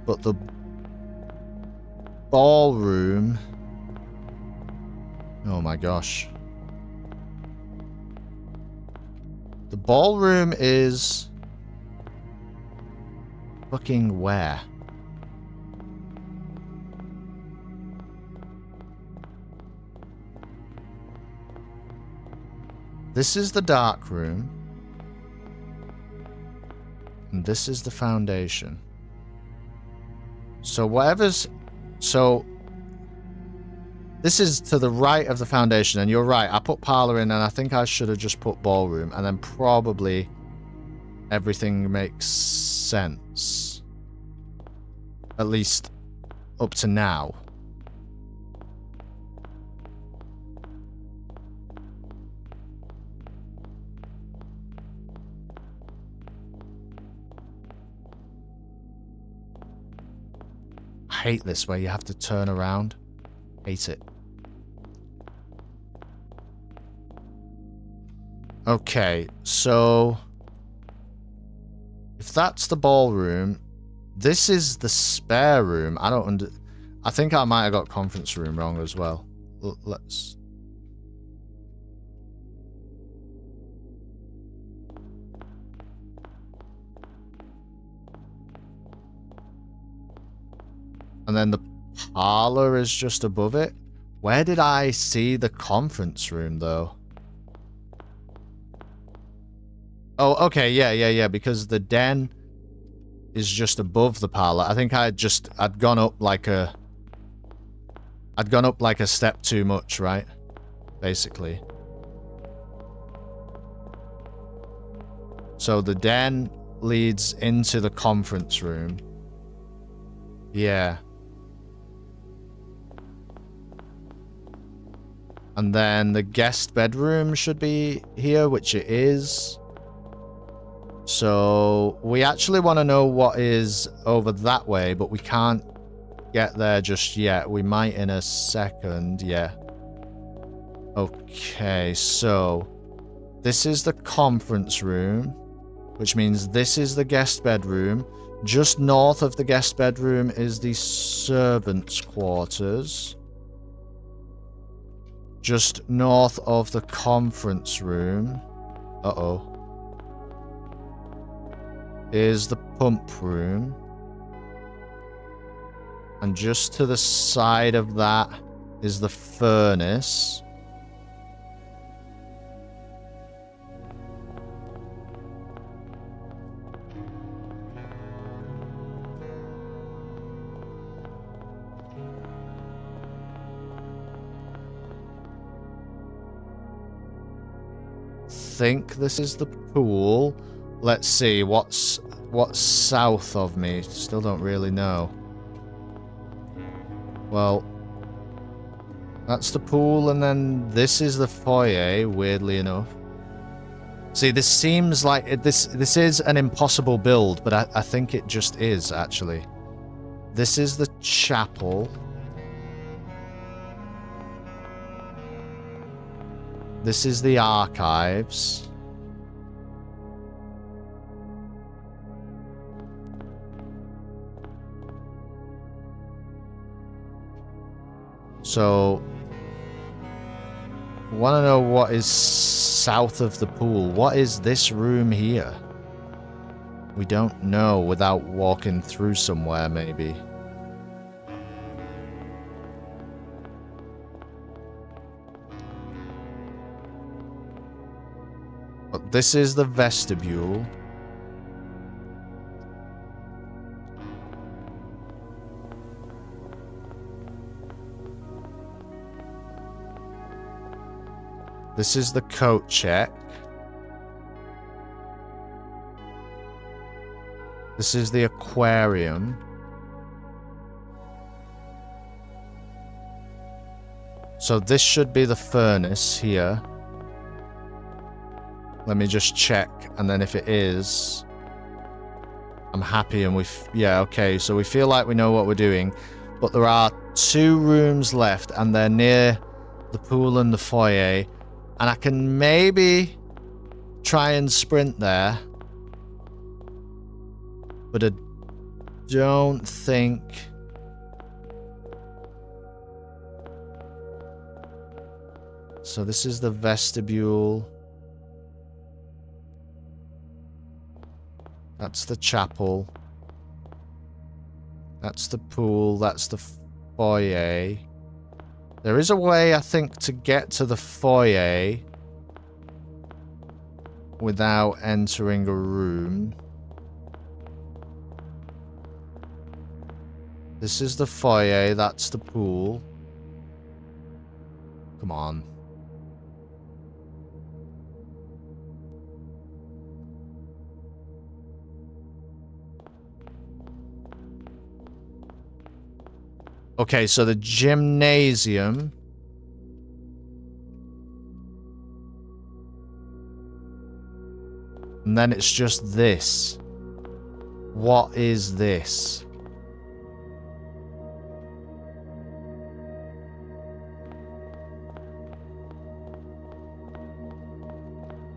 Speaker 2: But the ballroom... Oh my gosh. The ballroom is... fucking where? This is the dark room. And this is the foundation. So whatever's... So... This is to the right of the foundation, and you're right. I put parlor in, and I think I should have just put ballroom, and then probably everything makes sense. At least up to now. I hate this where you have to turn around. Hate it. Okay, so if that's the ballroom, this is the spare room. I think I might have got conference room wrong as well. Let's... And then the parlor is just above it. Where did I see the conference room, though? Oh, okay, yeah, because the den is just above the parlor. I think I'd gone up like a step too much, right? Basically. So the den leads into the conference room. Yeah. And then the guest bedroom should be here, which it is. So we actually want to know what is over that way, but we can't get there just yet. We might in a second, yeah. Okay, so this is the conference room, which means this is the guest bedroom. Just north of the guest bedroom is the servants' quarters. Just north of the conference room, is the pump room. And just to the side of that is the furnace. Think this is the pool. Let's see what's south of me. Still don't really know. Well, that's the pool, and then this is the foyer, weirdly enough. See, this seems like this is an impossible build, but I think it just is, actually. This is the chapel. This is the archives. So, want to know what is south of the pool. What is this room here? We don't know without walking through somewhere, maybe. But this is the vestibule. This is the coat check. This is the aquarium. So this should be the furnace here. Let me just check, and then if it is, I'm happy, and yeah, okay, so we feel like we know what we're doing, but there are 2 rooms left, and they're near the pool and the foyer, and I can maybe try and sprint there, but I don't think... So this is the vestibule. That's the chapel. That's the pool. That's the foyer. There is a way, I think, to get to the foyer without entering a room. This is the foyer. That's the pool. Come on. Okay, so the gymnasium. And then it's just this. What is this?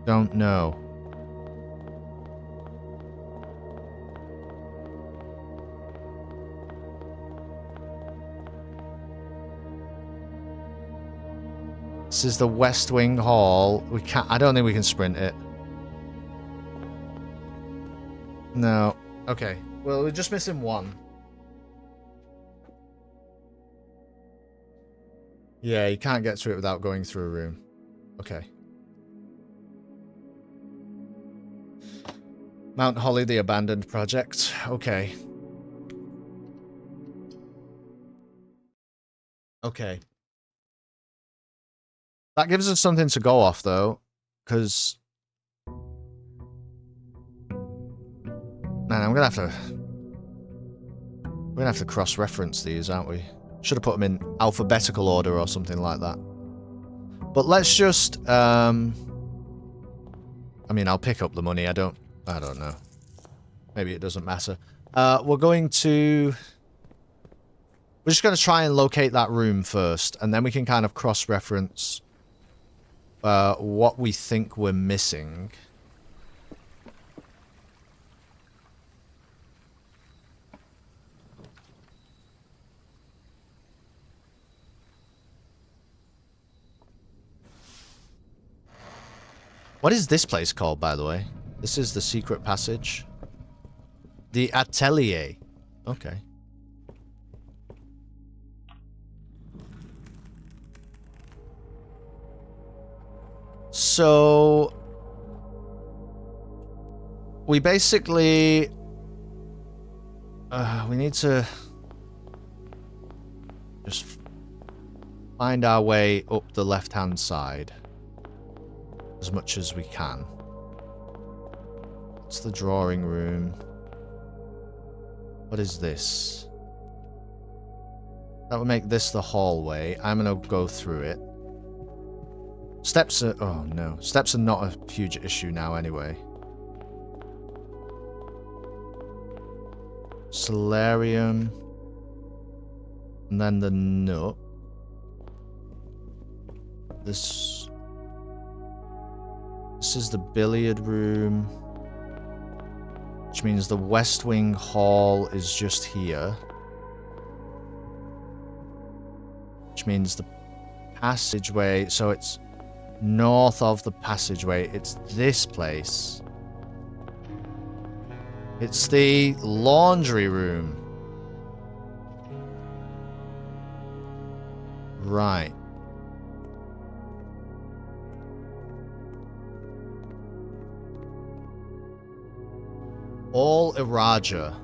Speaker 2: Don't know. This is the West Wing Hall. We can't... I don't think we can sprint it. No. Okay. Well, we're just missing one. Yeah, you can't get to it without going through a room. Okay. Mount Holly, the abandoned project. Okay. Okay. That gives us something to go off, though, because... Man, I'm gonna have to cross-reference these, aren't we? Should have put them in alphabetical order or something like that. But let's just, I mean, I'll pick up the money. I don't know. Maybe it doesn't matter. We're just going to try and locate that room first, and then we can kind of cross-reference what we think we're missing. What is this place called, by the way? This is the secret passage. The Atelier. Okay. So... we basically... we need to... just find our way up the left-hand side. As much as we can. It's the drawing room. What is this? That would make this the hallway. I'm gonna go through it. Steps are... oh no. Steps are not a huge issue now anyway. Solarium. And then the nook. This is the billiard room. Which means the West Wing Hall is just here. Which means the passageway. So it's north of the passageway. It's this place. It's the laundry room. Right. All Iraja.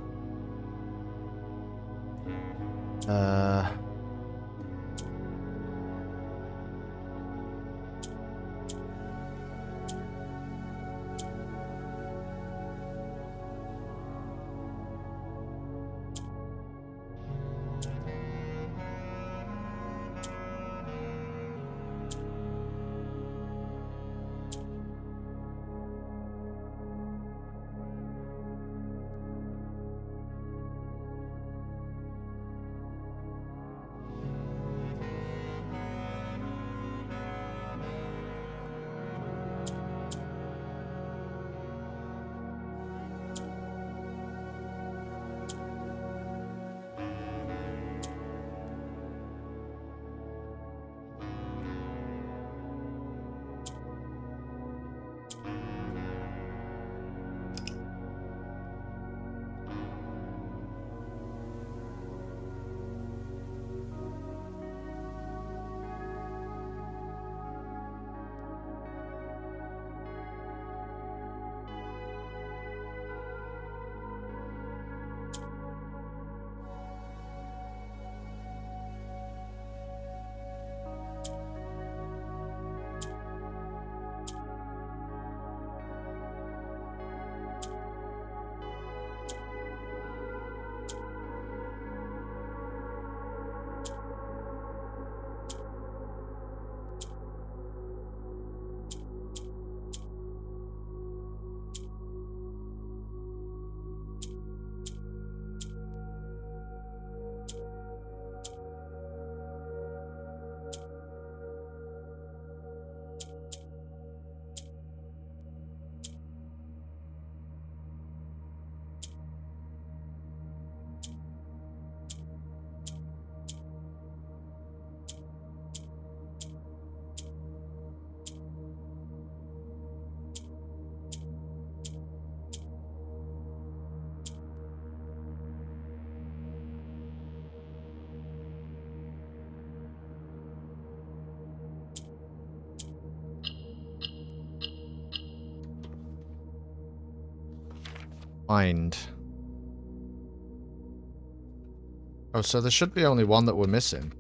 Speaker 2: Find. Oh, so there should be only one that we're missing.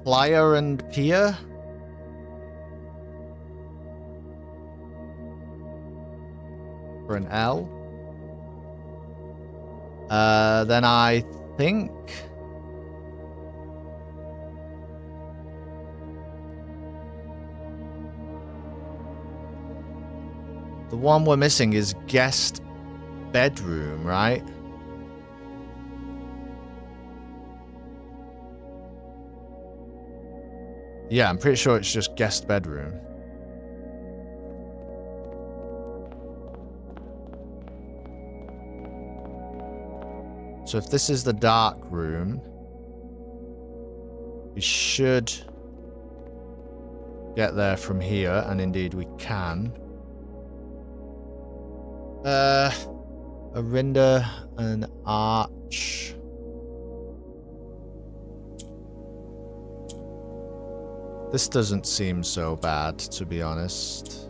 Speaker 2: Playa and Pia? For an L? Then I think... the one we're missing is guest bedroom, right? Yeah, I'm pretty sure it's just guest bedroom. So if this is the dark room, we should get there from here, and indeed we can. Arinda and Arch. This doesn't seem so bad, to be honest.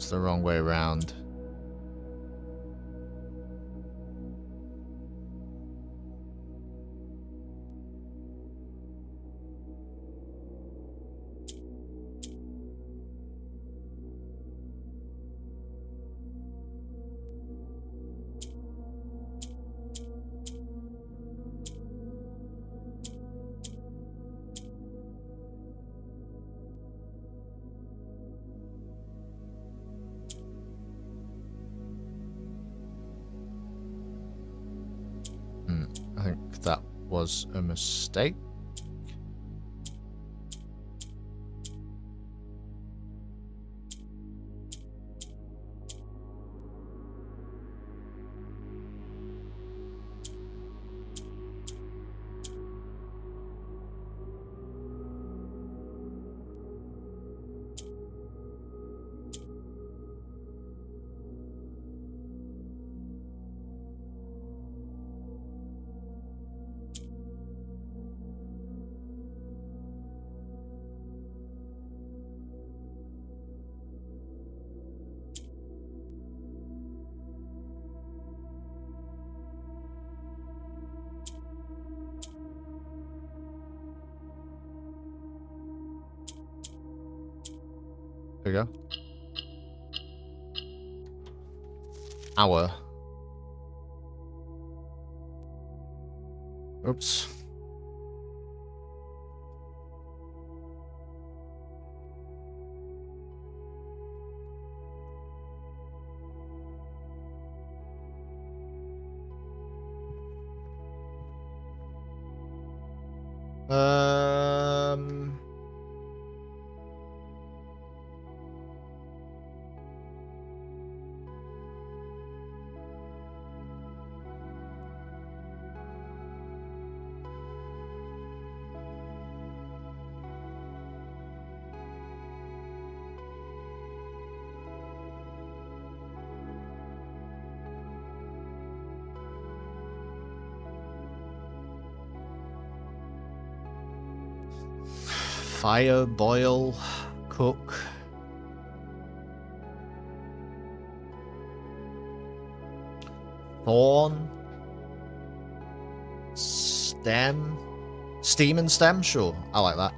Speaker 2: The wrong way around. was a mistake. There we go. Hour. Oops. Um... Fire, boil, cook. Thorn. Stem. Steam and stem? Sure, I like that.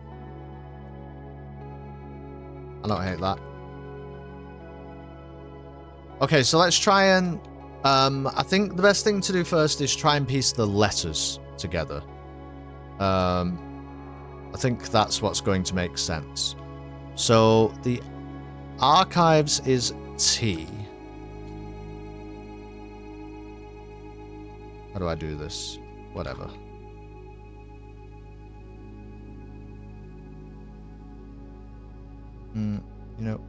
Speaker 2: I don't hate that. Okay, so let's try and... I think the best thing to do first is try and piece the letters together. I think that's what's going to make sense. So, the archives is T. How do I do this? Whatever. You know...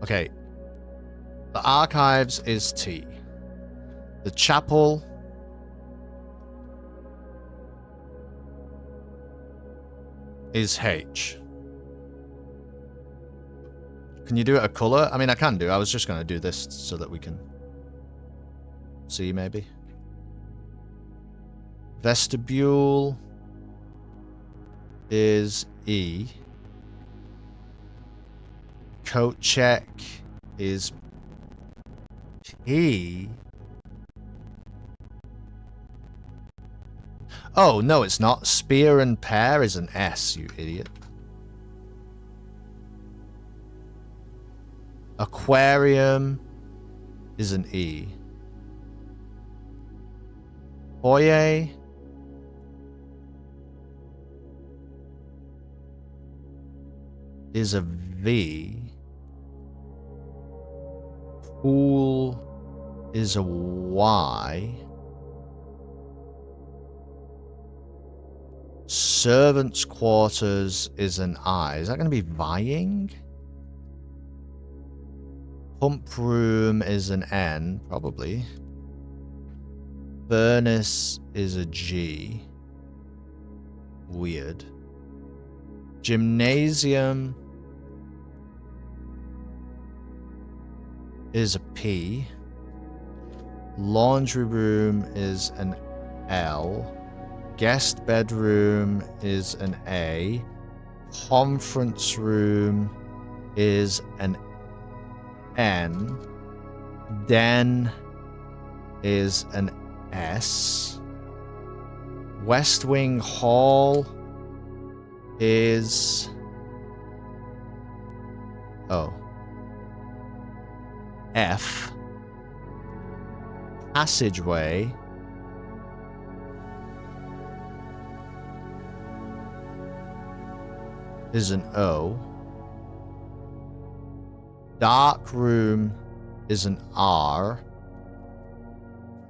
Speaker 2: Okay. The archives is T. The chapel is H. Can you do it a color? I mean, I can do. I was just going to do this so that we can see, maybe. Vestibule is E. Coat check is P. Oh, no, it's not. Spear and pear is an S, you idiot. Aquarium is an E. Foyer is a V. Pool is a Y. Servants' quarters is an I. Is that going to be vying? Pump room is an N, probably. Furnace is a G. Weird. Gymnasium is a P. Laundry room is an L. Guest bedroom is an A. Conference room is an N. Den is an S. West Wing Hall is... Oh. F. Passageway is an O. Dark room is an R.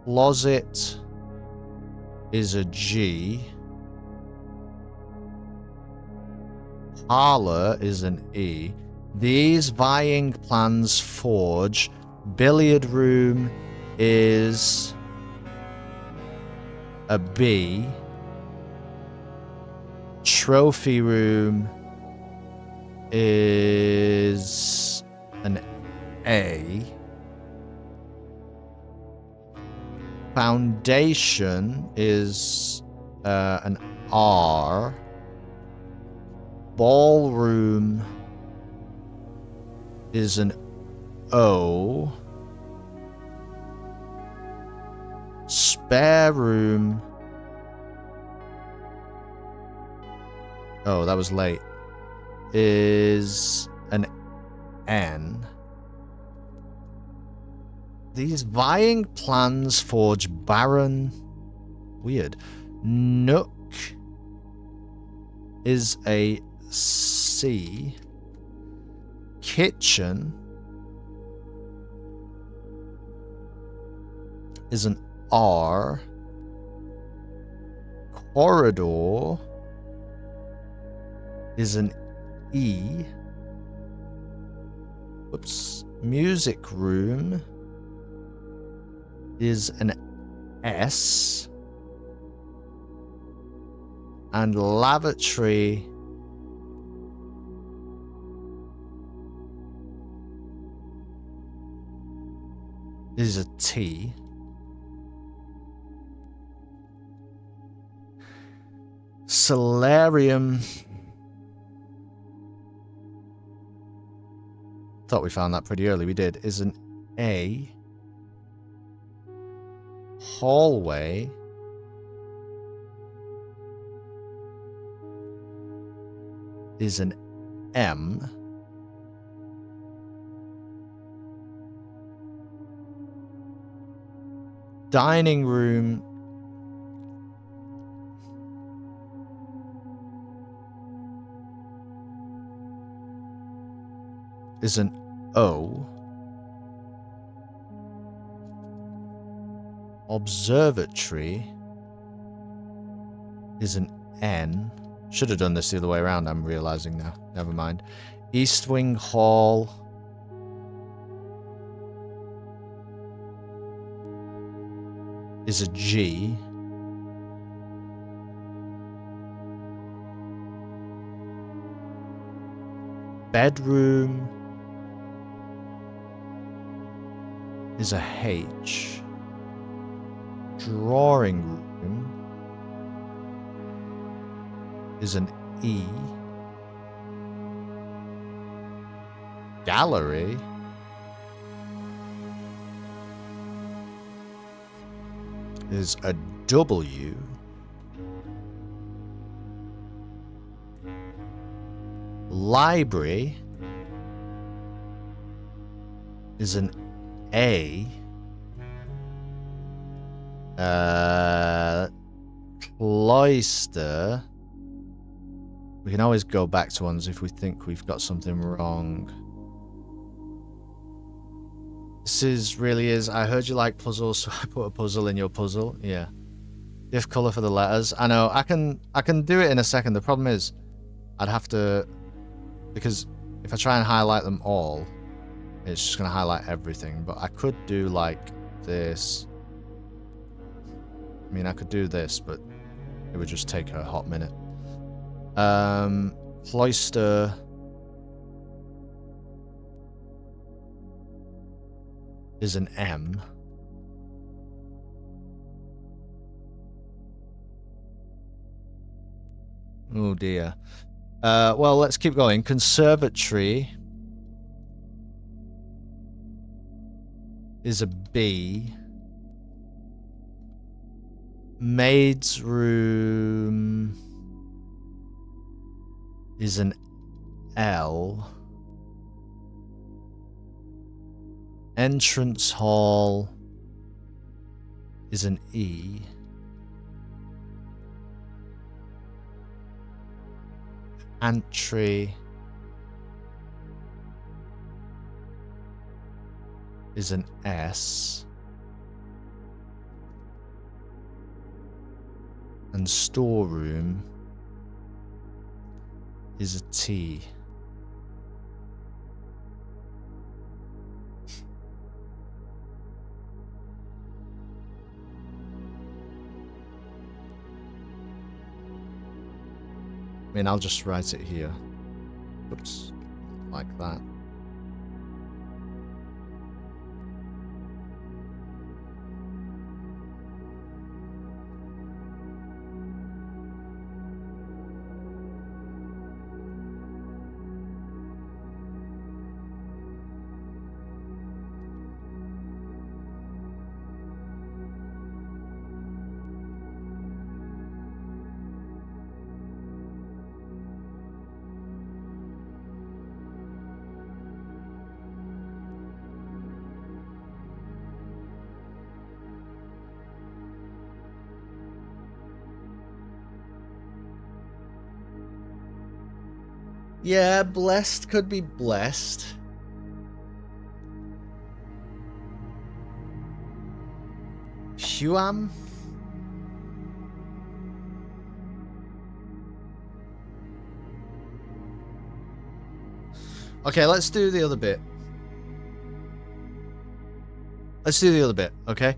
Speaker 2: Closet is a G. Parlor is an E. These vying plans forge. Billiard room is a B. Trophy room is an A. Foundation is an R. Ballroom is an O. Spare room. Oh, that was late. Is an N. These vying plans forge barren. Weird. Nook is a C. Kitchen is an R. Corridor is an E. Whoops. Music room is an S. And lavatory is a T. Solarium. Thought we found that pretty early. We did. Is an A. Hallway is an M. Dining room is an O. Observatory is an N. Should have done this the other way around, I'm realizing now. Never mind. East Wing Hall is a G. Bedroom is a H. Drawing room is an E. Gallery is a W. Library is an A. Cloister. We can always go back to ones if we think we've got something wrong. This really is. I heard you like puzzles, so I put a puzzle in your puzzle. Yeah. Diff color for the letters. I know. I can do it in a second. The problem is, I'd have to, because if I try and highlight them all, it's just gonna highlight everything. But I could do like this. I mean, I could do this, but it would just take a hot minute. Cloister is an M. Oh dear. Well, let's keep going. Conservatory is a B. Maid's room is an L. Entrance hall is an E. Entry is an S. And storeroom is a T. I mean, I'll just write it here. Oops, like that. Yeah, blessed could be blessed. Huam? Okay, let's do the other bit. Let's do the other bit, okay?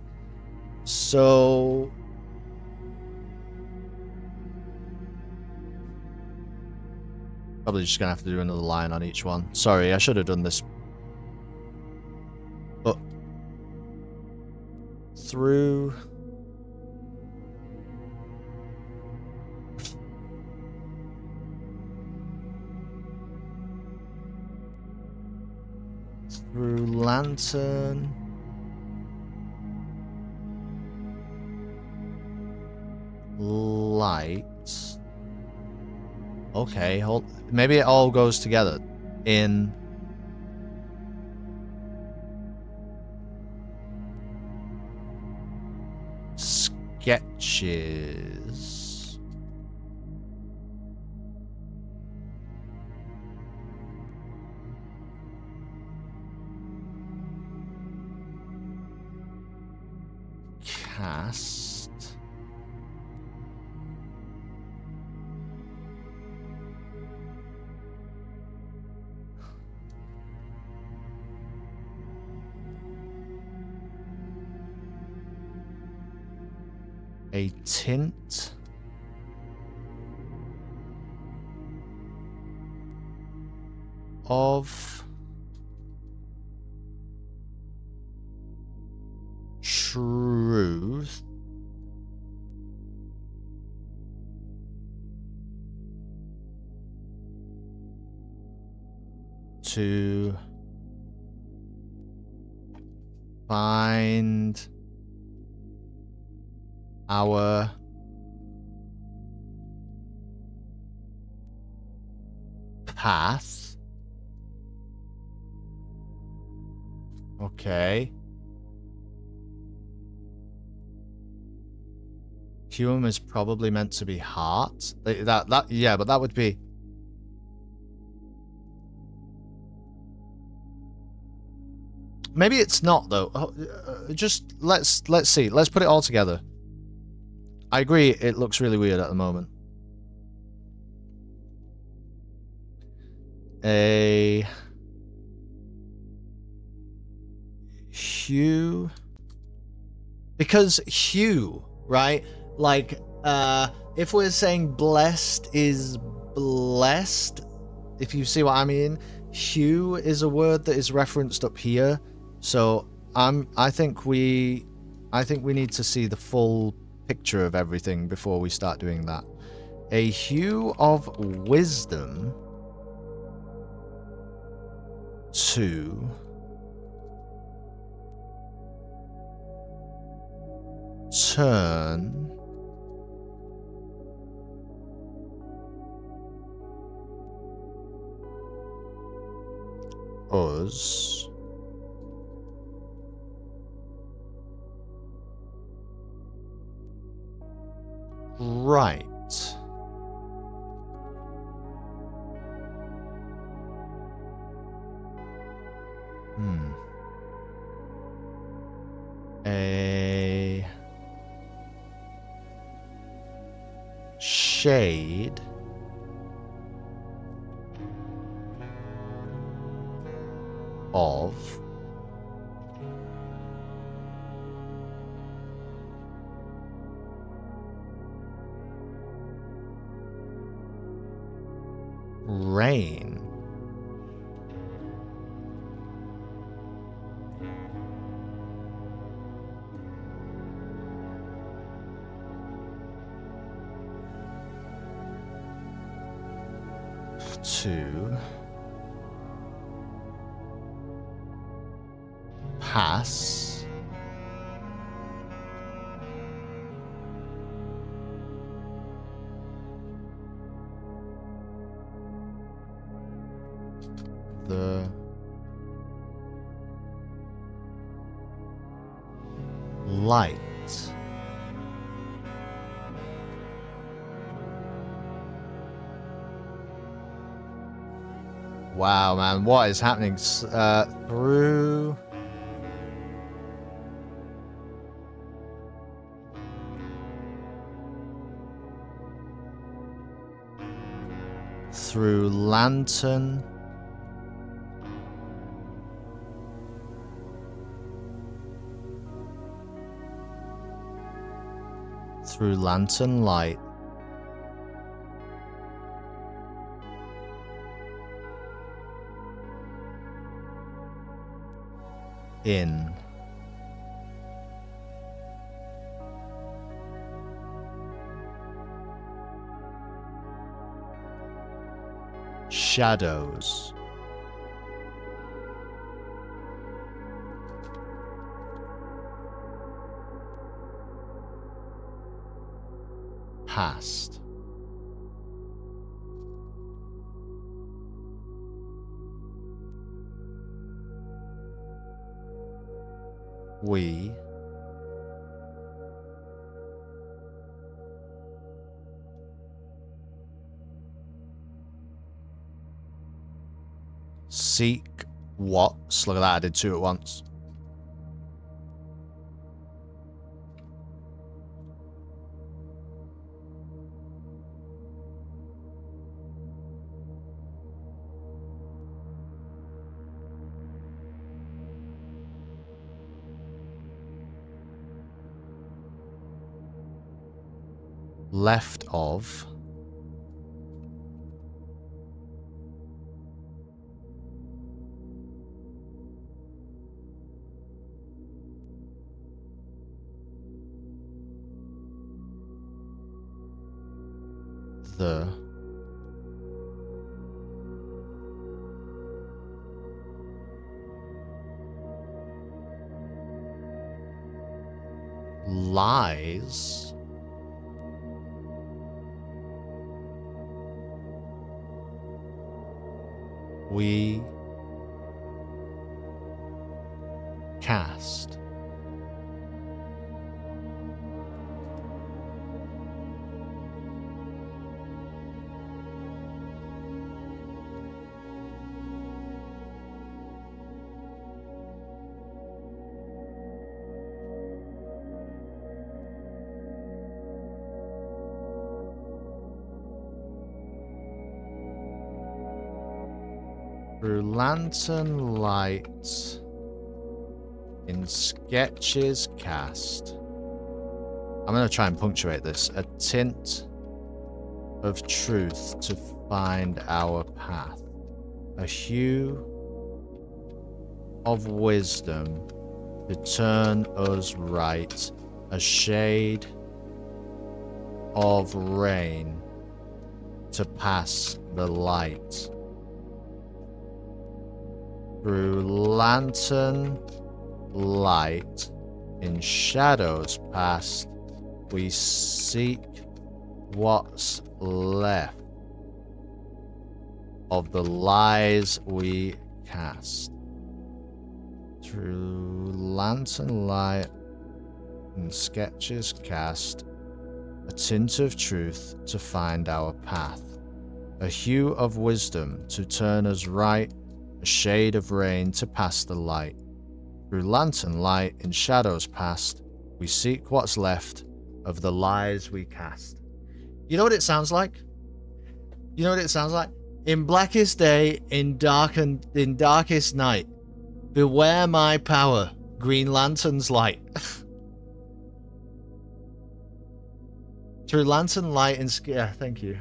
Speaker 2: So... probably just gonna have to do another line on each one. Sorry, I should have done this. But... through... through lantern... light... Okay, hold. Maybe it all goes together in sketches. Cast. A tint. Of truth to find our path. Okay. Hume is probably meant to be heart. Yeah, but that would be. Maybe it's not though. Just let's see. Let's put it all together. I agree, it looks really weird at the moment. A hue, because hue, right? Like, if we're saying blessed is blessed, if you see what I mean, hue is a word that is referenced up here. So I think we need to see the full picture of everything before we start doing that. A hue of wisdom to turn us. Right. A shade of rain to pass the light. Wow, man, what is happening? Through lantern. Through lantern light. In shadows. Past. We seek what? Look at that, I did two at once. Left of the lies we cast. Through lantern light in sketches cast. I'm going to try and punctuate this. A tint of truth to find our path. A hue of wisdom to turn us right. A shade of rain to pass the light. Through lantern light in shadows past, we seek what's left of the lies we cast. Through lantern light and sketches cast. A tint of truth to find our path. A hue of wisdom to turn us right. A shade of rain to pass the light. Through lantern light in shadows past, we seek what's left of the lies we cast. You know what it sounds like? You know what it sounds like? In blackest day, in darkest night, beware my power, Green Lantern's light. Through lantern light and yeah, thank you.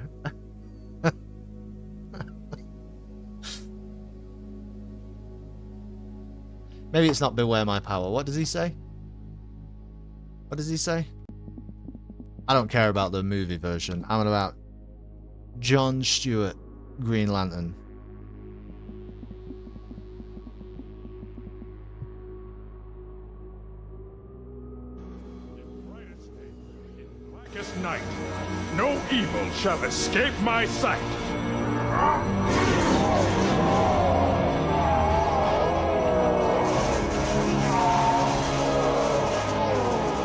Speaker 2: Maybe it's not beware my power. What does he say? What does he say? I don't care about the movie version. I'm on about John Stewart, Green Lantern.
Speaker 4: Blackest night, no evil shall escape my sight.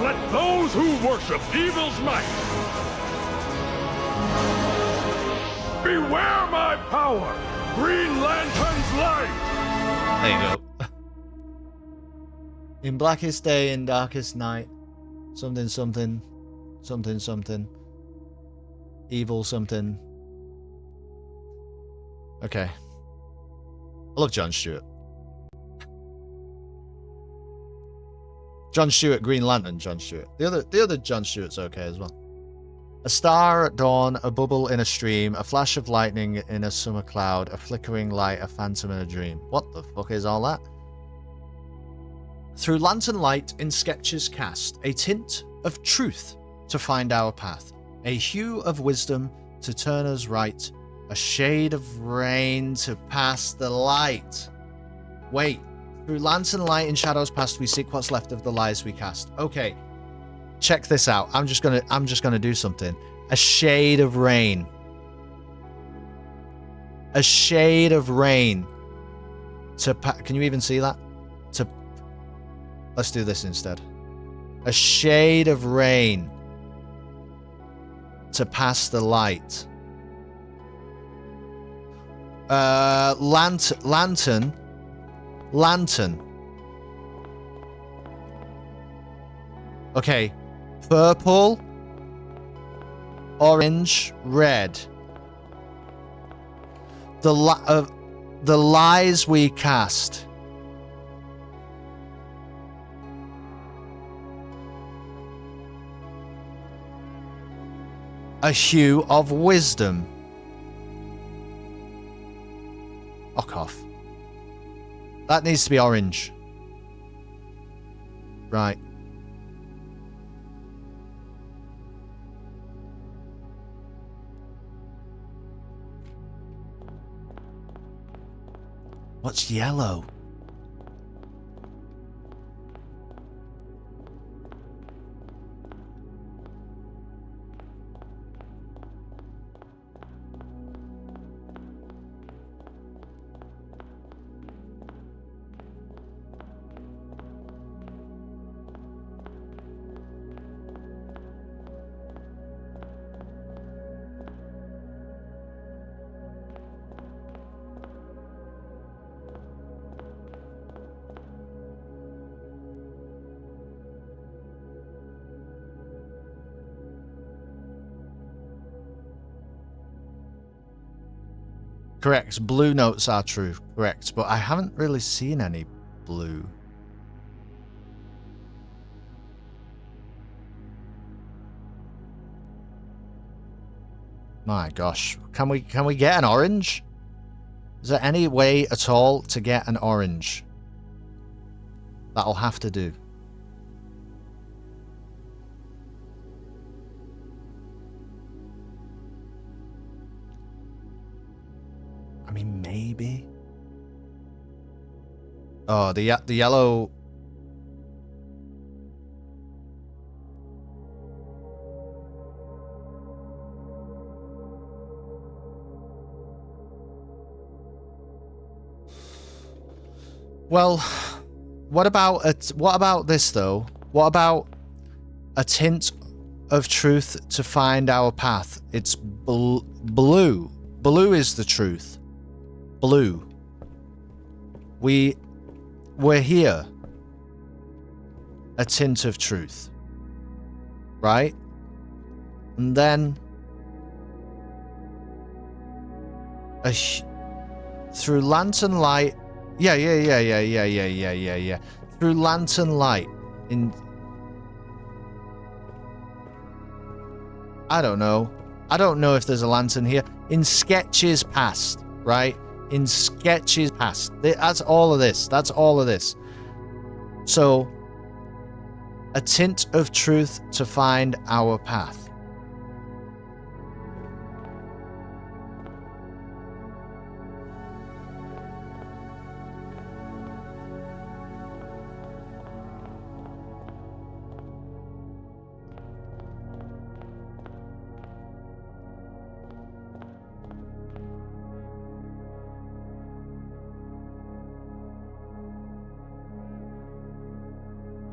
Speaker 4: Let those who worship evil's might beware my power, Green Lantern's light.
Speaker 2: There you go. In blackest day, in darkest night, something, something, something, something, evil, something. Okay. I love John Stewart. John Stewart, Green Lantern, John Stewart. The other John Stewart's okay as well. A star at dawn, a bubble in a stream, a flash of lightning in a summer cloud, a flickering light, a phantom in a dream. What the fuck is all that? Through lantern light in sketches cast, a tint of truth to find our path, a hue of wisdom to turn us right, a shade of rain to pass the light. Wait. Through lantern light in shadows past, we seek what's left of the lies we cast. Okay, check this out. I'm just gonna do something. A shade of rain. A shade of rain. Can you even see that? Let's do this instead. A shade of rain to pass the light. Lantern. Okay. Purple. Orange. Red. The lies we cast. A hue of wisdom. Fuck off. That needs to be orange. Right. What's yellow? Correct. Blue notes are true. Correct. But I haven't really seen any blue. My gosh. Can we get an orange? Is there any way at all to get an orange? That'll have to do. I mean, maybe. Oh, the yellow. Well, what about this though? What about a tint of truth to find our path? It's blue. Blue is the truth. Blue. We're here. A tint of truth. Right? And then through lantern light. Yeah. Through lantern light in I don't know if there's a lantern here. In sketches past, right? In sketches past. That's all of this. So, a tint of truth to find our path.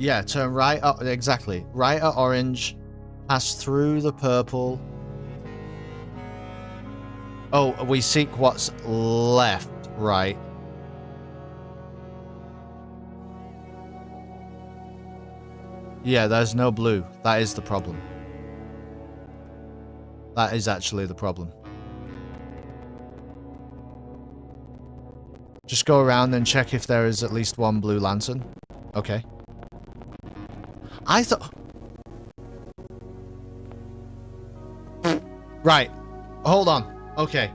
Speaker 2: Yeah, turn right up, exactly. Right at orange, pass through the purple. Oh, we seek what's left, right. Yeah, there's no blue. That is the problem. That is actually the problem. Just go around and check if there is at least one blue lantern. Okay. I thought... Right. Hold on. Okay.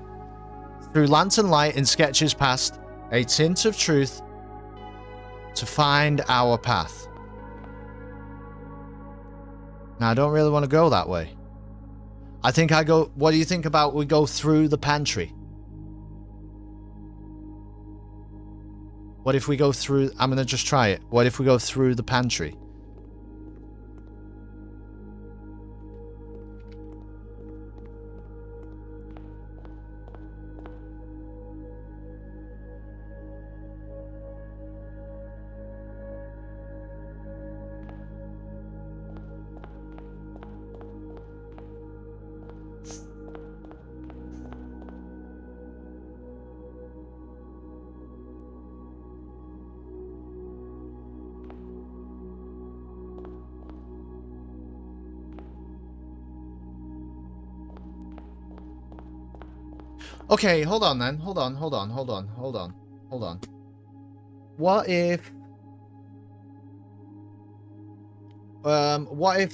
Speaker 2: Through lantern light in sketches past, a tint of truth to find our path. Now, I don't really want to go that way. I think I go... What do you think about we go through the pantry? What if we go through... I'm going to just try it. What if we go through the pantry? Okay, hold on then. Hold on. What if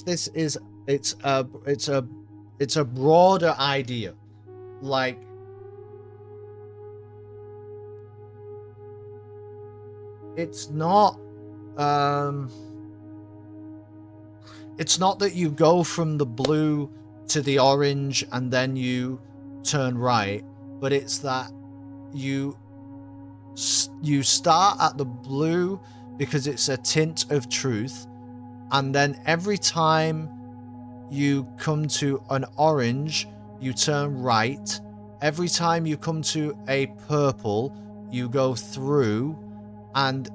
Speaker 2: this is it's a broader idea. Like it's not that you go from the blue to the orange and then you turn right, but it's that you start at the blue because it's a tint of truth, and then every time you come to an orange you turn right, every time you come to a purple you go through, and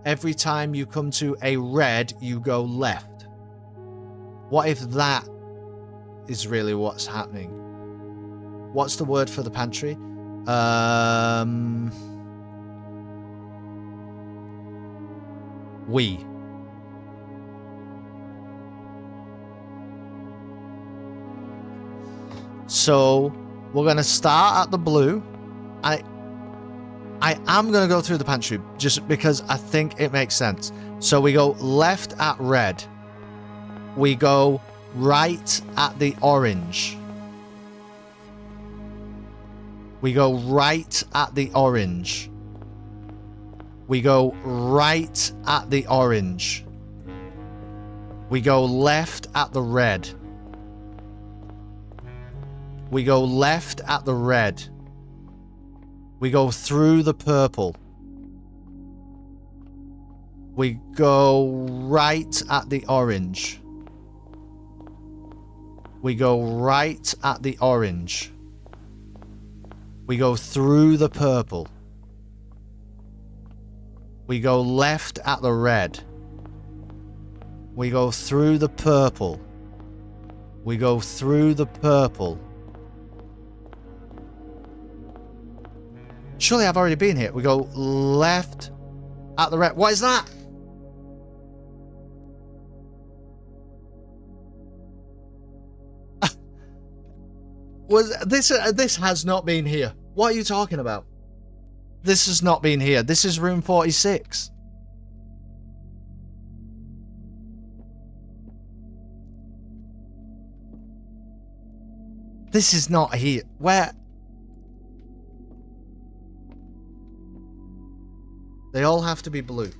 Speaker 2: every time you come to a red you go left. What if that is really what's happening? What's the word for the pantry? We. So we're gonna start at the blue. I am gonna go through the pantry just because I think it makes sense. So we go left at red. We go right at the orange. We go right at the orange. We go right at the orange. We go left at the red. We go left at the red. We go through the purple. We go right at the orange. We go right at the orange. We go through the purple. We go left at the red. We go through the purple. We go through the purple. Surely I've already been here. We go left at the red. What is that? This has not been here. What are you talking about? This has not been here. This is room 46. This is not here. Where? They all have to be blue.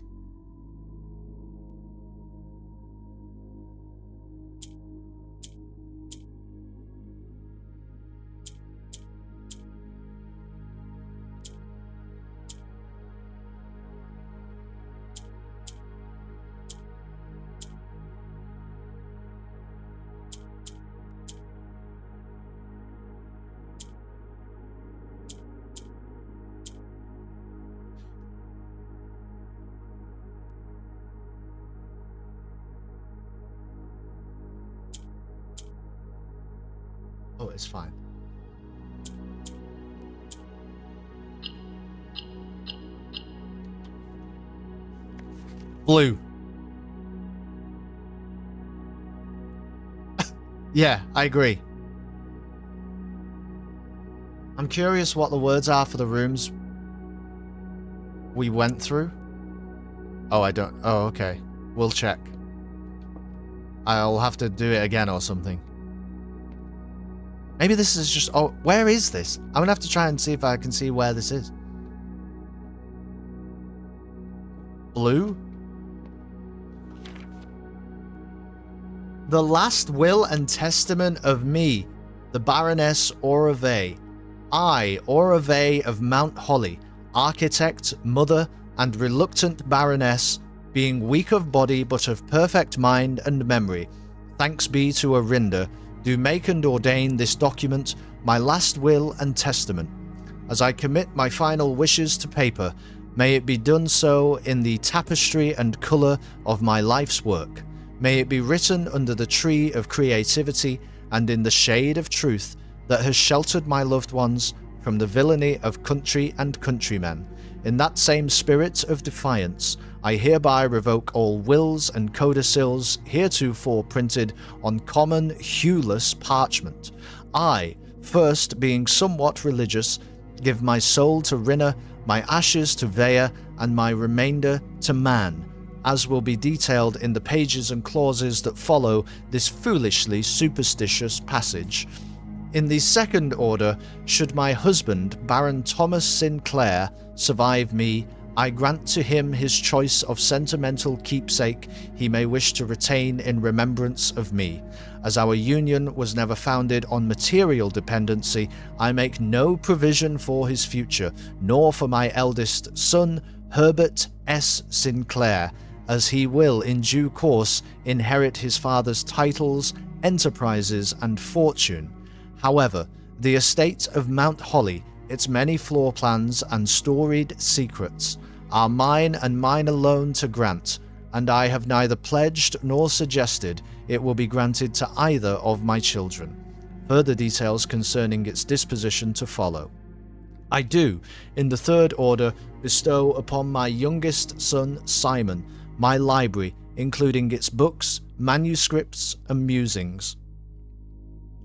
Speaker 2: Oh, it's fine. Blue. Yeah, I agree. I'm curious what the words are for the rooms we went through. Oh, I don't... Oh, okay. We'll check. I'll have to do it again or something. Maybe this is just... Oh, where is this? I'm going to have to try and see if I can see where this is. Blue? The last will and testament of me, the Baroness Auravey. I, Auravey of Mount Holly, architect, mother, and reluctant Baroness, being weak of body but of perfect mind and memory, thanks be to Arinda, do make and ordain this document my last will and testament. As I commit my final wishes to paper, may it be done so in the tapestry and colour of my life's work. May it be written under the tree of creativity and in the shade of truth that has sheltered my loved ones from the villainy of country and countrymen. In that same spirit of defiance, I hereby revoke all wills and codicils heretofore printed on common hueless parchment. I, first being somewhat religious, give my soul to Rinna, my ashes to Vea, and my remainder to man, as will be detailed in the pages and clauses that follow this foolishly superstitious passage. In the second order, should my husband, Baron Thomas Sinclair, survive me, I grant to him his choice of sentimental keepsake he may wish to retain in remembrance of me. As our union was never founded on material dependency, I make no provision for his future, nor for my eldest son, Herbert S. Sinclair, as he will in due course inherit his father's titles, enterprises, and fortune. However, the estate of Mount Holly, its many floor plans and storied secrets, are mine and mine alone to grant, and I have neither pledged nor suggested it will be granted to either of my children. Further details concerning its disposition to follow. I do, in the third order, bestow upon my youngest son Simon my library, including its books, manuscripts, and musings.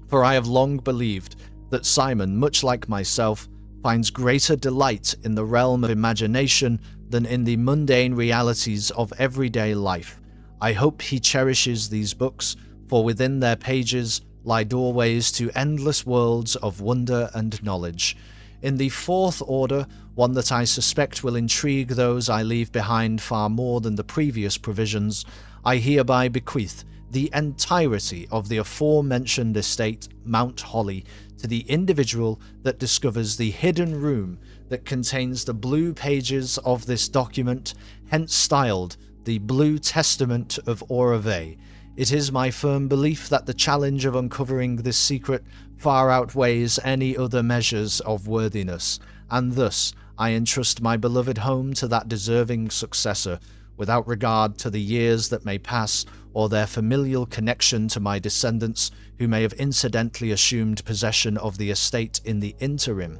Speaker 2: For I have long believed that Simon, much like myself, finds greater delight in the realm of imagination than in the mundane realities of everyday life. I hope he cherishes these books, for within their pages lie doorways to endless worlds of wonder and knowledge. In the fourth order, one that I suspect will intrigue those I leave behind far more than the previous provisions, I hereby bequeath the entirety of the aforementioned estate, Mount Holly, to the individual that discovers the hidden room that contains the blue pages of this document, hence styled the Blue Testament of Auravey. It is my firm belief that the challenge of uncovering this secret far outweighs any other measures of worthiness, and thus I entrust my beloved home to that deserving successor, without regard to the years that may pass or their familial connection to my descendants who may have incidentally assumed possession of the estate in the interim.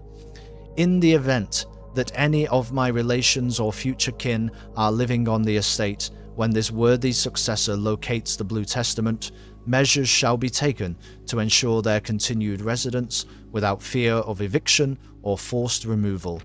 Speaker 2: In the event that any of my relations or future kin are living on the estate when this worthy successor locates the Blue Testament, measures shall be taken to ensure their continued residence without fear of eviction or forced removal.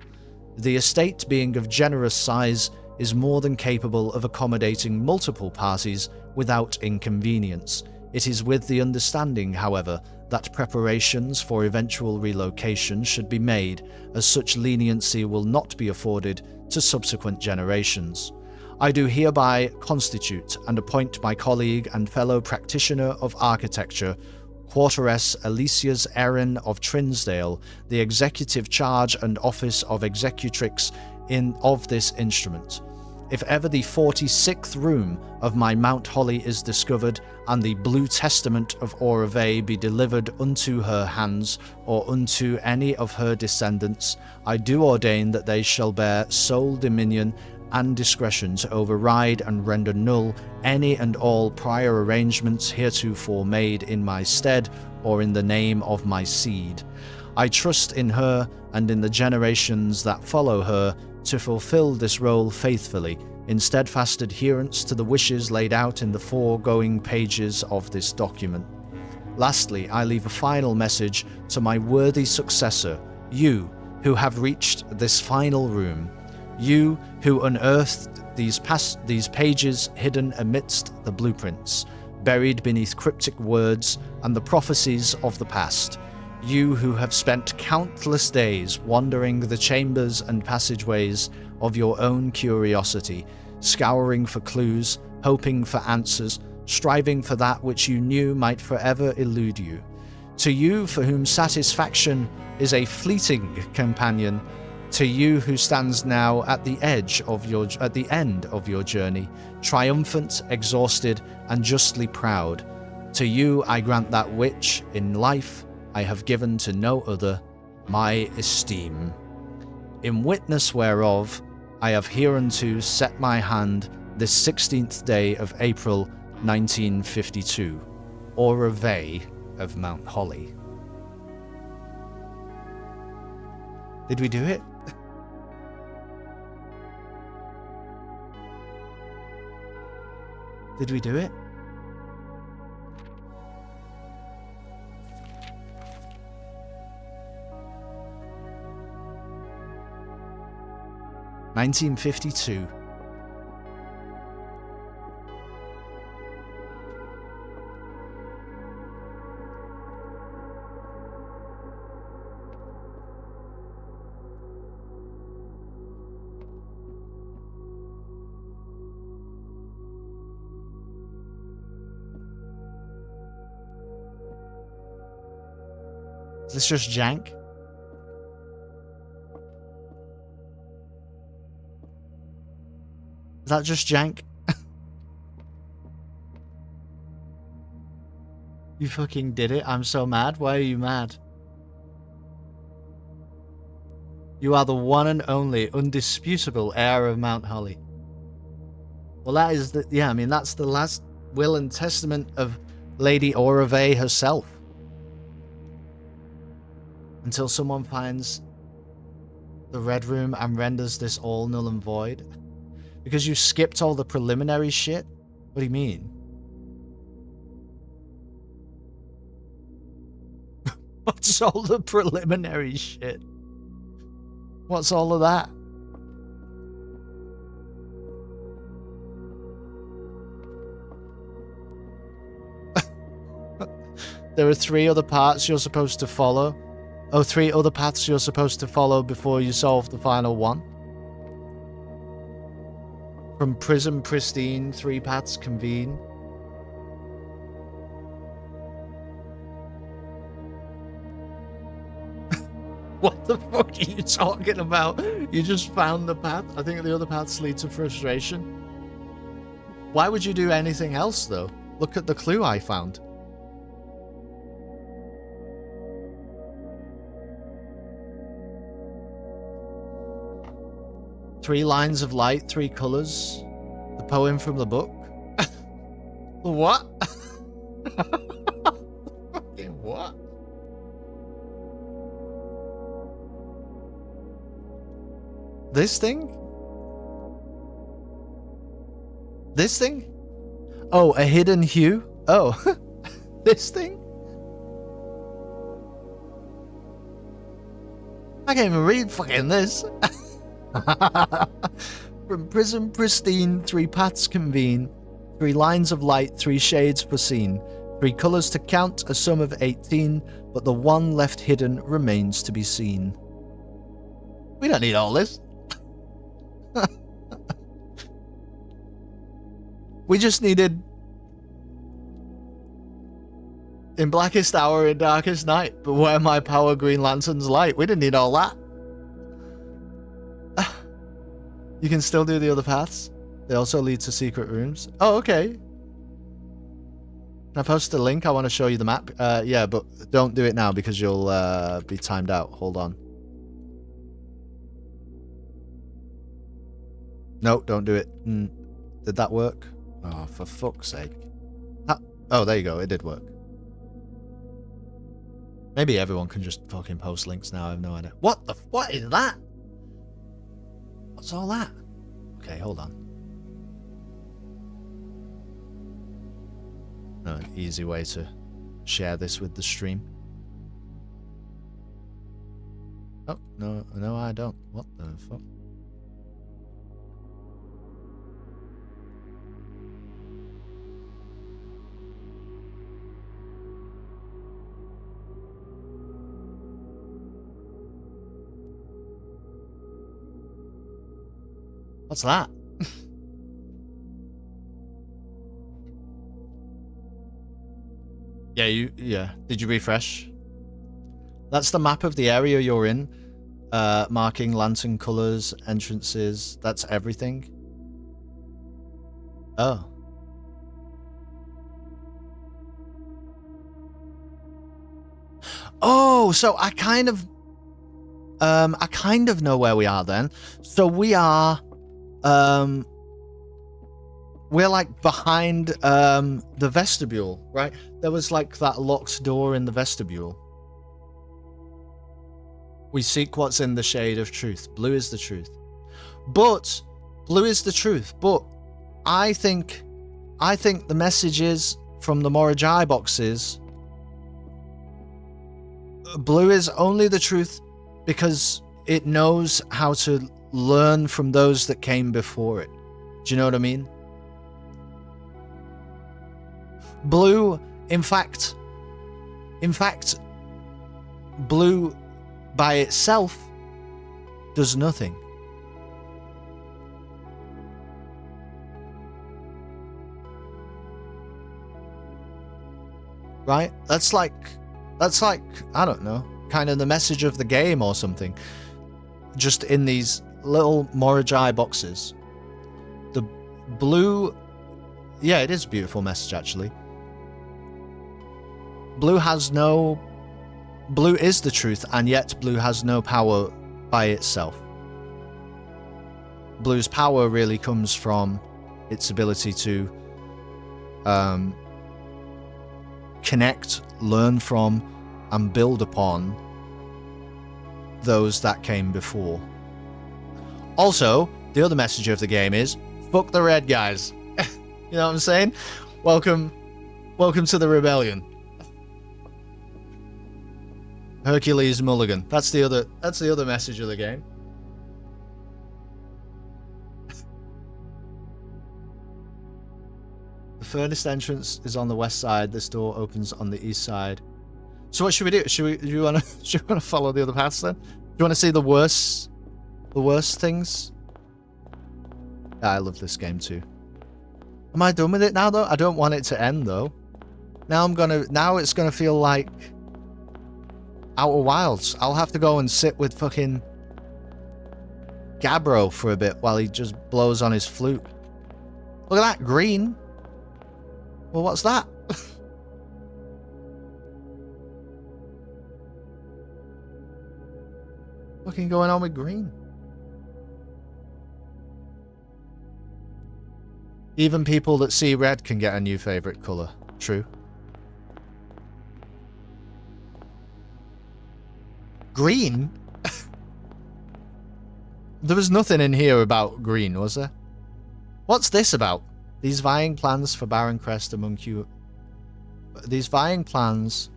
Speaker 2: The estate, being of generous size, is more than capable of accommodating multiple parties without inconvenience. It is with the understanding, however, that preparations for eventual relocation should be made, as such leniency will not be afforded to subsequent generations. I do hereby constitute and appoint my colleague and fellow practitioner of architecture, Quarteress Alicia's Erin of Trinsdale, the executive charge and office of executrix of this instrument. If ever the 46th room of my Mount Holly is discovered, and the Blue Testament of Orave be delivered unto her hands, or unto any of her descendants, I do ordain that they shall bear sole dominion and discretion to override and render null any and all prior arrangements heretofore made in my stead or in the name of my seed. I trust in her and in the generations that follow her to fulfill this role faithfully, in steadfast adherence to the wishes laid out in the foregoing pages of this document. Lastly, I leave a final message to my worthy successor, you who have reached this final room, you who unearthed these pages hidden amidst the blueprints, buried beneath cryptic words and the prophecies of the past. You who have spent countless days wandering the chambers and passageways of your own curiosity, scouring for clues, hoping for answers, striving for that which you knew might forever elude you. To you for whom satisfaction is a fleeting companion, to you who stands now at the end of your journey, triumphant, exhausted, and justly proud, to you I grant that which, in life, I have given to no other, my esteem. In witness whereof, I have hereunto set my hand this 16th day of April 1952, Orave of Mount Holly. Did we do it? Did we do it? (1952). Is this just jank? Is that just jank? You fucking did it. I'm so mad. Why are you mad? You are the one and only undisputable heir of Mount Holly. Well, that is the... Yeah, I mean, that's the last will and testament of Lady Orave herself. Until someone finds the Red Room and renders this all null and void. Because you skipped all the preliminary shit? What do you mean? What's all the preliminary shit? What's all of that? There are 3 other parts you're supposed to follow. Oh, 3 other paths you're supposed to follow before you solve the final one. From Prism Pristine, 3 paths convene. What the fuck are you talking about? You just found the path? I think the other paths lead to frustration. Why would you do anything else, though? Look at the clue I found. 3 lines of light, 3 colors. The poem from the book. What? Fucking what? This thing? This thing? Oh, a hidden hue? Oh, this thing? I can't even read fucking this. From prism pristine, 3 paths convene, 3 lines of light, 3 shades per scene, 3 colours to count, a sum of 18, but the one left hidden remains to be seen. We don't need all this. We just needed in blackest hour, in darkest night, but where my power Green Lantern's light. We didn't need all that. You can still do the other paths. They also lead to secret rooms. Oh, okay. Can I post a link? I want to show you the map. Yeah, but don't do it now because you'll be timed out. Hold on. No, don't do it. Did that work? Oh, for fuck's sake. Oh, there you go. It did work. Maybe everyone can just fucking post links now. I have no idea. What is that? What's all that? Okay, hold on. No, an easy way to share this with the stream. Oh, no, I don't. What the fuck? What's that? Yeah, did you refresh? That's the map of the area you're in. Marking lantern colors, entrances, that's everything. Oh. Oh, so I kind of know where we are then. So we are we're like behind the vestibule, right? There was like that locked door in the vestibule. We seek what's in the shade of truth. Blue is the truth. But blue is the truth. But I think the messages from the Morajai boxes, blue is only the truth because it knows how to learn from those that came before it. Do you know what I mean? Blue, in fact, blue by itself does nothing. Right? That's like, I don't know, kind of the message of the game or something. Just in these little Morajai boxes. The blue, yeah, it is a beautiful message actually. Blue is the truth, and yet blue has no power by itself. Blue's power really comes from its ability to connect, learn from, and build upon those that came before. Also, the other message of the game is, fuck the red guys. You know what I'm saying? Welcome to the rebellion. Hercules Mulligan. That's the other message of the game. The furthest entrance is on the west side. This door opens on the east side. So what should we do? Do you want to follow the other paths then? Do you want to see the worst things? Yeah, I love this game too. Am I done with it now though? I don't want it to end though. Now it's gonna feel like Outer Wilds. I'll have to go and sit with fucking Gabbro for a bit while he just blows on his flute. Look at that, green. Well, what's that? Fucking going on with green. Even people that see red can get a new favorite color. True. Green? There was nothing in here about green, was there? What's this about? These vying plans for Baron Crest among you. These vying plans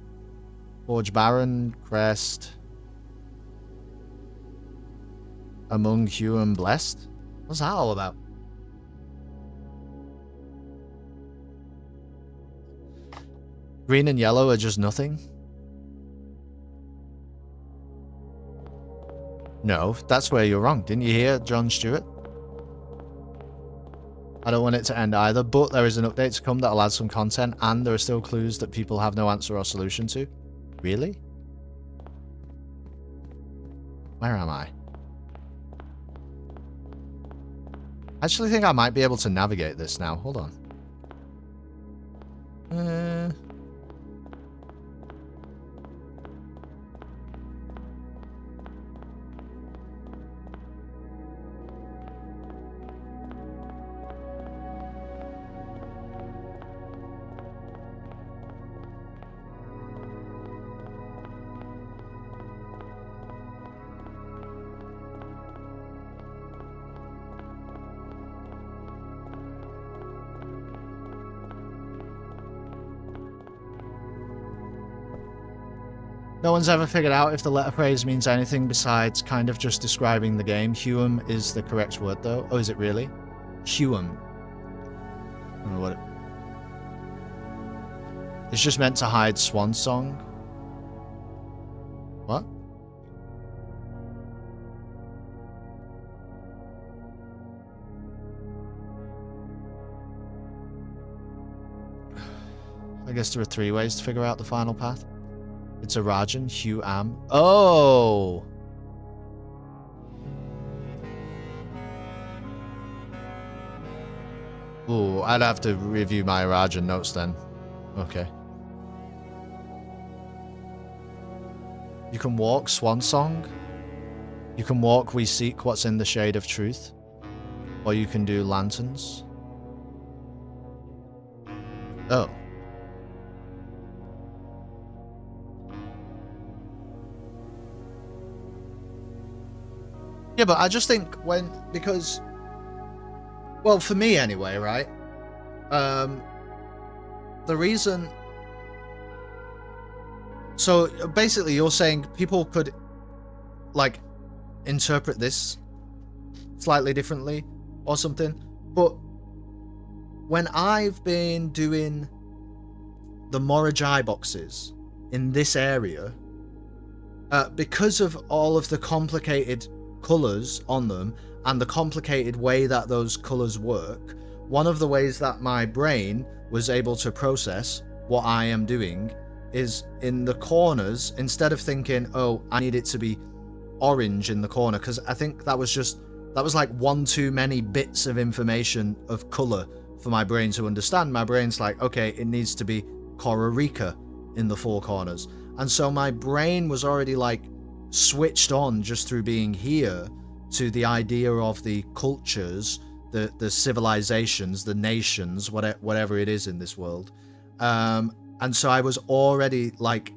Speaker 2: forge Baron Crest among Hugh and Blessed? What's that all about? Green and yellow are just nothing? No, that's where you're wrong. Didn't you hear John Stewart? I don't want it to end either, but there is an update to come that'll add some content, and there are still clues that people have no answer or solution to. Really? Where am I? I actually think I might be able to navigate this now. Hold on. No one's ever figured out if the letter phrase means anything besides kind of just describing the game. Huum is the correct word, though. Oh, is it really? Huum. I don't know what it... It's just meant to hide Swan Song. What? I guess there are 3 ways to figure out the final path. It's a Rajan, Hugh Am. Oh! Ooh, I'd have to review my Rajan notes then. Okay. You can walk Swan Song. You can walk We Seek What's in the Shade of Truth. Or you can do Lanterns. Oh. Yeah, but I just think because, well, for me anyway, right? The reason, so basically you're saying people could, like, interpret this slightly differently or something, but when I've been doing the Morajai boxes in this area, because of all of the complicated colors on them and the complicated way that those colors work, one of the ways that my brain was able to process what I am doing is in the corners, instead of thinking, oh, I need it to be orange in the corner, because I think that was like one too many bits of information of color for my brain to understand. My brain's like, okay, it needs to be Kororika in the 4 corners, and so my brain was already like switched on just through being here to the idea of the cultures, the civilizations, the nations, whatever it is in this world, and so I was already like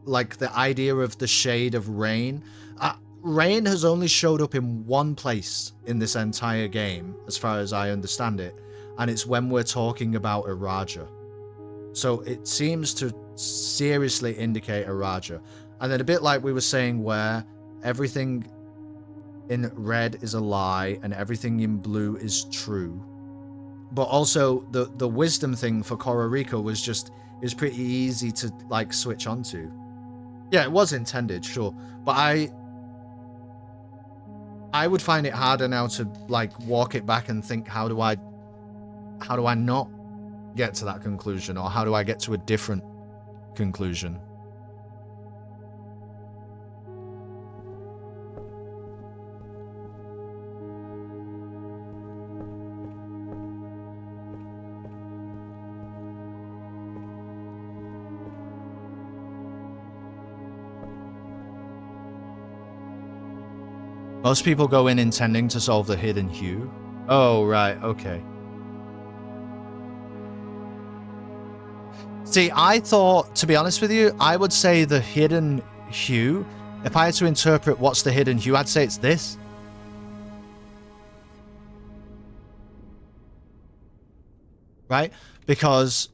Speaker 2: the idea of the shade of rain. Rain has only showed up in one place in this entire game, as far as I understand it, and it's when we're talking about a Raja. So it seems to seriously indicate a Raja. And then a bit like we were saying, where everything in red is a lie and everything in blue is true. But also the wisdom thing for Kororika is pretty easy to like switch onto. Yeah, it was intended, sure. But I would find it harder now to like walk it back and think, how do I not get to that conclusion, or how do I get to a different conclusion? Most people go in intending to solve the hidden hue. Oh, right, okay. See, I thought, to be honest with you, I would say the hidden hue. If I had to interpret what's the hidden hue, I'd say it's this. Right? Because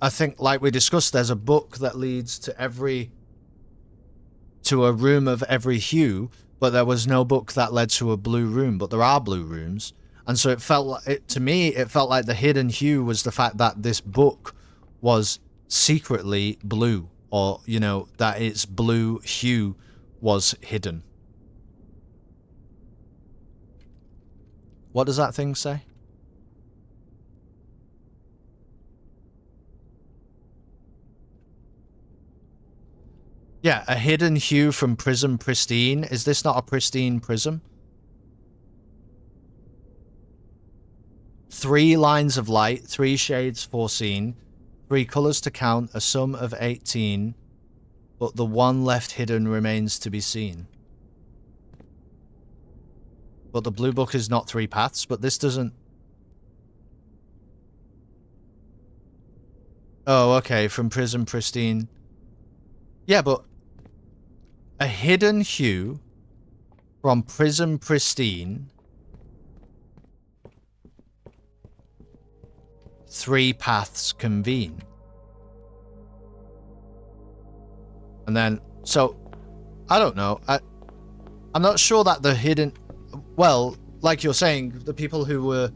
Speaker 2: I think, like we discussed, there's a book that leads to a room of every hue, but there was no book that led to a blue room, but there are blue rooms. And so it felt like, to me, it felt like the hidden hue was the fact that this book was secretly blue, or, you know, that its blue hue was hidden. What does that thing say? Yeah, a hidden hue from prism pristine. Is this not a pristine prism? 3 lines of light, 3 shades foreseen, 3 colors to count, a sum of 18, but the one left hidden remains to be seen. But the blue book is not 3 paths, but this doesn't... Oh, okay, from prism pristine. Yeah, but a hidden hue from prism pristine, 3 paths convene. And then, so, I don't know. I'm not sure that the hidden... Well, like you're saying, the people who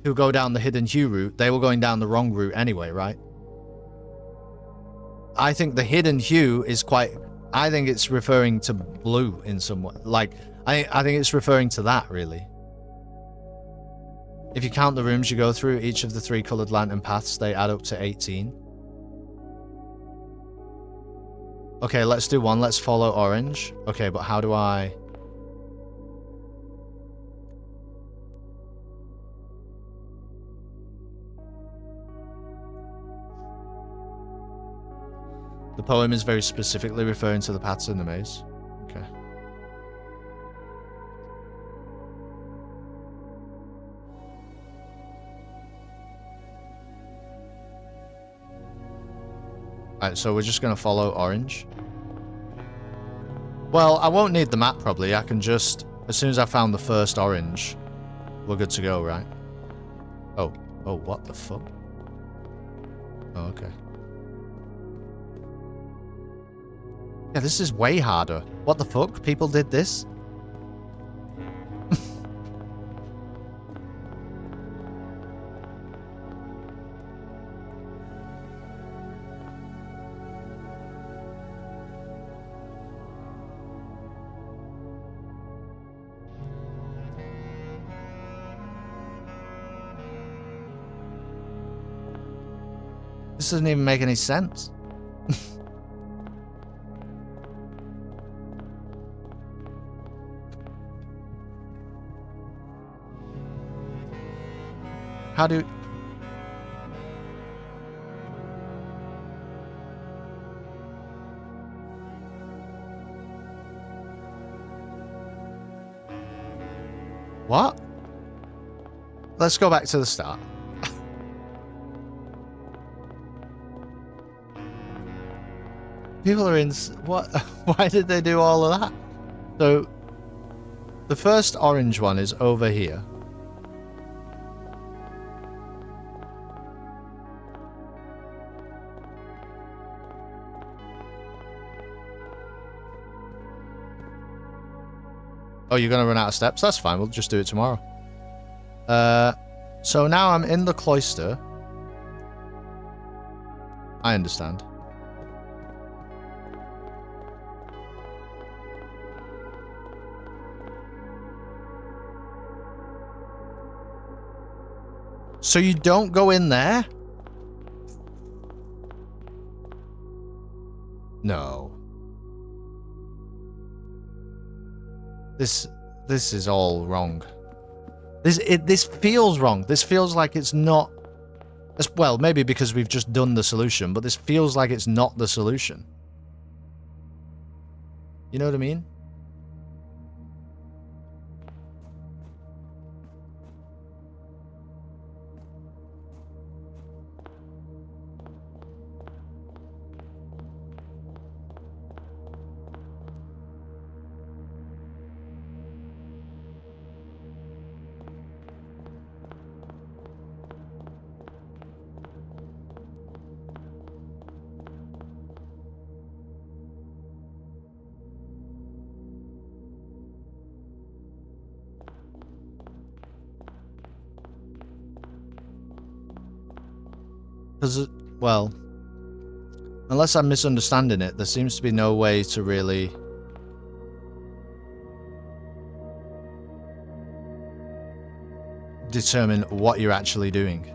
Speaker 2: go down the hidden hue route, they were going down the wrong route anyway, right? I think the hidden hue is quite... I think it's referring to blue in some way. Like, I think it's referring to that, really. If you count the rooms you go through, each of the 3 colored lantern paths, they add up to 18. Okay, let's do one. Let's follow orange. Okay, but how do I... The poem is very specifically referring to the paths in the maze. Okay. Alright, so we're just going to follow orange. Well, I won't need the map probably. I can just... As soon as I found the first orange, we're good to go, right? Oh. Oh, what the fuck? Oh, okay. Yeah, this is way harder. What the fuck? People did this? This doesn't even make any sense. How do... What? Let's go back to the start. People are in... What? Why did they do all of that? So, the first orange one is over here. Oh, you're going to run out of steps? That's fine. We'll just do it tomorrow. So now I'm in the cloister. I understand. So you don't go in there? No. This is all wrong. This feels wrong. This feels like it's not... Well, maybe because we've just done the solution, but this feels like it's not the solution. You know what I mean? Because, well, unless I'm misunderstanding it, there seems to be no way to really... determine what you're actually doing.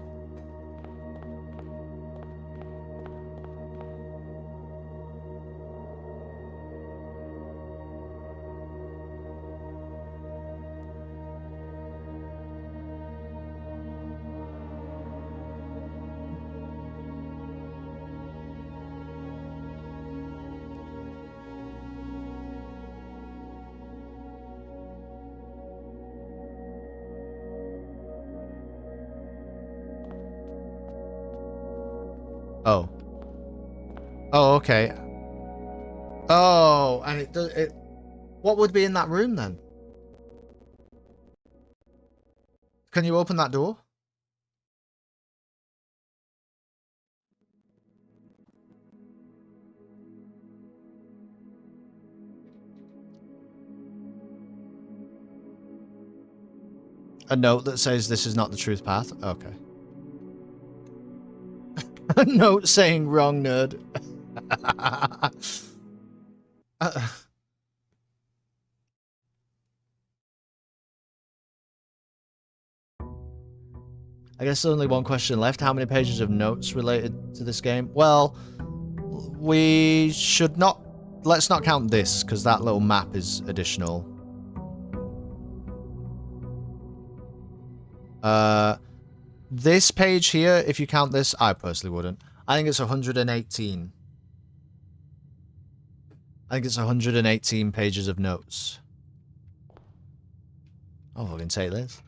Speaker 2: Oh. Oh, okay. Oh, and it does it. What would be in that room then? Can you open that door? A note that says this is not the truth path? Okay. A note saying wrong nerd. I guess there's only one question left. How many pages of notes related to this game? Well, we should not... Let's not count this, because that little map is additional. This page here, if you count this, I personally wouldn't. I think it's 118. I think it's 118 pages of notes. Oh, I can take this.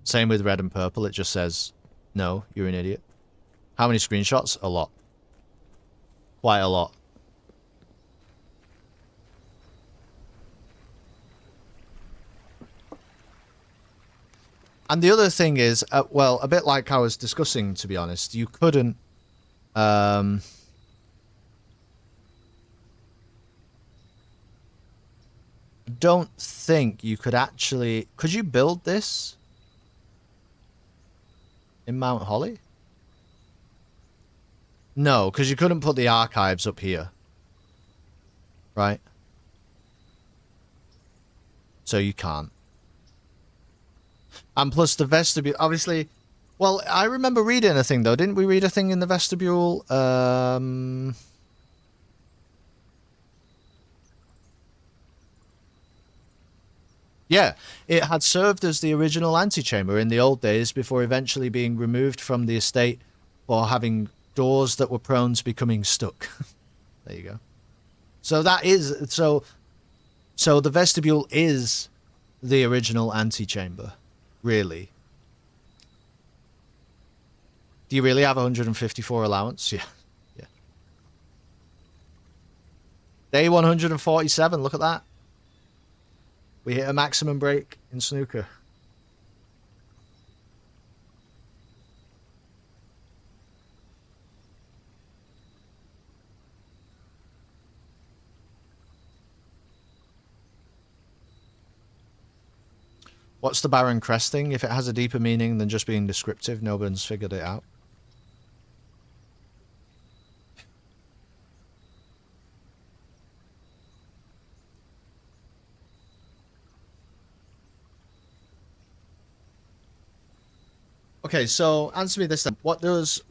Speaker 2: Same with red and purple. It just says, no, you're an idiot. How many screenshots? A lot. Quite a lot. And the other thing is, well, a bit like I was discussing, to be honest, you couldn't... don't think you could actually... Could you build this? In Mount Holly? No, because you couldn't put the archives up here. Right? So you can't. And plus the vestibule, obviously... Well, I remember reading a thing, though. Didn't we read a thing in the vestibule? Yeah, it had served as the original antechamber in the old days before eventually being removed from the estate for having doors that were prone to becoming stuck. There you go. So that is... So the vestibule is the original antechamber. Really. Do you really have 154 allowance? Yeah. Yeah. Day 147, look at that. We hit a maximum break in snooker. What's the Baron Crest thing? If it has a deeper meaning than just being descriptive, no one's figured it out. Okay, so answer me this then. What does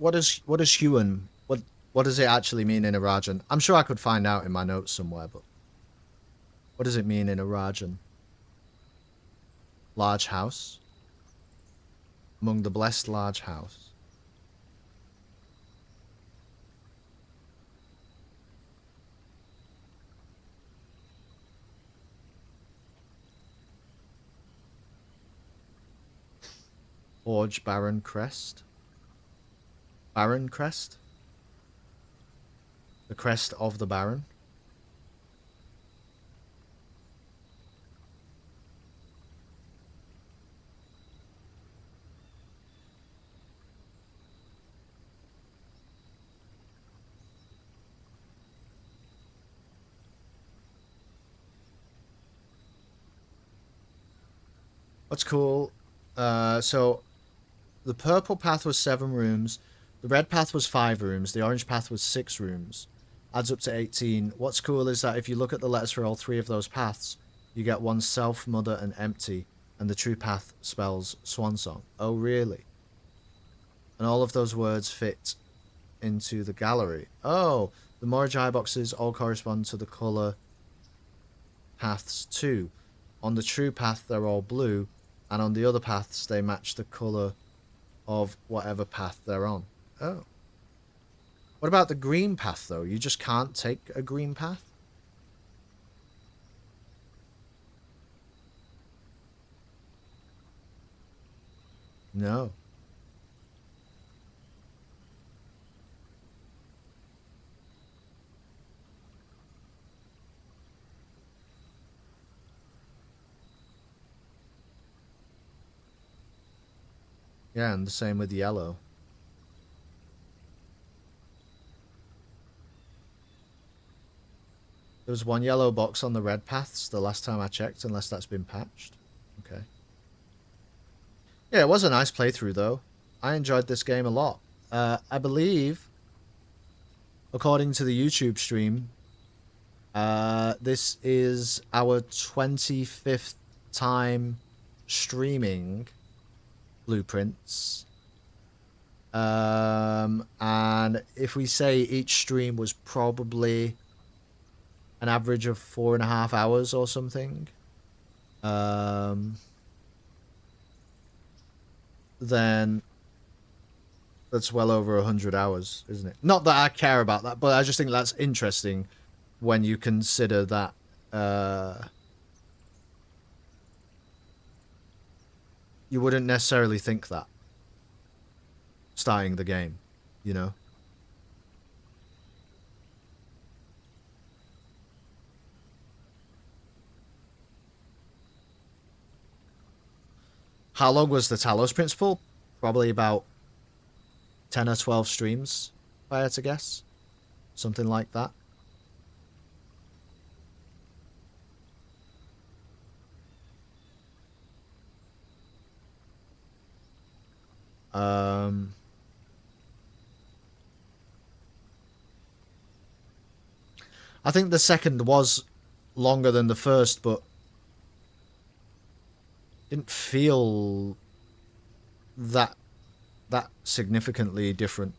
Speaker 2: Huon, what does it actually mean in Arajan? I'm sure I could find out in my notes somewhere, but what does it mean in Arajan? Large house. Among the blessed large house. Forge Baron Crest. Baron Crest? The crest of the Baron? What's cool? So the purple path was 7 rooms. The red path was 5 rooms. The orange path was 6 rooms. Adds up to 18. What's cool is that if you look at the letters for all 3 of those paths, you get one self, mother, and empty. And the true path spells swan song. Oh, really? And all of those words fit into the gallery. Oh, the Moragi boxes all correspond to the colour paths too. On the true path, they're all blue. And on the other paths, they match the colour of whatever path they're on. Oh. What about the green path, though? You just can't take a green path? No. Yeah, and the same with yellow. There was one yellow box on the red paths the last time I checked, unless that's been patched. Okay. Yeah, it was a nice playthrough, though. I enjoyed this game a lot. I believe, according to the YouTube stream, this is our 25th time streaming Blueprints. And if we say each stream was probably an average of 4.5 hours or something, then that's well over 100 hours, isn't it? Not that I care about that, but I just think that's interesting when you consider that you wouldn't necessarily think that starting the game, you know? How long was the Talos Principle? Probably about 10 or 12 streams, if I had to guess. Something like that. I think the second was longer than the first, but didn't feel that significantly different.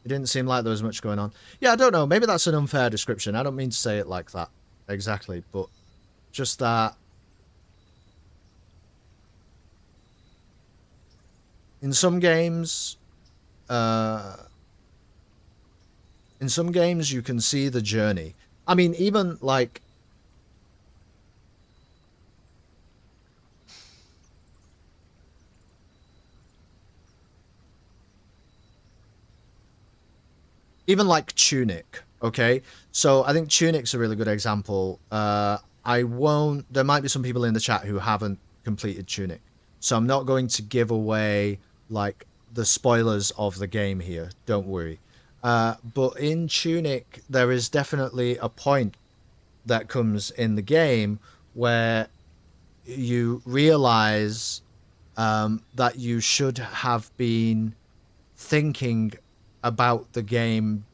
Speaker 2: It didn't seem like there was much going on. Yeah, I don't know. Maybe that's an unfair description. I don't mean to say it like that exactly, but just that in some games you can see the journey. I mean, even like Tunic, okay? So I think Tunic's a really good example. There might be some people in the chat who haven't completed Tunic, so I'm not going to give away like the spoilers of the game here, don't worry. But in Tunic, there is definitely a point that comes in the game where you realize that you should have been thinking about the game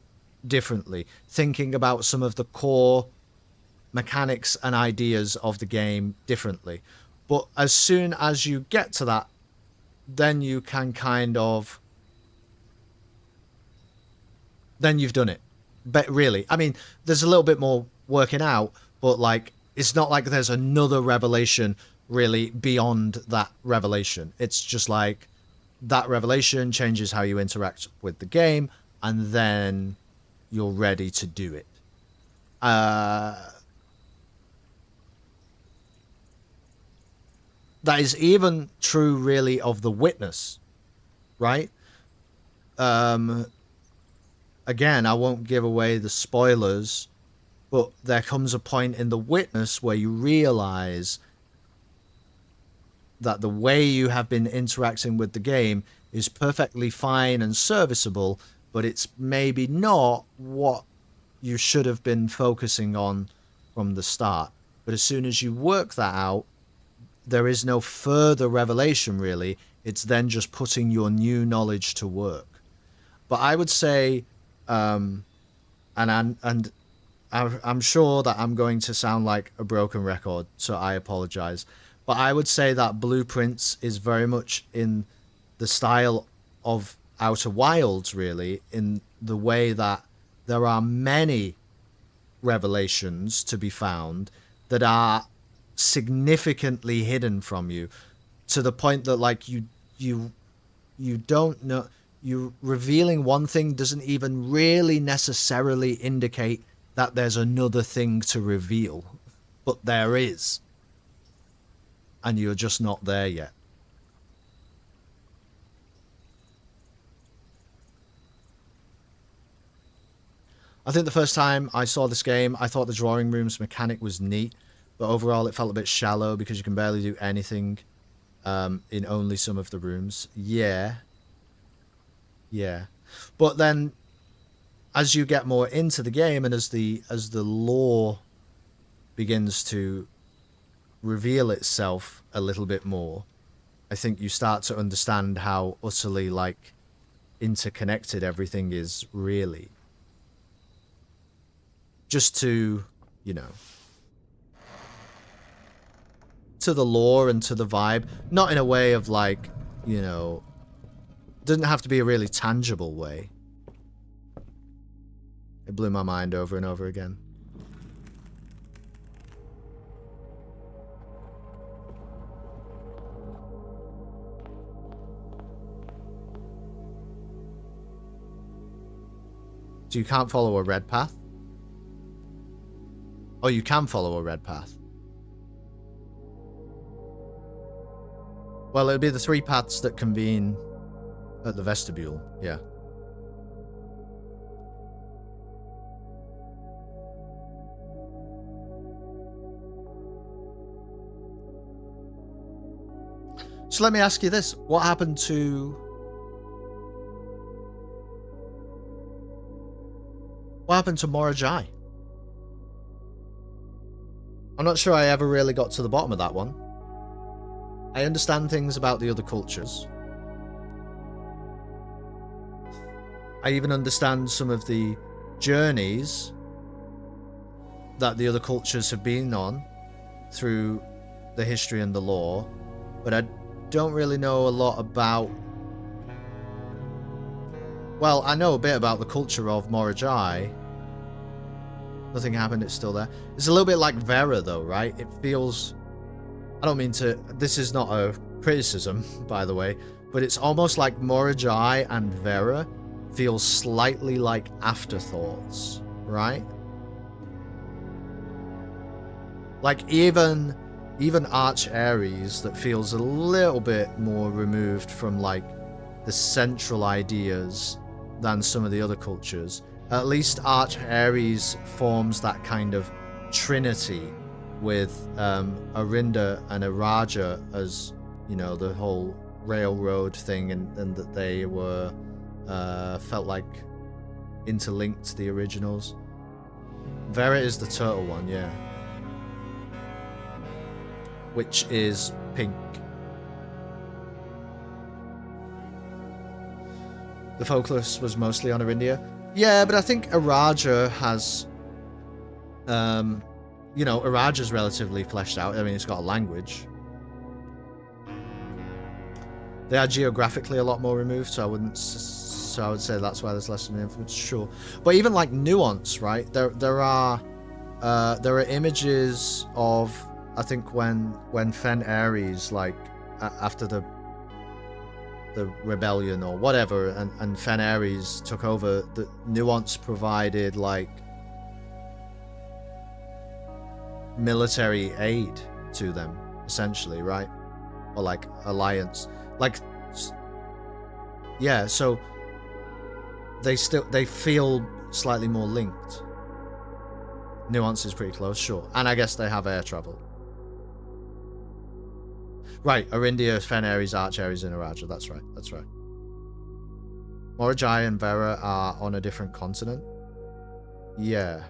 Speaker 2: differently, thinking about some of the core mechanics and ideas of the game differently. But as soon as you get to that, then you can then you've done it. But really, I mean, there's a little bit more working out, but like, it's not like there's another revelation really beyond that revelation. It's just like that revelation changes how you interact with the game, and then you're ready to do it. That is even true, really, of the Witness, right? Again, I won't give away the spoilers, but there comes a point in the Witness where you realize that the way you have been interacting with the game is perfectly fine and serviceable, but it's maybe not what you should have been focusing on from the start. But as soon as you work that out, there is no further revelation, really. It's then just putting your new knowledge to work. But I would say, and I'm sure that I'm going to sound like a broken record, so I apologize. But I would say that Blueprints is very much in the style of Outer Wilds, really, in the way that there are many revelations to be found that are significantly hidden from you, to the point that like you don't know, you revealing one thing doesn't even really necessarily indicate that there's another thing to reveal, but there is, and you're just not there yet. I think the first time I saw this game, I thought the drawing rooms mechanic was neat, but overall it felt a bit shallow because you can barely do anything in only some of the rooms. Yeah. But then, as you get more into the game and as the lore begins to reveal itself a little bit more, I think you start to understand how utterly like interconnected everything is really. Just to, you know, to the lore and to the vibe, not in a way of like, you know, doesn't have to be a really tangible way. It blew my mind over and over again. So you can't follow a red path? Oh, you can follow a red path. Well, it would be the 3 paths that convene at the vestibule, yeah. So let me ask you this. What happened to... What happened to Morajai? I'm not sure I ever really got to the bottom of that one. I understand things about the other cultures. I even understand some of the journeys that the other cultures have been on through the history and the lore, but I don't really know a lot about... Well, I know a bit about the culture of Morajai. Nothing happened, it's still there. It's a little bit like Vera, though, right? It feels... I don't mean to... This is not a criticism, by the way, but it's almost like Morajai and Vera feel slightly like afterthoughts, right? Like even Arch Ares, that feels a little bit more removed from like the central ideas than some of the other cultures. At least Arch Ares forms that kind of trinity with Arinda and Araja as, you know, the whole railroad thing, and that they were felt like interlinked to the originals. Vera is the turtle one, yeah. Which is pink. The focus was mostly on Arindia. Yeah, but I think Araja has... you know, Araja's relatively fleshed out. I mean, it's got a language. They are geographically a lot more removed, so I wouldn't... So I would say that's why there's less of an influence, sure. But even like nuance, right? There are images of, I think when Fen Ares, like after the rebellion or whatever, and Fen Ares took over, the nuance provided like military aid to them, essentially, right? Or like alliance, like, yeah. So they feel slightly more linked. Nuance is pretty close, sure, and I guess they have air travel. Right, Arindia, Fen Ares, Arch Ares, and Araja. That's right. That's right. Morajai and Vera are on a different continent. Yeah.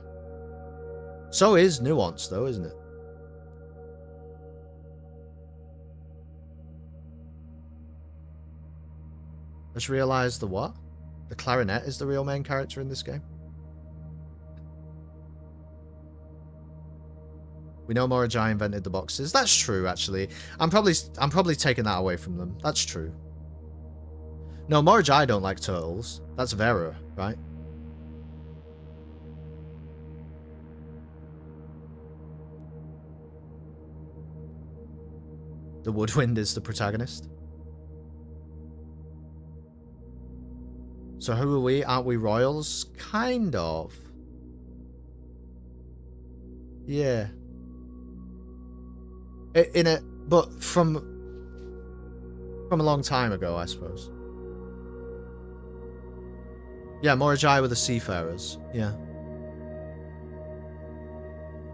Speaker 2: So is Nuance, though, isn't it? Just realised the what? The clarinet is the real main character in this game. We know Morajai invented the boxes. That's true, actually. I'm probably taking that away from them. That's true. No, Morajai don't like turtles. That's Vera, right? The woodwind is the protagonist. So who are we? Aren't we royals? Kind of. Yeah. But from a long time ago, I suppose. Yeah, Morajai were the seafarers. Yeah.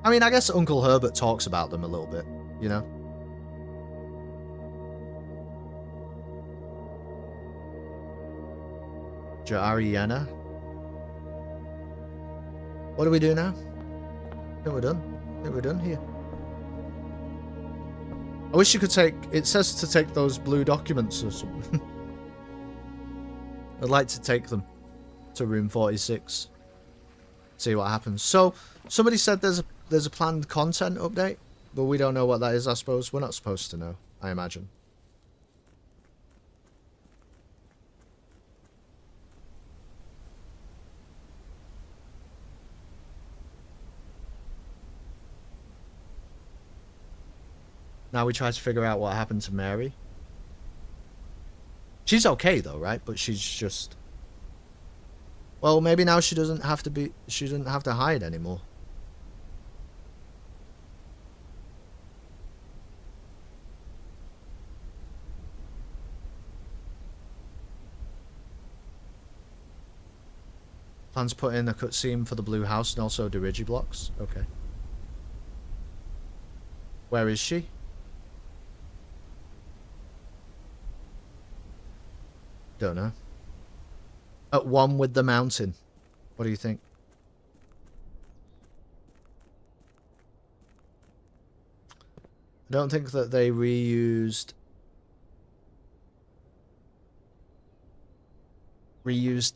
Speaker 2: I mean, I guess Uncle Herbert talks about them a little bit, you know? Jariana. What do we do now? I think we're done. I think we're done here. I wish you could take... It says to take those blue documents or something. I'd like to take them to room 46. See what happens. So, somebody said there's a planned content update, but we don't know what that is, I suppose. We're not supposed to know, I imagine. Now we try to figure out what happened to Mary. She's okay though, right? But she's just... Well, maybe now she doesn't have to hide anymore. Plans put in a cutscene for the blue house and also Dirigiblocks. Okay. Where is she? Don't know. At one with the mountain. What do you think? I don't think that they reused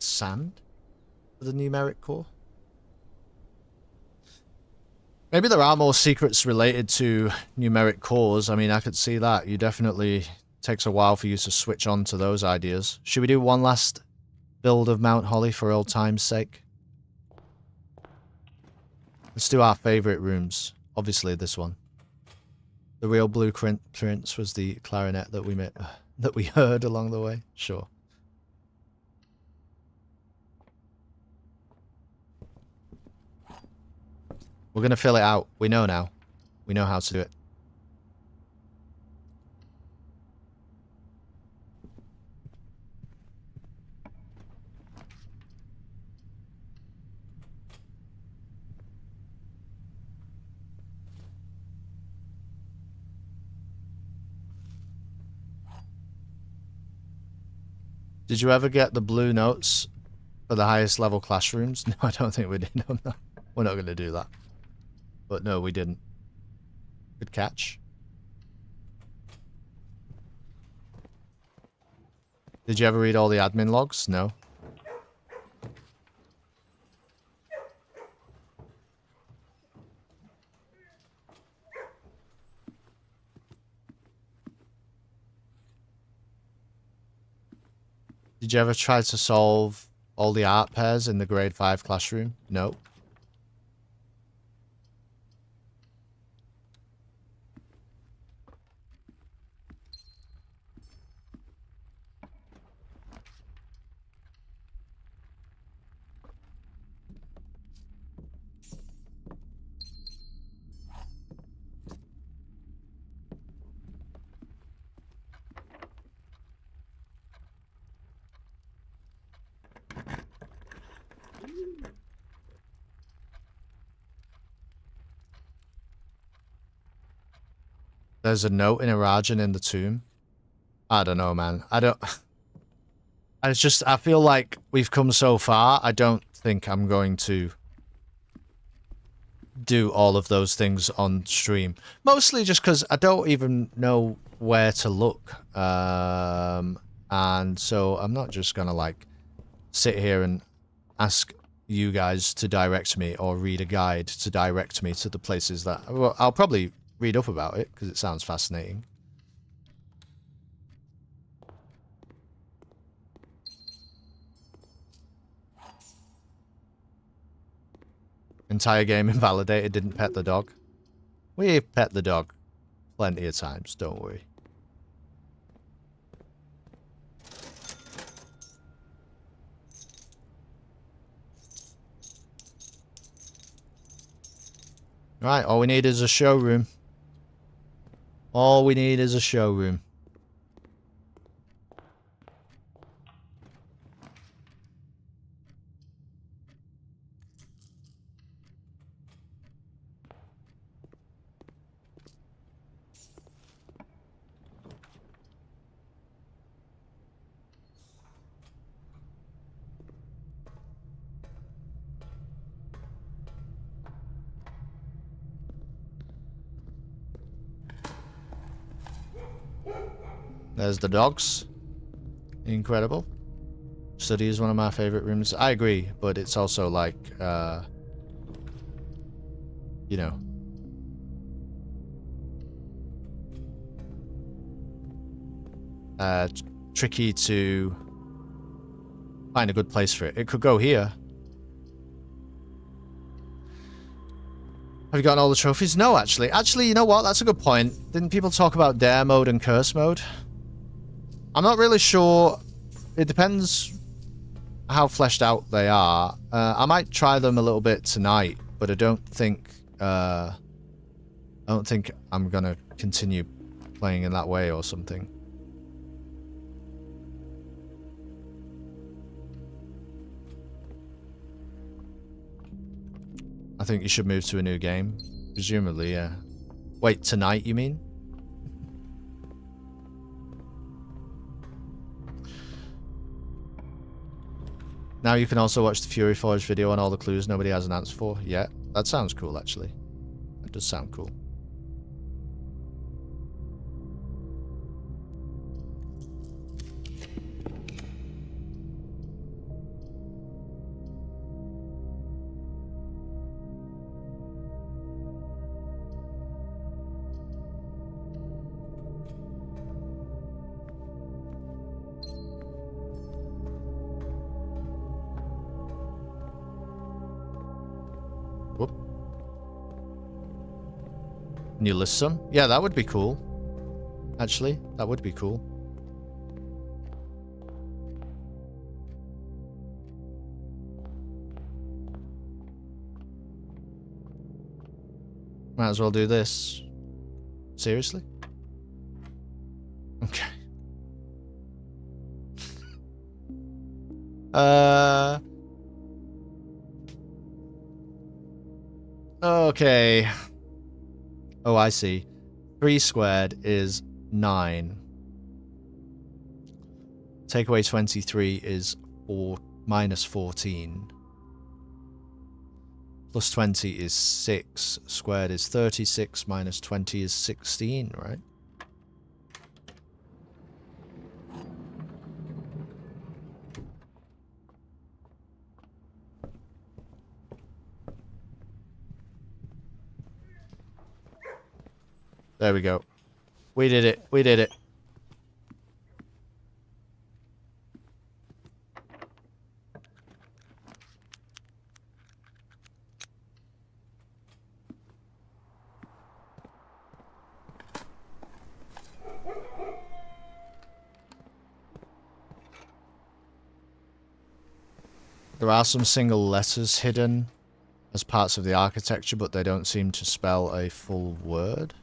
Speaker 2: sand for the numeric core. Maybe there are more secrets related to numeric cores. I mean, I could see that. You definitely... Takes a while for you to switch on to those ideas. Should we do one last build of Mount Holly for old time's sake? Let's do our favourite rooms. Obviously this one. The real blueprints was the clarinet that we heard along the way. Sure. We're gonna fill it out. We know now. We know how to do it. Did you ever get the blue notes for the highest level classrooms? No, I don't think we did. No, no. We're not going to do that. But no, we didn't. Good catch. Did you ever read all the admin logs? No. Did you ever try to solve all the art pairs in the grade 5 classroom? No. There's a note in Irajan in the tomb. I don't know, man. I feel like we've come so far. I don't think I'm going to do all of those things on stream. Mostly just because I don't even know where to look. I And so I'm not just gonna like sit here and ask you guys to direct me or read a guide to direct me to the places that... Well, I'll probably read up about it because it sounds fascinating. Entire game invalidated, didn't pet the dog. We've pet the dog plenty of times, don't worry. Right, all we need is a showroom. All we need is a showroom. There's the dogs. Incredible. Study is one of my favorite rooms. I agree, but it's also like, you know. Tricky to find a good place for it. It could go here. Have you gotten all the trophies? No, actually. Actually, you know what? That's a good point. Didn't people talk about dare mode and curse mode? I'm not really sure. It depends how fleshed out they are. I might try them a little bit tonight, but I don't think I'm gonna continue playing in that way or something. I think you should move to a new game. Presumably, yeah. Wait, tonight, you mean? Now you can also watch the Fury Forge video on all the clues nobody has an answer for. Yeah, that sounds cool, actually. That does sound cool. Can you list some? Yeah, that would be cool. Actually, that would be cool. Might as well do this. Seriously? Okay. Okay. Oh, I see. 3 squared is 9. Take away 23 is minus 14. Plus 20 is 6. Squared is 36. Minus 20 is 16, right? There we go. We did it. We did it. There are some single letters hidden as parts of the architecture, but they don't seem to spell a full word.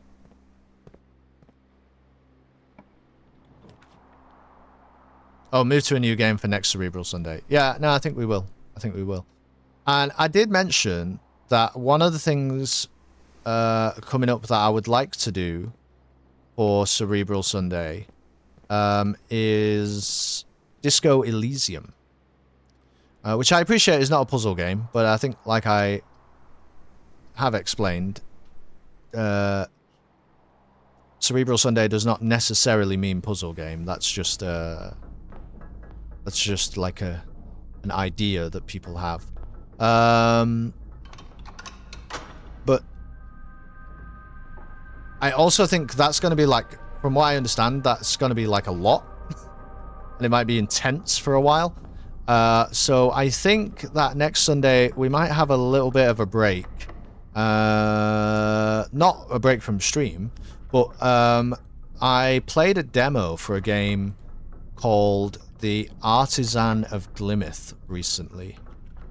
Speaker 2: Oh, move to a new game for next Cerebral Sunday. Yeah, no, I think we will. I think we will. And I did mention that one of the things coming up that I would like to do for Cerebral Sunday is Disco Elysium. Which I appreciate is not a puzzle game, but I think, like I have explained, Cerebral Sunday does not necessarily mean puzzle game. That's just That's just like an idea that people have. But I also think that's going to be like, from what I understand, that's going to be like a lot. And it might be intense for a while. So I think that next Sunday we might have a little bit of a break. Not a break from stream, but I played a demo for a game called The Artisan of Glimeth recently.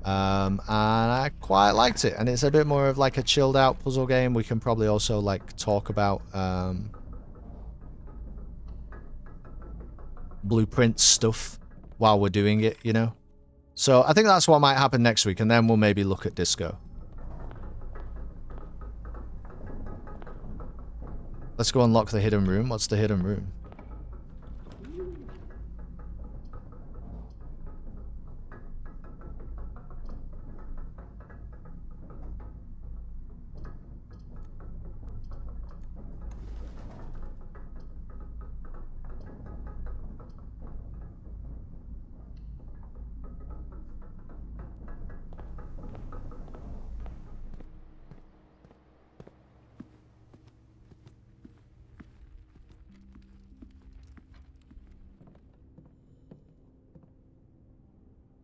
Speaker 2: And I quite liked it, and it's a bit more of like a chilled out puzzle game. We can probably also like talk about blueprint stuff while we're doing it, you know. So I think that's what might happen next week, and then we'll maybe look at disco. Let's go unlock the hidden room. What's the hidden room?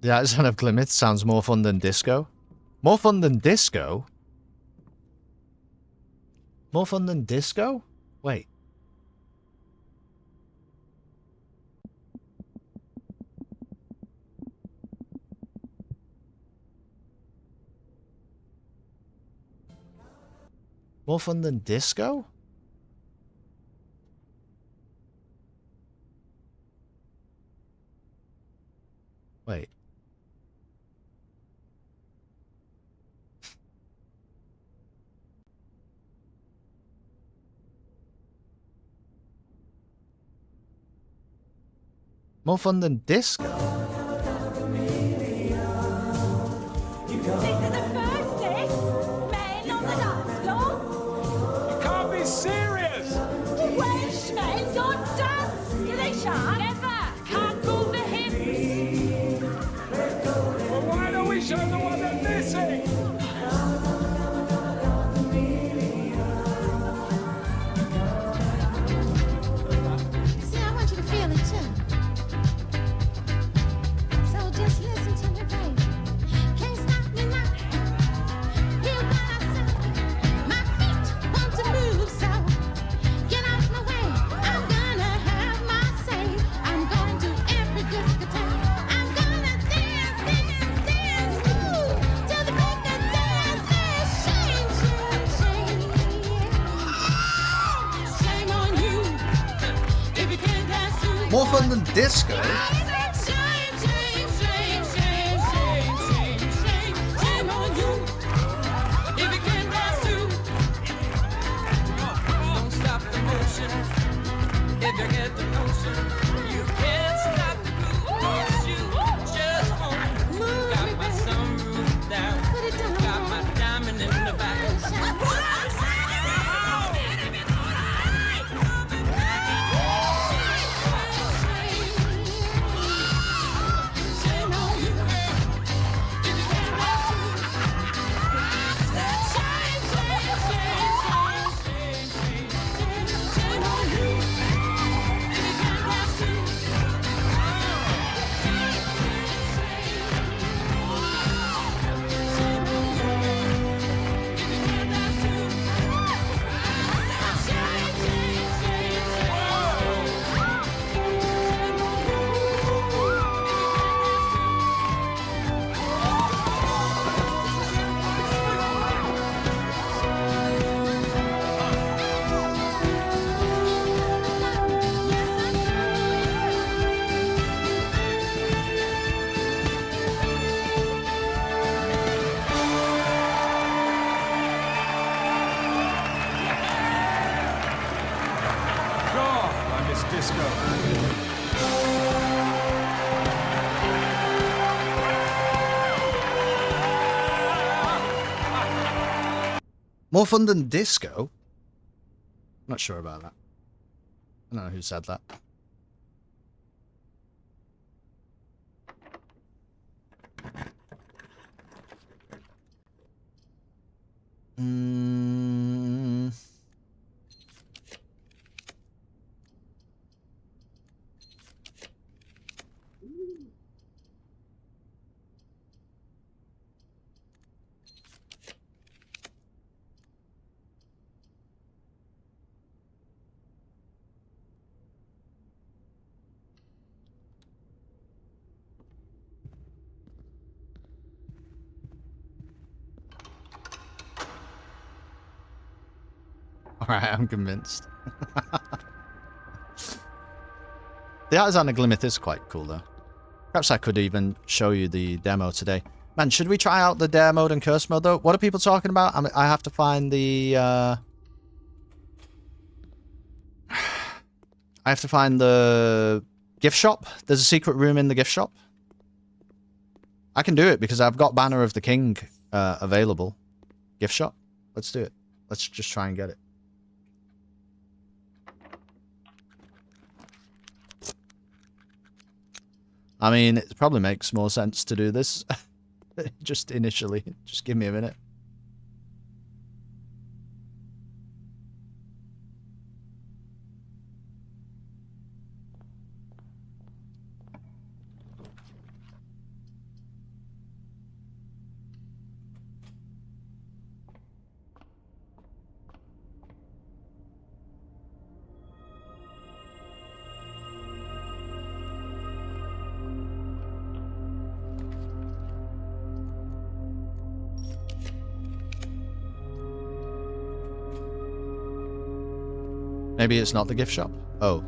Speaker 2: The Artisan of Glimeth sounds more fun than disco. More fun than disco? More fun than disco? Wait. More fun than disco? Wait. More fun than disco? More fun than disco? More fun than disco? Not sure about that. I don't know who said that. Alright, I'm convinced. The Artisan of Glimeth is quite cool, though. Perhaps I could even show you the demo today. Man, should we try out the Dare mode and Curse mode, though? What are people talking about? I have to find the... I have to find the gift shop. There's a secret room in the gift shop. I can do it because I've got Banner of the King available. Gift shop. Let's do it. Let's just try and get it. I mean, it probably makes more sense to do this just initially. Just give me a minute. Maybe it's not the gift shop? Oh.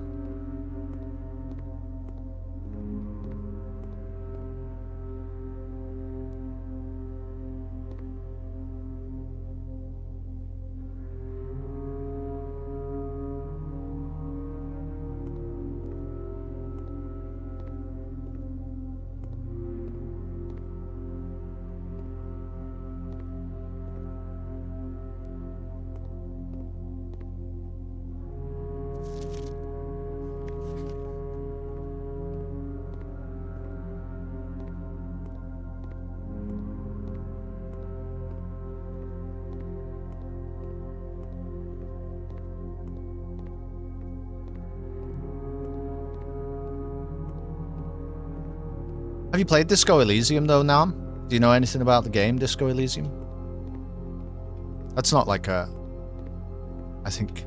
Speaker 2: Have you played Disco Elysium, though, Nam? Do you know anything about the game, Disco Elysium? That's not like a... I think...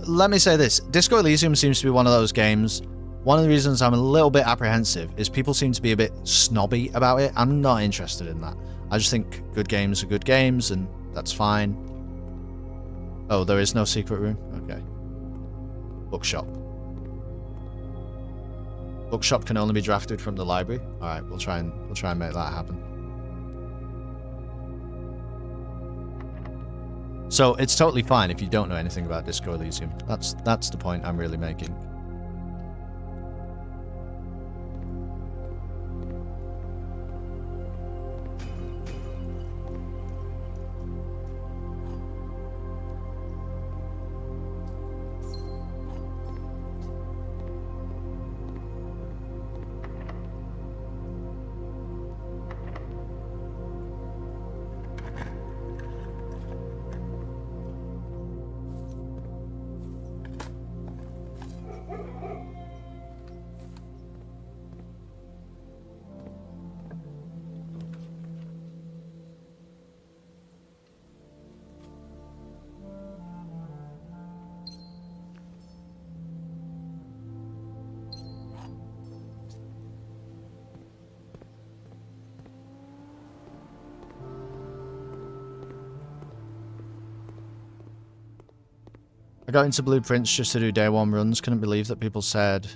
Speaker 2: Let me say this. Disco Elysium seems to be one of those games... One of the reasons I'm a little bit apprehensive is people seem to be a bit snobby about it. I'm not interested in that. I just think good games are good games, and that's fine. Oh, there is no secret room? Okay. Bookshop. Bookshop can only be drafted from the library. All right, we'll try and make that happen. So it's totally fine if you don't know anything about Disco Elysium. That's the point I'm really making. I got into Blueprints just to do day one runs. Couldn't believe that people said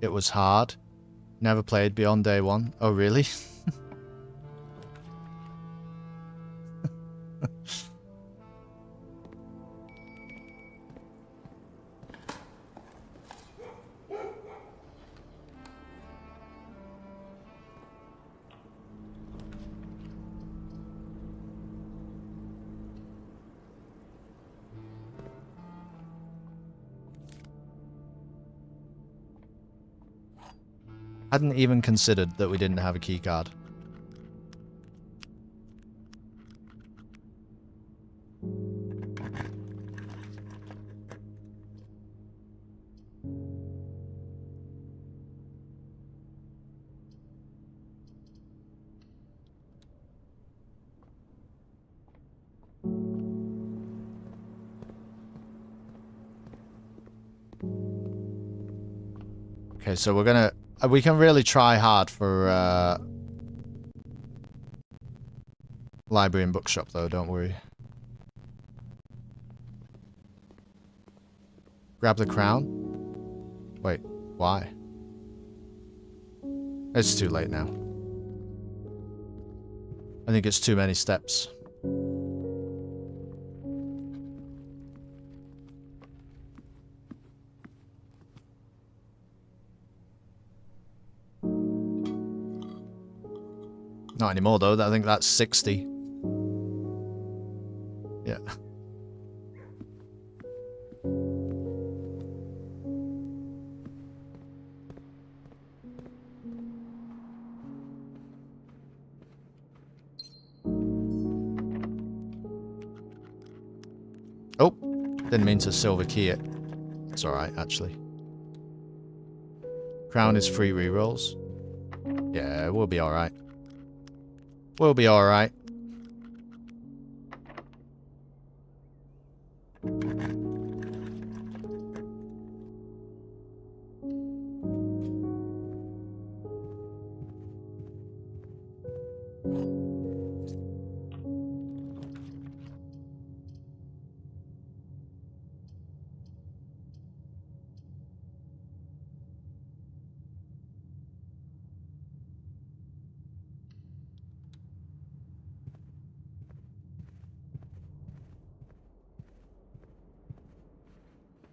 Speaker 2: it was hard. Never played beyond day one. Oh, really? Hadn't even considered that we didn't have a key card. Okay, so we're gonna... We can really try hard for library and bookshop, though, don't worry. Grab the crown? Wait, why? It's too late now. I think it's too many steps. Not anymore though, I think that's 60. Yeah. Oh, didn't mean to silver key it. It's alright, actually. Crown is free rerolls. Yeah, we'll be alright. We'll be alright.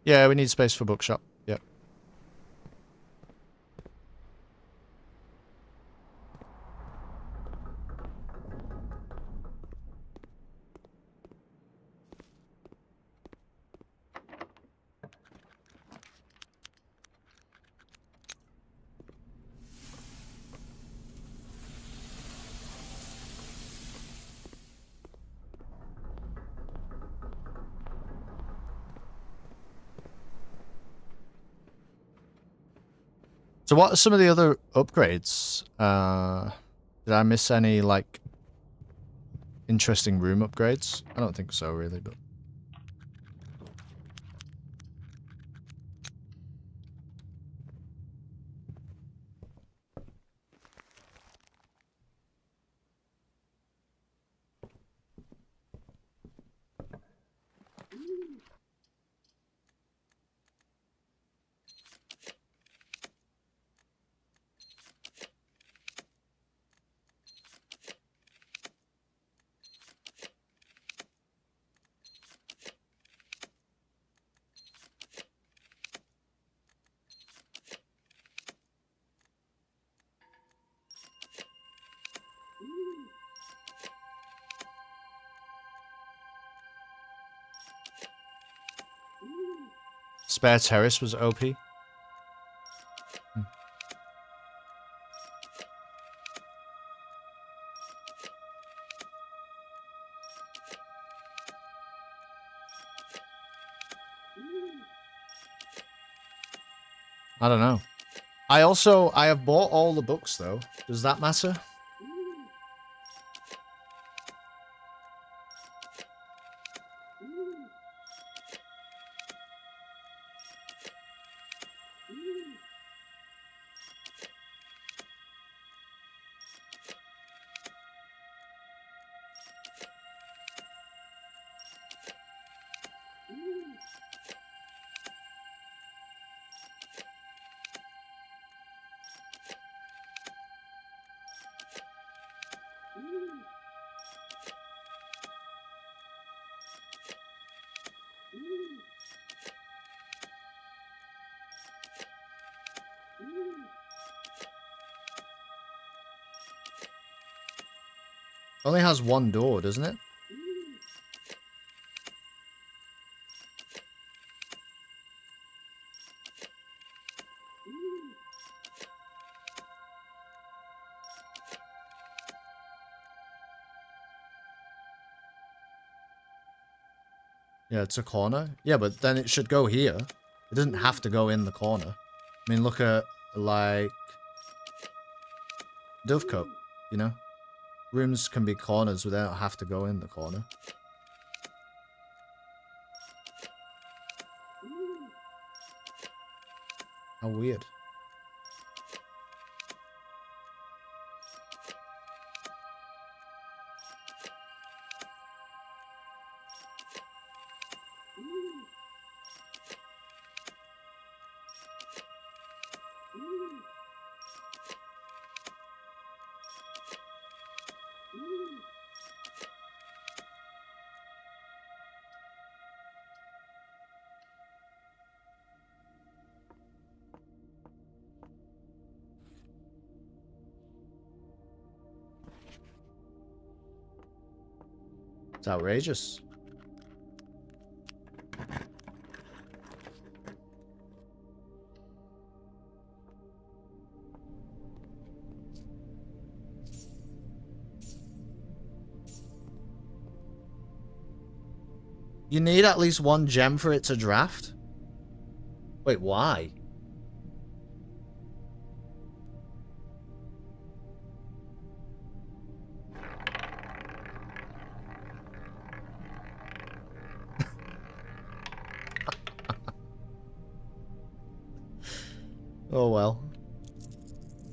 Speaker 2: Yeah, we need space for bookshop. Yep. So what are some of the other upgrades? Did I miss any, like, interesting room upgrades? I don't think so, really, but... Spare Terrace was OP. I don't know. I have bought all the books though. Does that matter? Only has one door, doesn't it? Yeah, it's a corner. Yeah, but then it should go here. It doesn't have to go in the corner. I mean, look at, like, Dovecote, you know? Rooms can be corners without have to go in the corner. How weird. It's outrageous. You need at least 1 gem for it to draft? Wait, why? Oh well.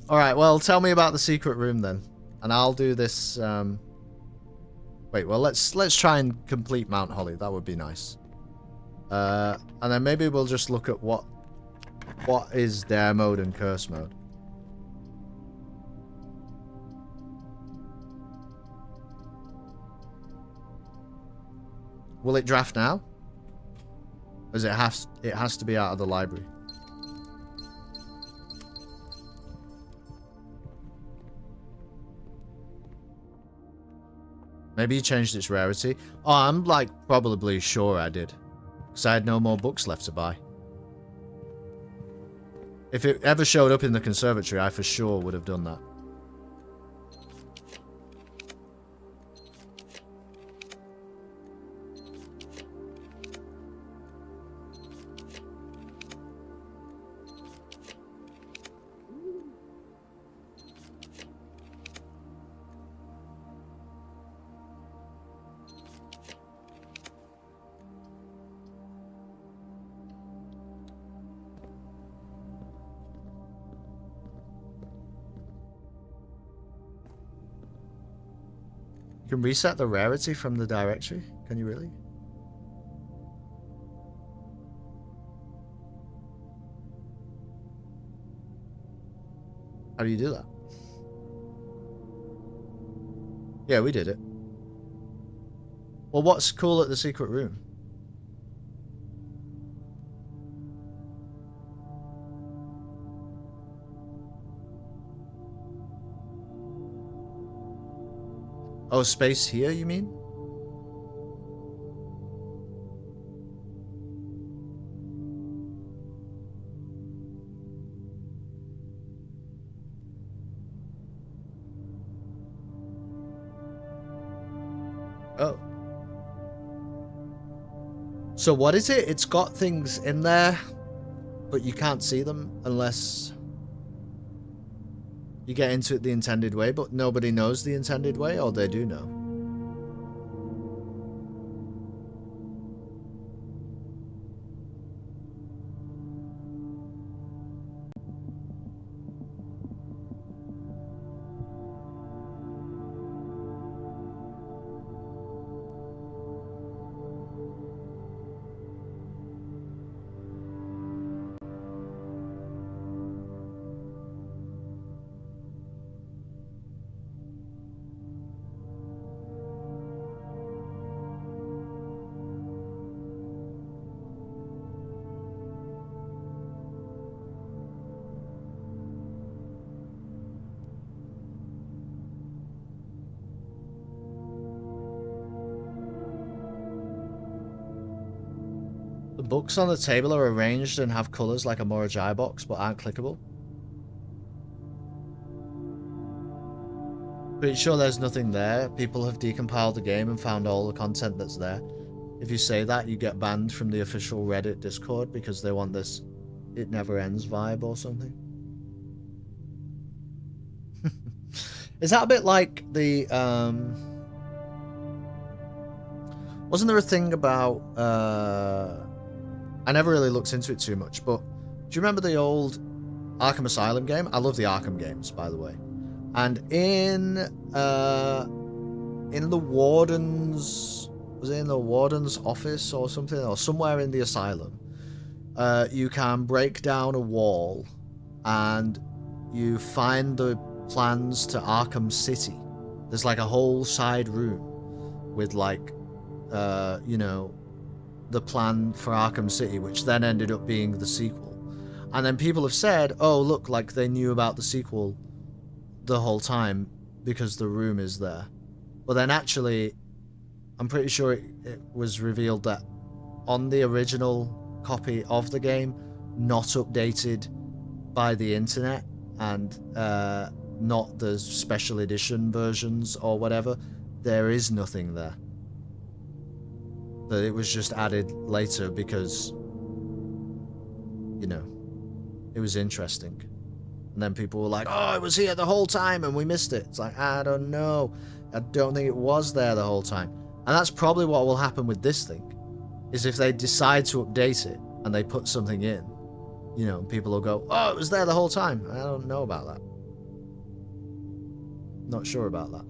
Speaker 2: Alright, well, tell me about the secret room then. And I'll do this, Wait, well, let's try and complete Mount Holly. That would be nice. And then maybe we'll just look at what is Dare mode and Curse mode. Will it draft now? As it has to be out of the library. Maybe you changed its rarity. Oh, I'm like probably sure I did. Because I had no more books left to buy. If it ever showed up in the conservatory, I for sure would have done that. You can reset the rarity from the directory? Can you really? How do you do that? Yeah, we did it. Well, what's cool at the secret room? Oh, space here, you mean? Oh. So what is it? It's got things in there, but you can't see them unless you get into it the intended way, but nobody knows the intended way, or they do know? The books on the table are arranged and have colours like a Morajai box, but aren't clickable. Pretty sure there's nothing there. People have decompiled the game and found all the content that's there. If you say that, you get banned from the official Reddit Discord because they want this "it never ends" vibe or something. Is that a bit like the wasn't there a thing about I never really looked into it too much, but do you remember the old Arkham Asylum game? I love the Arkham games, by the way. And in the warden's, was it in the warden's office or something, or somewhere in the asylum, you can break down a wall and you find the plans to Arkham City. There's like a whole side room with like you know, the plan for Arkham City, which then ended up being the sequel. And then people have said, oh look, like they knew about the sequel the whole time because the room is there. But then actually I'm pretty sure it was revealed that on the original copy of the game, not updated by the internet, and not the special edition versions or whatever, there is nothing there. That it was just added later because, you know, it was interesting. And then people were like, oh, it was here the whole time and we missed it. It's like, I don't know. I don't think it was there the whole time. And that's probably what will happen with this thing, is if they decide to update it and they put something in, you know, people will go, oh, it was there the whole time. I don't know about that. Not sure about that.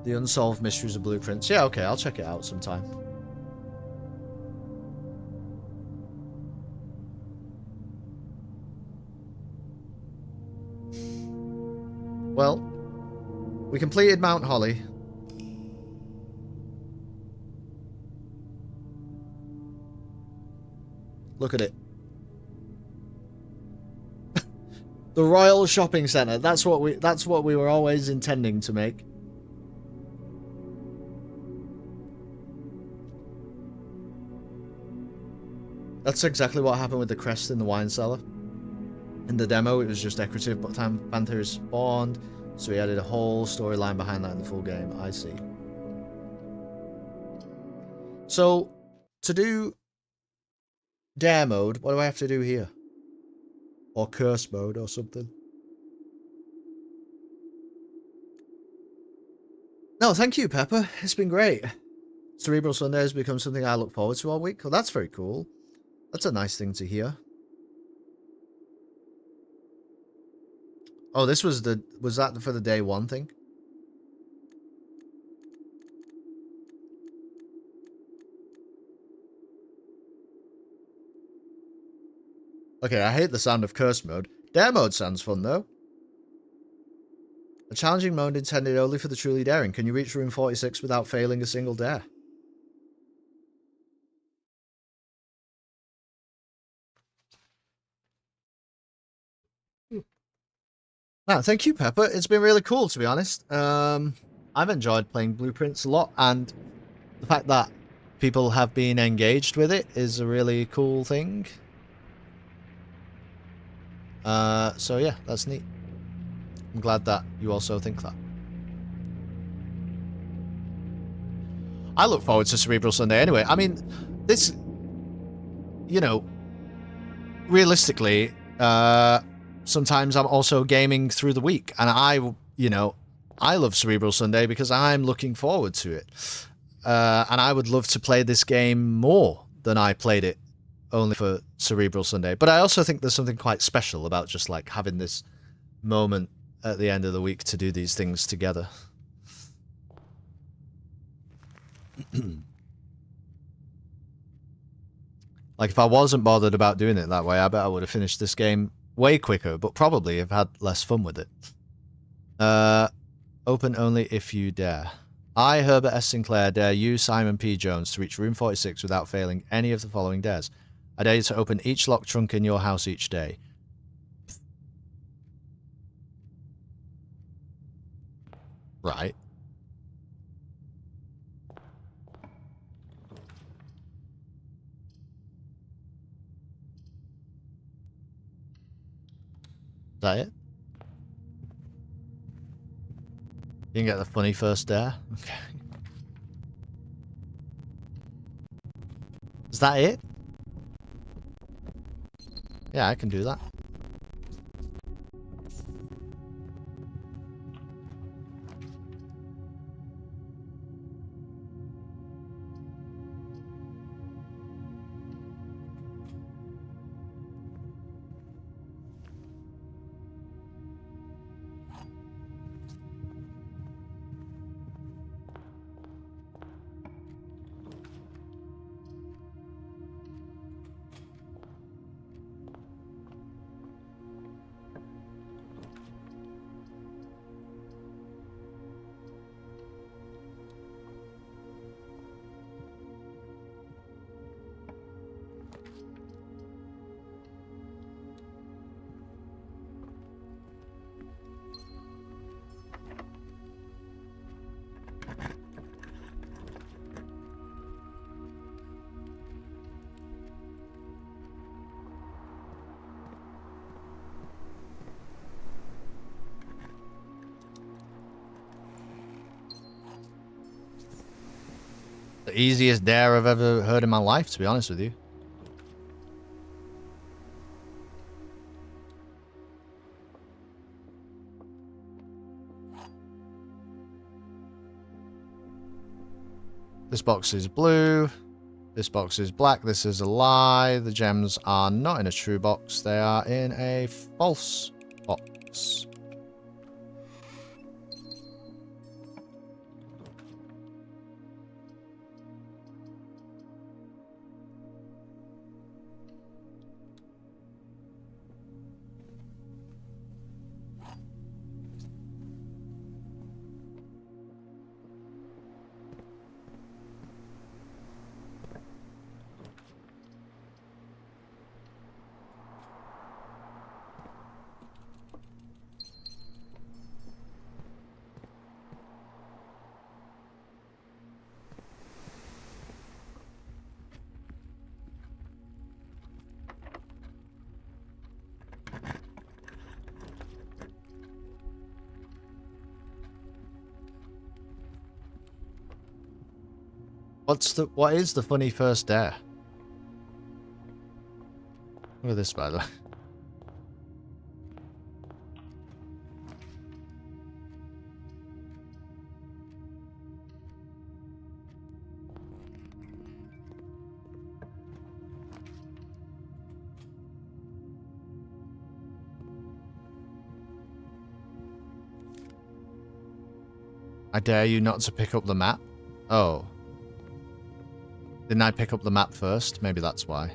Speaker 2: The Unsolved Mysteries of Blueprints. Yeah, okay, I'll check it out sometime. Well, we completed Mount Holly. Look at it. The Royal Shopping Centre. That's what we were always intending to make. That's exactly what happened with the crest in the wine cellar. In the demo, it was just decorative, but Panthers spawned, so we added a whole storyline behind that in the full game. I see. So, to do Dare mode, what do I have to do here? Or Curse mode or something? No, thank you, Pepper. It's been great. Cerebral Sunday has become something I look forward to all week. Well, that's very cool. That's a nice thing to hear. Oh, this was that for the day one thing? Okay, I hate the sound of curse mode. Dare mode sounds fun, though. A challenging mode intended only for the truly daring. Can you reach room 46 without failing a single dare? No, thank you, Pepper. It's been really cool, to be honest. I've enjoyed playing Blueprints a lot, and the fact that people have been engaged with it is a really cool thing. So yeah, that's neat. I'm glad that you also think that. I look forward to Cerebral Sunday anyway. I mean, this, you know, realistically, sometimes I'm also gaming through the week, and I love Cerebral Sunday because I'm looking forward to it. And I would love to play this game more than I played it only for Cerebral Sunday. But I also think there's something quite special about just like having this moment at the end of the week to do these things together. Like, if I wasn't bothered about doing it that way, I bet I would have finished this game way quicker, but probably have had less fun with it. Open only if you dare. I, Herbert S. Sinclair, dare you, Simon P. Jones, to reach room 46 without failing any of the following dares. I dare you to open each locked trunk in your house each day. Right. Is that it? You can get the funny first dare? Okay. Is that it? Yeah, I can do that. the easiest dare I've ever heard in my life, to be honest with you. This box is blue. This box is black. This is a lie. The gems are not in a true box. They are in a false box. What is the funny first dare? Look at this, by the way. I dare you not to pick up the map. Oh. Didn't I pick up the map first? Maybe that's why.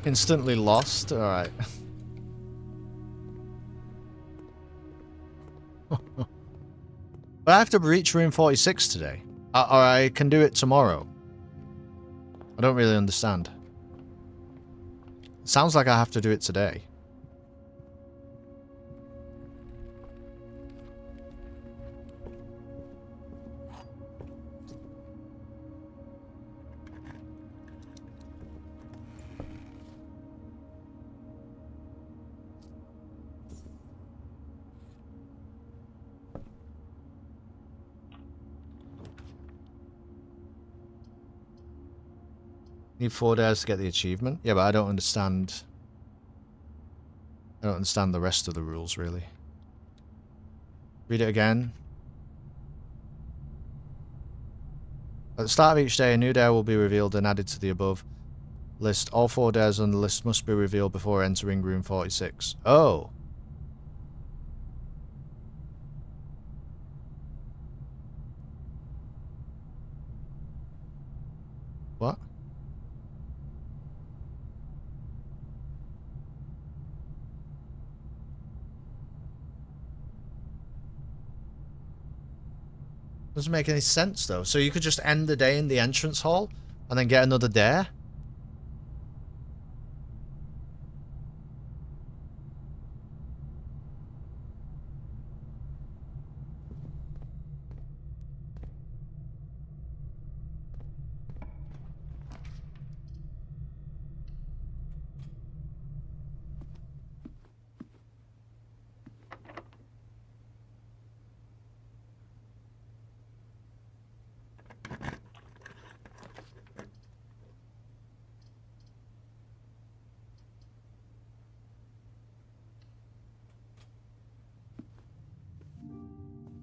Speaker 2: Instantly lost? Alright. But I have to reach room 46 today. Or I can do it tomorrow. I don't really understand. It sounds like I have to do it today. Need 4 days to get the achievement? Yeah, but I don't understand. I don't understand the rest of the rules, really. Read it again. At the start of each day, a new dare will be revealed and added to the above list. All 4 dares on the list must be revealed before entering room 46. Oh. What? Doesn't make any sense, though. So you could just end the day in the entrance hall and then get another dare?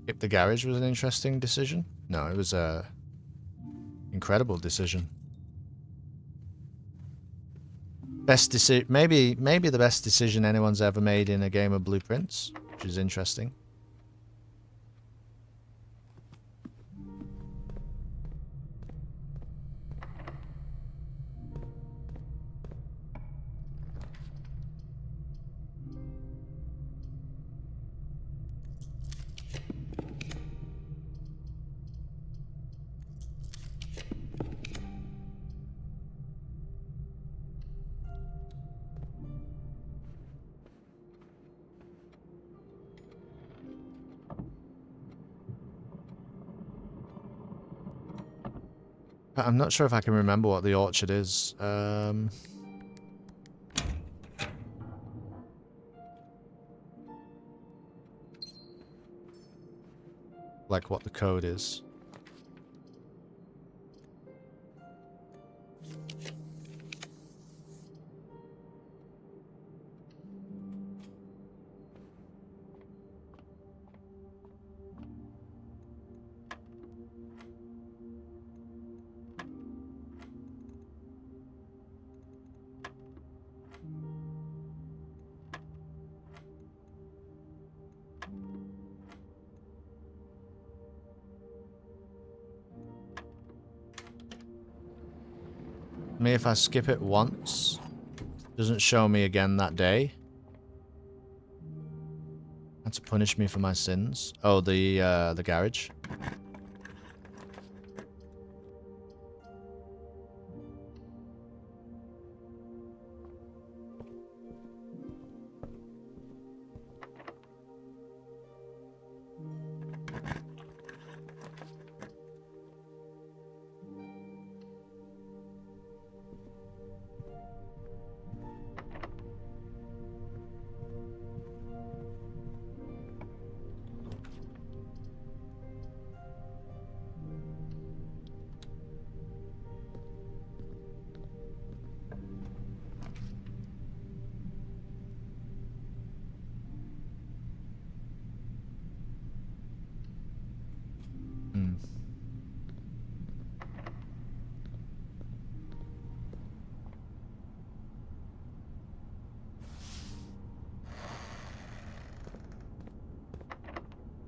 Speaker 2: Skip the garage was an interesting decision. No, it was a incredible decision. Best decision, maybe the best decision anyone's ever made in a game of Blueprints, which is interesting. I'm not sure if I can remember what the orchard is. Like what the code is. Me if I skip it once, doesn't show me again that day. That's to punish me for my sins. Oh, the garage.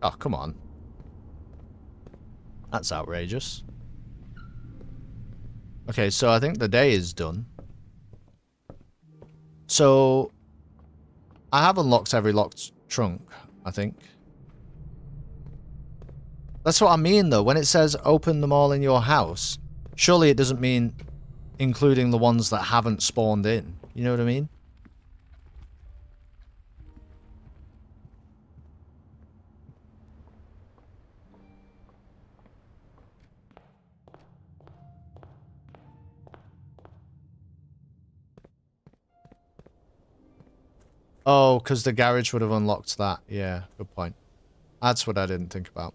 Speaker 2: Oh, come on. That's outrageous. Okay, so I think the day is done. So, I have unlocked every locked trunk, I think. That's what I mean, though. When it says open them all in your house, surely it doesn't mean including the ones that haven't spawned in. You know what I mean? Oh, because the garage would have unlocked that. Yeah, good point. That's what I didn't think about.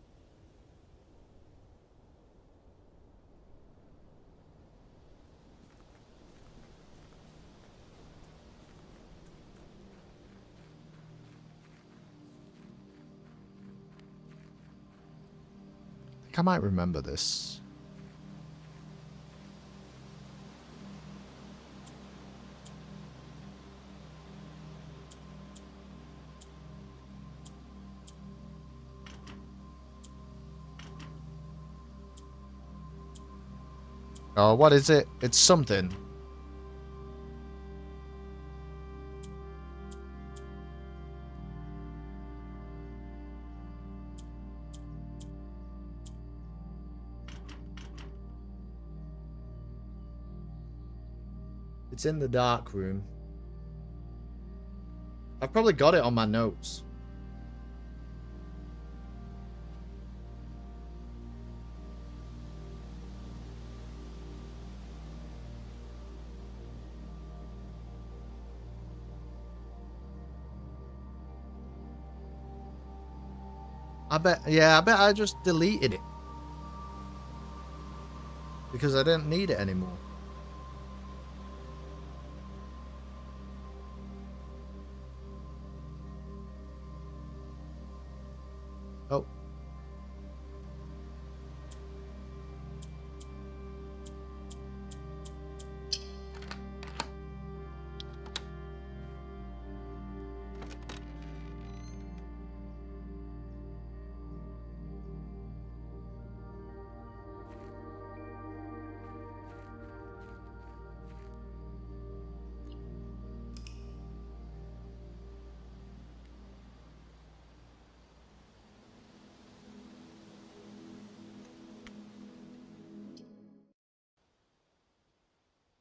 Speaker 2: I think I might remember this. Oh, what is it? It's something. It's in the dark room. I've probably got it on my notes. I bet I just deleted it. Because I didn't need it anymore. Oh.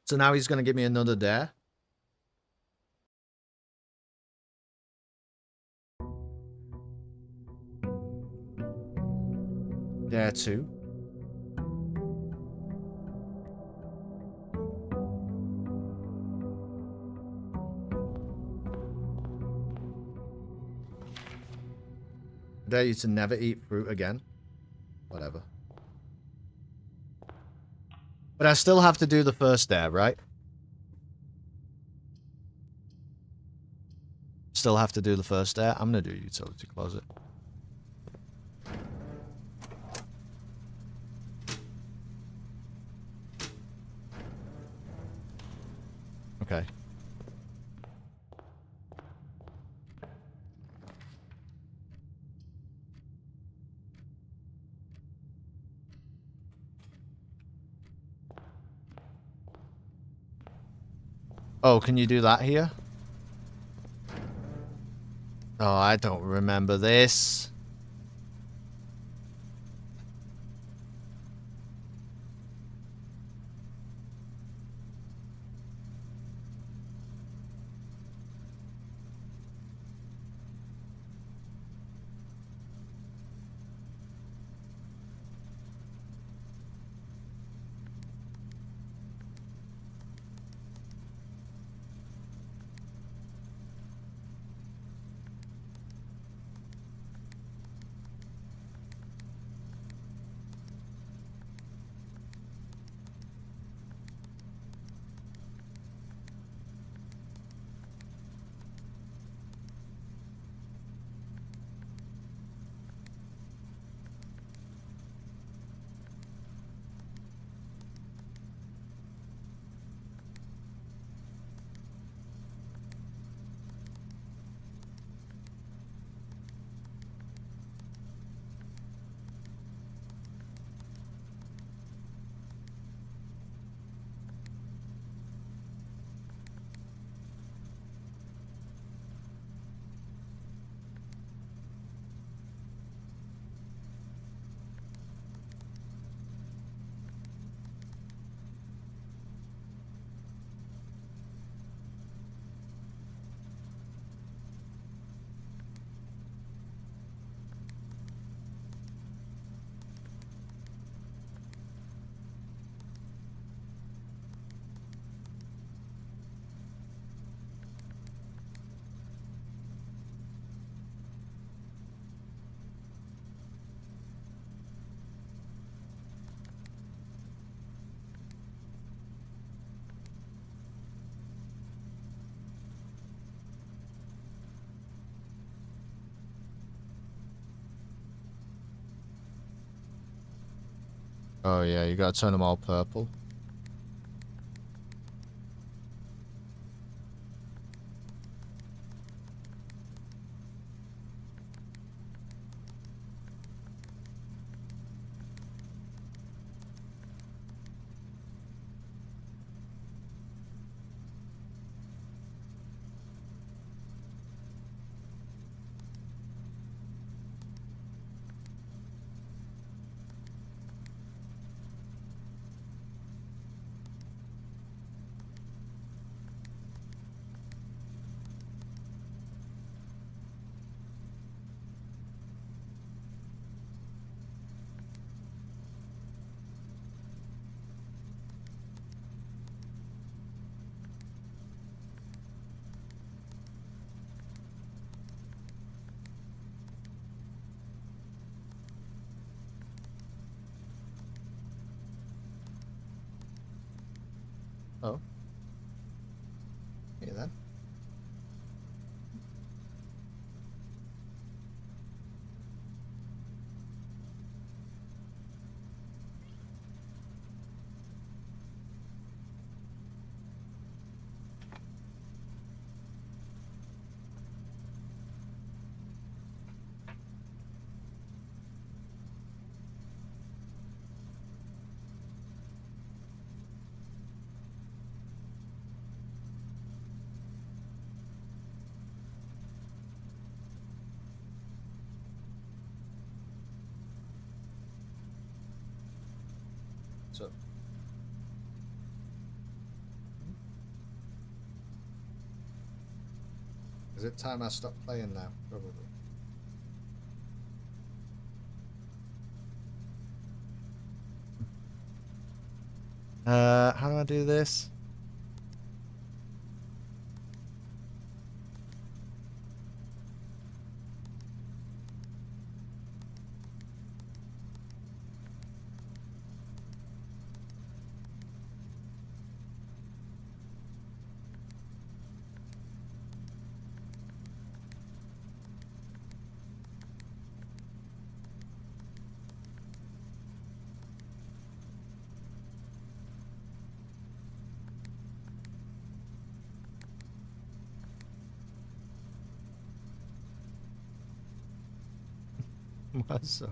Speaker 2: So now he's going to give me another dare. Dare 2. dare you to never eat fruit again. Whatever. But I still have to do the first dare, right? Still have to do the first dare. I'm gonna do utility closet. Okay. Oh, can you do that here? Oh, I don't remember this. Oh yeah, you gotta turn them all purple. Oh. Yeah then. So. Is it time I stop playing now? Probably. How do I do this? much so.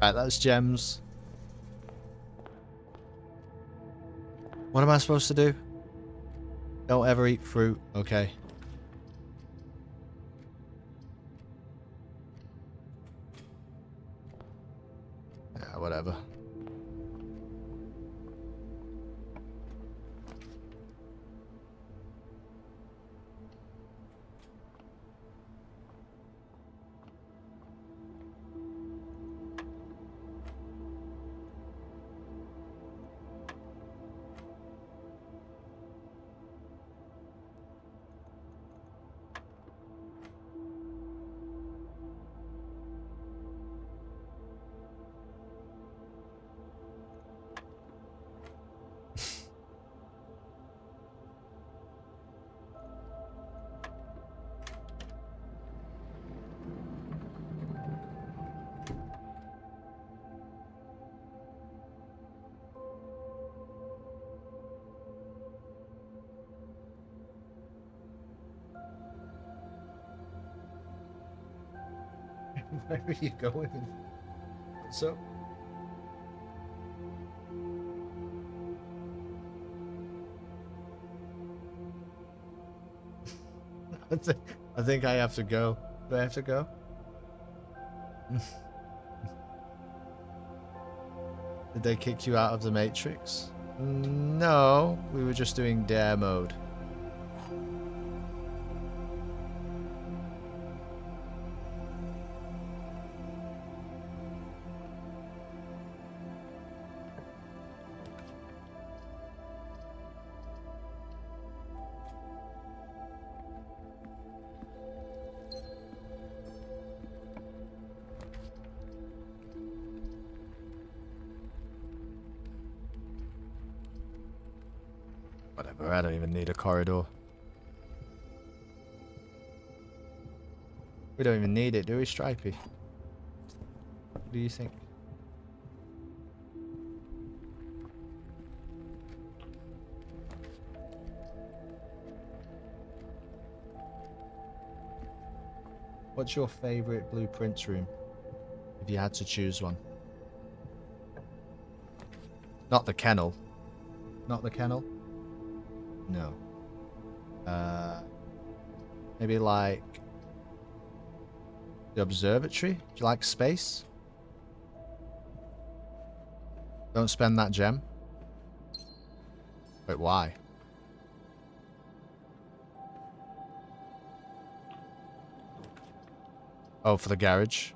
Speaker 2: Right, that's gems. What am I supposed to do? Don't ever eat fruit. Okay. Yeah, whatever. Where are you going? So. I think I have to go. Do I have to go? Did they kick you out of the Matrix? No, we were just doing dare mode. Whatever, I don't even need a corridor. We don't even need it, do we, Stripey? What do you think? What's your favorite Blueprints room? If you had to choose one. Not the kennel. Not the kennel. No. Maybe like the observatory? Do you like space? Don't spend that gem. Wait, why? Oh, for the garage.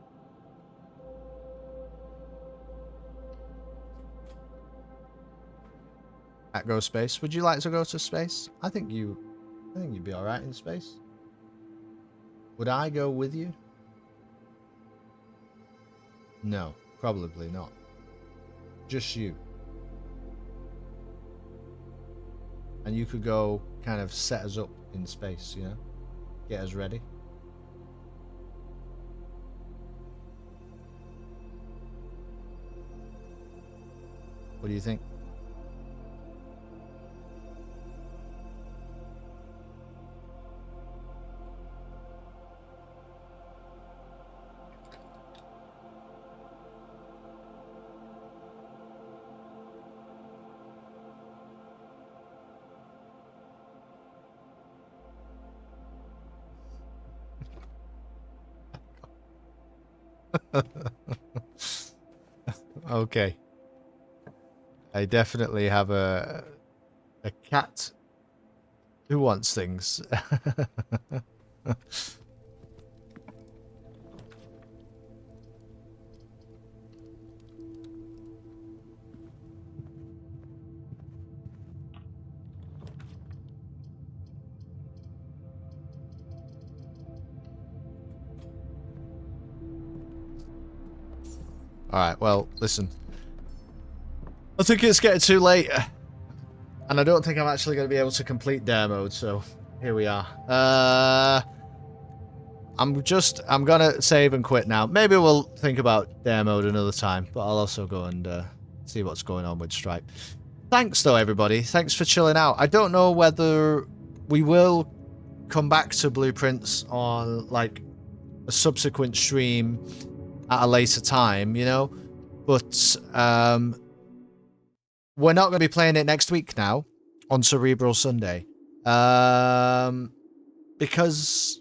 Speaker 2: At go space. Would you like to go to space? I think you'd be alright in space. Would I go with you? No, probably not. Just you. And you could go kind of set us up in space, you know? Get us ready. What do you think? Okay. I definitely have a cat who wants things. Alright, well, listen. I think it's getting too late. And I don't think I'm actually going to be able to complete dare mode, so here we are. I'm going to save and quit now. Maybe we'll think about dare mode another time, but I'll also go and see what's going on with Stripe. Thanks, though, everybody. Thanks for chilling out. I don't know whether we will come back to Blueprints on, like, a subsequent stream at a later time, you know? But, we're not going to be playing it next week now on Cerebral Sunday. Because,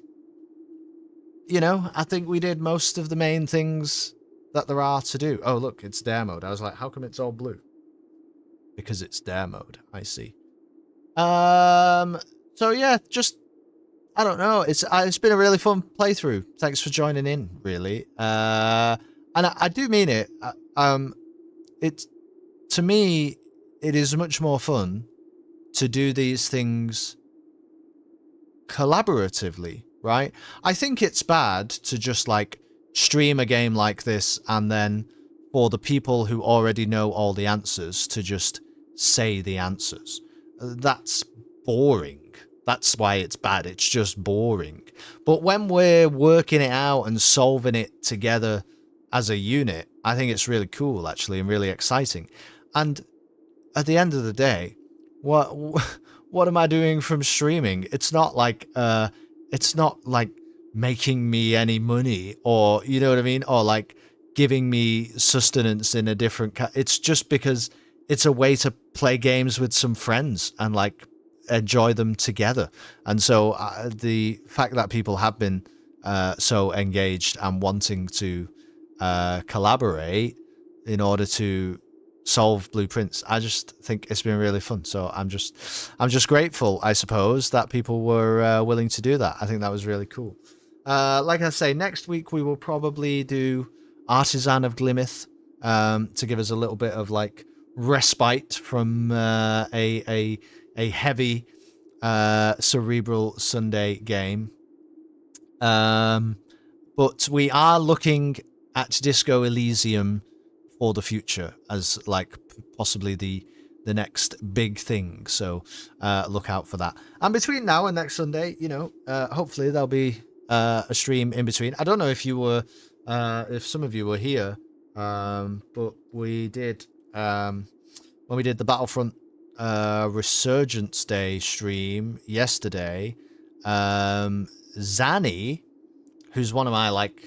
Speaker 2: you know, I think we did most of the main things that there are to do. Oh, look, it's dare mode. I was like, how come it's all blue? Because it's dare mode. I see. So yeah, just, I don't know. It's been a really fun playthrough. Thanks for joining in, really. And I do mean it. It's, to me, it is much more fun to do these things collaboratively, right? I think it's bad to just like stream a game like this and then for the people who already know all the answers to just say the answers. That's boring. That's why it's bad. It's just boring. But when we're working it out and solving it together as a unit, I think it's really cool, actually, and really exciting. And at the end of the day, what am I doing from streaming? It's not like making me any money, or you know what I mean, or like giving me sustenance in a different. It's just because it's a way to play games with some friends and like enjoy them together. And so the fact that people have been so engaged and wanting to collaborate in order to solve blueprints, I just think it's been really fun. So I'm just grateful, I suppose, that people were willing to do that. I think that was really cool. Like I say, next week we will probably do Artisan of Glimeth to give us a little bit of like respite from a heavy Cerebral Sunday game. But we are looking at Disco Elysium for the future as like possibly the next big thing. So look out for that. And between now and next Sunday, you know, hopefully there'll be a stream in between. I don't know if you were, if some of you were here, but we did, when we did the Battlefront Resurgence Day stream yesterday, Zanny, who's one of my like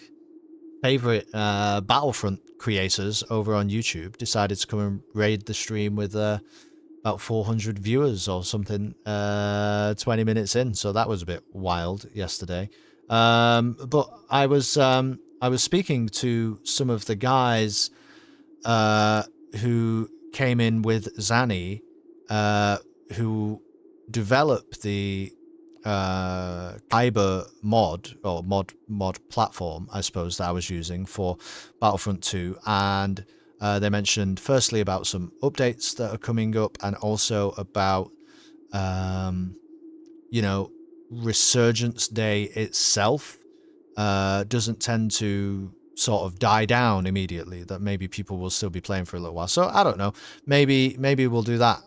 Speaker 2: favorite Battlefront creators over on YouTube, decided to come and raid the stream with about 400 viewers or something 20 minutes in, so that was a bit wild yesterday. But I was speaking to some of the guys who came in with Zanny, who developed the Kyber mod, or mod platform, I suppose, that I was using for Battlefront 2, and they mentioned firstly about some updates that are coming up, and also about Resurgence Day itself doesn't tend to sort of die down immediately, that maybe people will still be playing for a little while. So I don't know, maybe we'll do that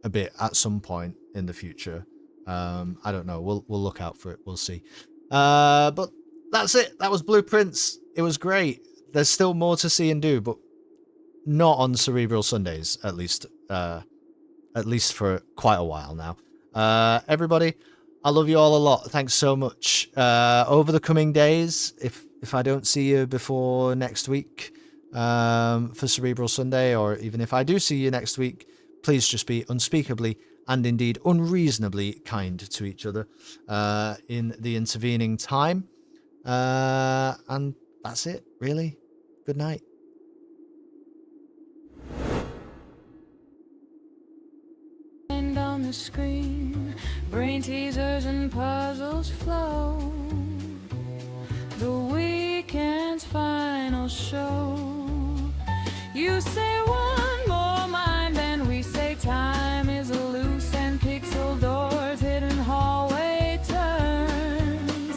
Speaker 2: a bit at some point in the future. I don't know, we'll look out for it, we'll see. But that's it, that was Blueprints. It was great. There's still more to see and do, but not on Cerebral Sundays, at least for quite a while now. Everybody, I love you all a lot. Thanks so much. Over the coming days, if I don't see you before next week for Cerebral Sunday, or even if I do see you next week, please just be unspeakably and indeed unreasonably kind to each other in the intervening time. And that's it, really. Good night.
Speaker 1: And on the screen, brain teasers and puzzles flow. The weekend's final show. You say one more mind, and we say time is loose, and pixel doors, hidden hallway turns.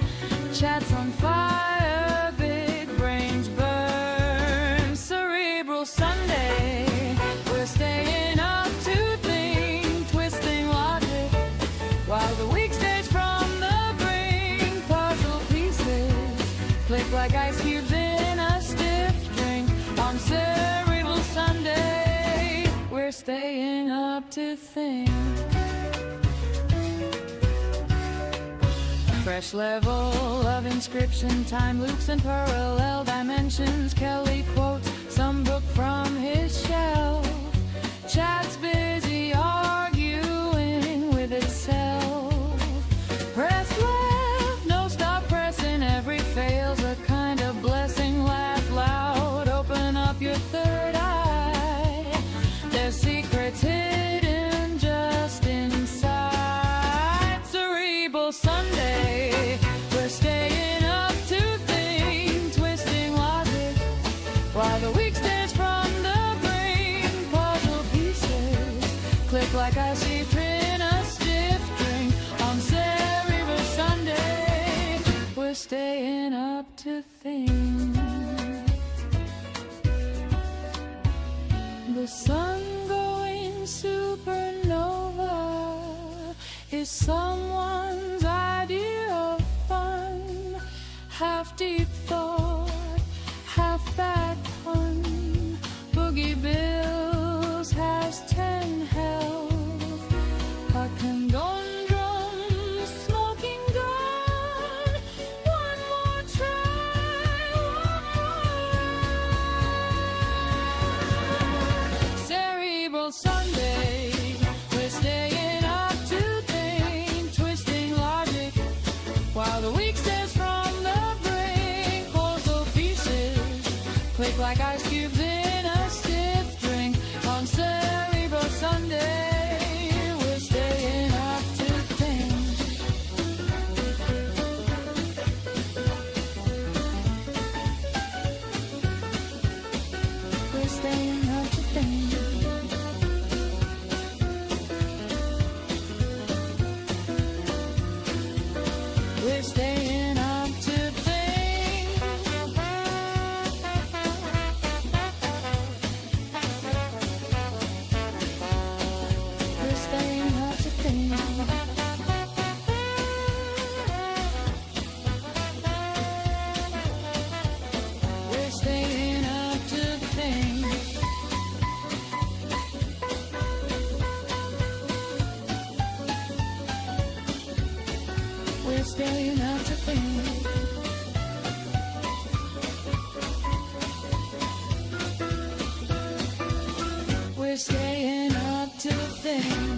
Speaker 1: Chats on fire, big brains burn. Cerebral Sunday, we're staying up to think, twisting logic while the week stays from the brink. Puzzle pieces click like ice cubes in a stiff drink. On Cerebral Sunday, we're staying up to think. A fresh level of inscription, time loops and parallel dimensions. Kelly quotes some book from his shelf. Chat's busy arguing with itself. Press left, no stop pressing, every fail's a kind of blessing. Laugh loud, open up your third eye. There's secrets hidden just inside. Cerebral Sunday, we're staying up to think, twisting logic while the week stays from the brink. Puzzle pieces click like I see in a stiff drink. On Cerebral Sunday, we're staying up to think. The sun going supernova is someone's idea of fun. Half deep thought, half bad pun. Boogie Bills has 10 health. A conundrum, smoking gun. One more try, Cerebral Sunday, we're staying up to think, twisting logic while the week stays from the brink. Puzzle pieces click like ice cubes in a stiff drink. On Cerebral Sunday, we're staying up to think. We're staying up to think. We're staying up to think. We're staying up to think. We're staying up to think. We're staying up to think. We're staying up to sing.